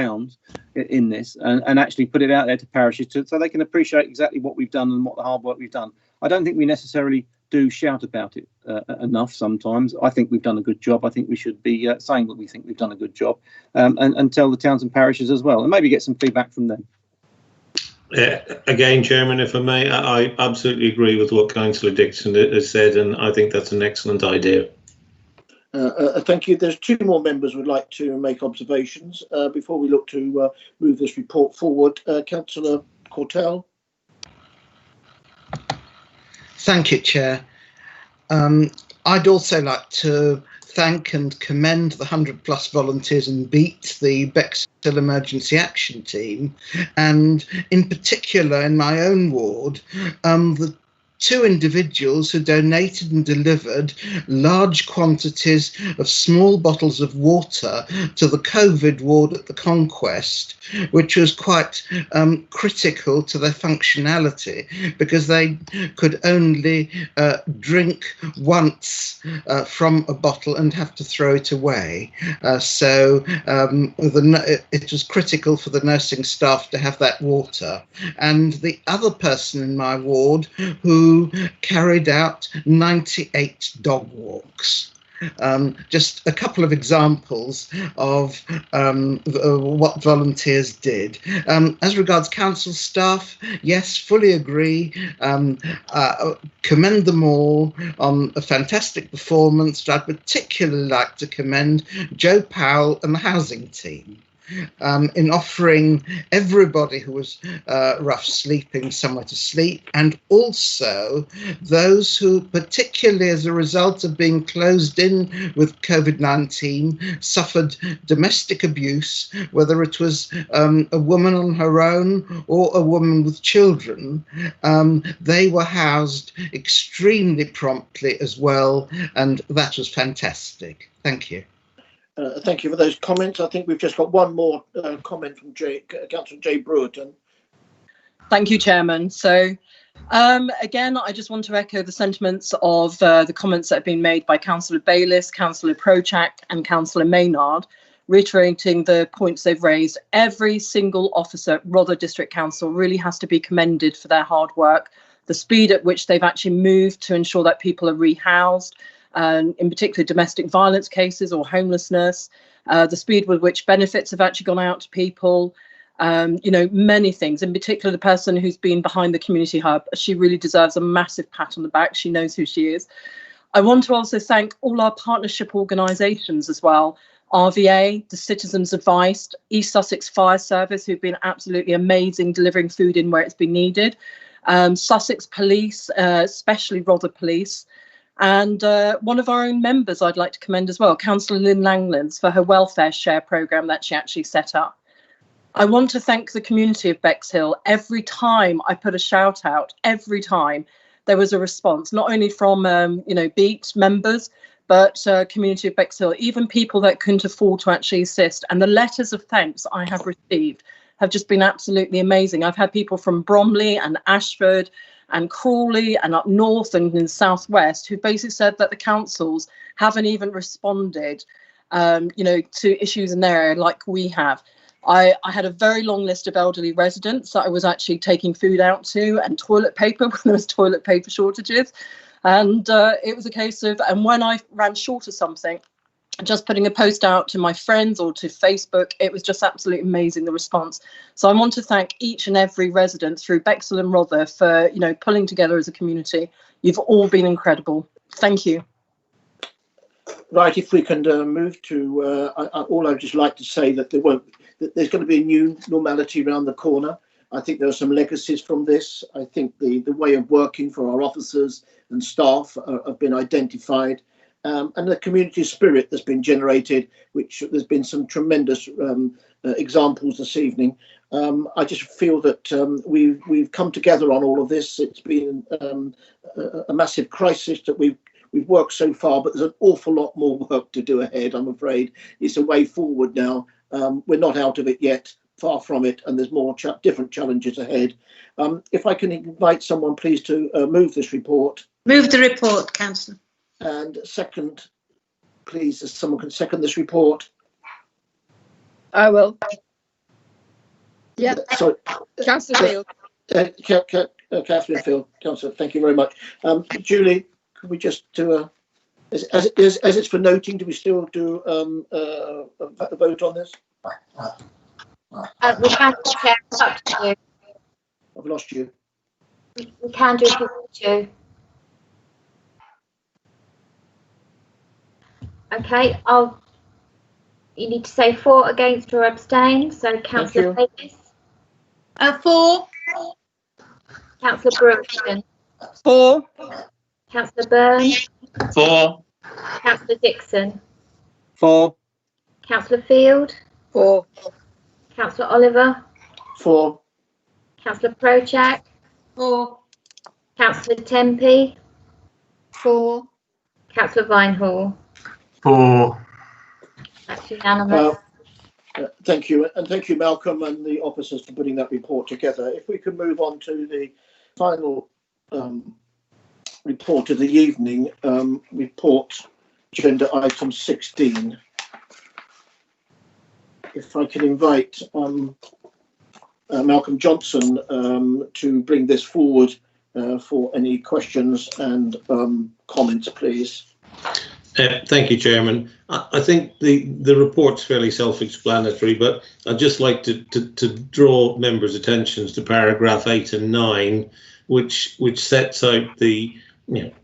in this, and actually put it out there to parishes so they can appreciate exactly what we've done and what the hard work we've done. I don't think we necessarily do shout about it enough sometimes. I think we've done a good job. I think we should be saying that we think we've done a good job, and tell the towns and parishes as well, and maybe get some feedback from them. Again, Chairman, if I may, I absolutely agree with what Councillor Dixon has said, and I think that's an excellent idea. Thank you. There's two more members who would like to make observations before we look to move this report forward. Councillor Cortell. Thank you, Chair. I'd also like to thank and commend the 100+ volunteers in BEAT, the Bexhill Emergency Action Team, and in particular in my own ward, the two individuals who donated and delivered large quantities of small bottles of water to the COVID ward at the Conquest, which was quite critical to their functionality because they could only drink once from a bottle and have to throw it away. So it was critical for the nursing staff to have that water. And the other person in my ward who carried out 98 dog walks. Just a couple of examples of what volunteers did. As regards council staff, yes, fully agree. Commend them all on a fantastic performance. But I'd particularly like to commend Joe Powell and the housing team. In offering everybody who was rough sleeping somewhere to sleep, and also those who, particularly as a result of being closed in with COVID-19, suffered domestic abuse, whether it was a woman on her own or a woman with children. They were housed extremely promptly as well, and that was fantastic. Thank you. Thank you for those comments. I think we've just got one more comment from Councillor Jay Brewerton. Thank you, Chairman. So again, I just want to echo the sentiments of the comments that have been made by Councillor Bayliss, Councillor Prochak and Councillor Maynard, reiterating the points they've raised. Every single officer at Rother District Council really has to be commended for their hard work, the speed at which they've actually moved to ensure that people are rehoused, in particular domestic violence cases or homelessness, the speed with which benefits have actually gone out to people, many things. In particular, the person who's been behind the community hub, she really deserves a massive pat on the back. She knows who she is. I want to also thank all our partnership organisations as well. RVA, the Citizens Advice, East Sussex Fire Service, who've been absolutely amazing delivering food in where it's been needed. Sussex Police, especially Rother Police. And one of our own members I'd like to commend as well, Councillor Lynn Langlands, for her welfare share programme that she actually set up. I want to thank the community of Bexhill. Every time I put a shout out, every time there was a response, not only from BEAT members, but community of Bexhill, even people that couldn't afford to actually assist. And the letters of thanks I have received have just been absolutely amazing. I've had people from Bromley and Ashford and Crawley and up north and in the southwest who basically said that the councils haven't even responded, to issues in their area like we have. I had a very long list of elderly residents that I was actually taking food out to and toilet paper when there was toilet paper shortages. And it was a case of, and when I ran short of something, just putting a post out to my friends or to Facebook, it was just absolutely amazing, the response. So I want to thank each and every resident through Bexhill and Rother for, you know, pulling together as a community. You've all been incredible. Thank you. Right, if we can move to, all I'd just like to say that there's going to be a new normality around the corner. I think there are some legacies from this. I think the way of working for our officers and staff have been identified. And the community spirit that's been generated, which there's been some tremendous examples this evening. I just feel that we've come together on all of this. It's been a massive crisis that we've worked so far, but there's an awful lot more work to do ahead, I'm afraid. It's a way forward now. We're not out of it yet, far from it, and there's more different challenges ahead. If I can invite someone, please, to move this report. Move the report, Councillor. And second, please, if someone can second this report. I will. Yeah. Sorry. Councillor Field. Catherine Field, Councillor, thank you very much. Julie, could we just do as it's for noting, do we still do a vote on this? We can, Chair, it's up to you. I've lost you. We can do it if you want to. Okay, you need to say for, against or abstain. So Councillor Davis. For. Councillor Brookston. For. Councillor Byrne. For. Councillor Dixon. For. Councillor Field. For. Councillor Oliver. For. Councillor Projak. For. Councillor Tempe. For. Councillor Vinehall. For. That's unanimous. Thank you, and thank you, Malcolm, and the officers for putting that report together. If we can move on to the final report of the evening, report agenda item 16. If I can invite Malcolm Johnson to bring this forward for any questions and comments, please. Thank you, Chairman. I think the report's fairly self-explanatory, but I'd just like to draw members' attentions to paragraph 8 and 9, which sets out the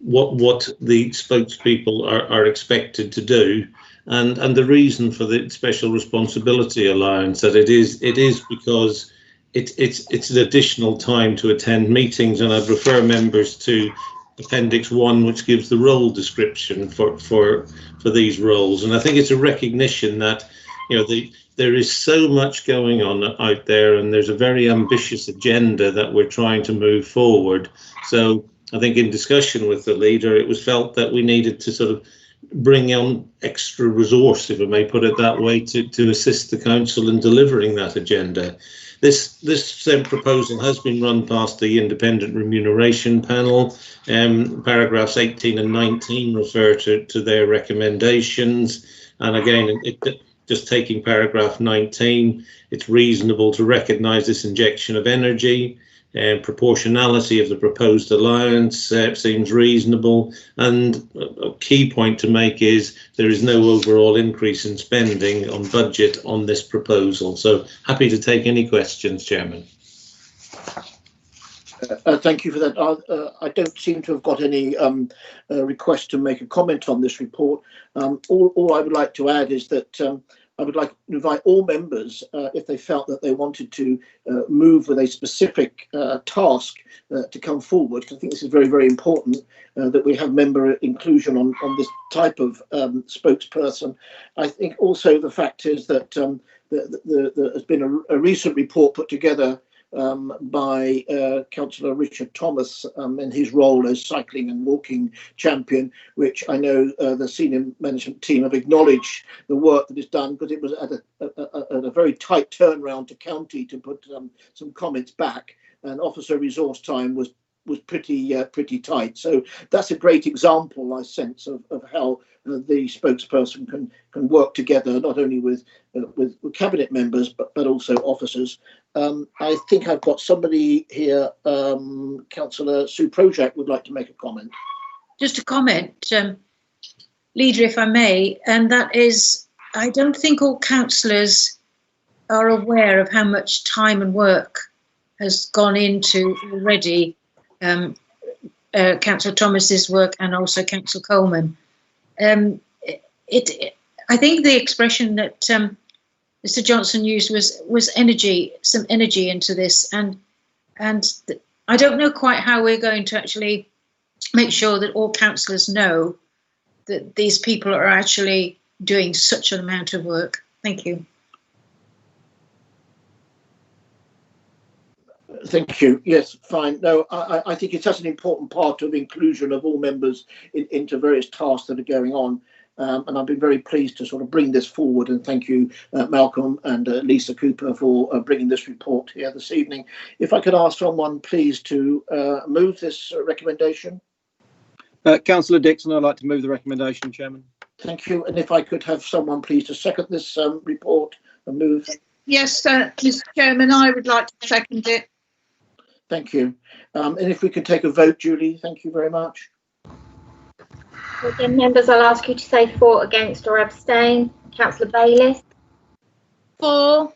what the spokespeople are expected to do, and the reason for the special responsibility allowance, that it is because it's an additional time to attend meetings, and I'd refer members to Appendix 1, which gives the role description for these roles. And I think it's a recognition that there is so much going on out there, and there's a very ambitious agenda that we're trying to move forward. So I think in discussion with the leader, it was felt that we needed to sort of bring on extra resource, if I may put it that way, to assist the council in delivering that agenda. This same proposal has been run past the independent remuneration panel. Paragraphs 18 and 19 refer to their recommendations. And again, just taking paragraph 19, it's reasonable to recognise this injection of energy. Proportionality of the proposed allowance seems reasonable, and a key point to make is there is no overall increase in spending on budget on this proposal. So happy to take any questions, Chairman. Thank you for that. I don't seem to have got any request to make a comment on this report. All I would like to add is that I would like to invite all members, if they felt that they wanted to move with a specific task, to come forward. I think this is very, very important that we have member inclusion on this type of spokesperson. I think also the fact is that there has been a recent report put together by Councillor Richard Thomas in his role as cycling and walking champion, which I know the senior management team have acknowledged the work that is done, because it was at a very tight turnaround to county to put some comments back, and officer resource time was pretty tight. So that's a great example, I sense, of how the spokesperson can work together, not only with cabinet members but also officers. I think I've got somebody here. Councillor Sue Projak would like to make a comment. just a comment, Leader, if I may, and that is, I don't think all councillors are aware of how much time and work has gone into already Councillor Thomas's work and also Councillor Coleman. I think the expression that Mr. Johnson used was energy, some energy into this, and I don't know quite how we're going to actually make sure that all councillors know that these people are actually doing such an amount of work. Thank you. Thank you. Yes, fine. No, I think it's such an important part of inclusion of all members into various tasks that are going on. And I've been very pleased to sort of bring this forward, and thank you, Malcolm and Lisa Cooper, for bringing this report here this evening. If I could ask someone please to move this recommendation. Councillor Dixon, I'd like to move the recommendation, Chairman. Thank you. And if I could have someone please to second this report and move. Yes, Mr. Chairman, I would like to second it. Thank you. And if we could take a vote, Julie, thank you very much. Again, members, I'll ask you to say for, against or abstain. Councillor Bayliss. For.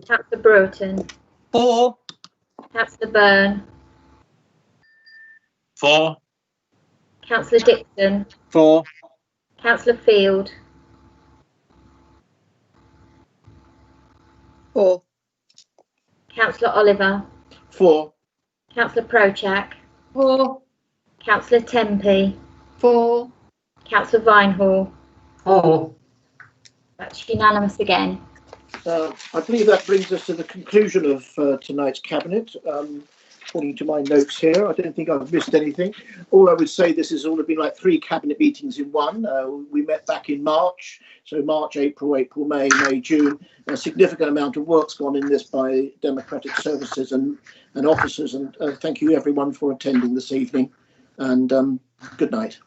Councillor Broughton. For. Councillor Byrne. For. Councillor Dixon. For. Councillor Field. For. Councillor Oliver. For. Councillor Prochak. For. Councillor Tempe. For. Councillor Vinehall. For. That's unanimous again. I believe that brings us to the conclusion of tonight's Cabinet. According to my notes here, I don't think I've missed anything. All I would say, this has all been like 3 Cabinet meetings in one. We met back in March, so March, April, May, June. A significant amount of work's gone in this by Democratic Services and officers, and thank you everyone for attending this evening, and good night.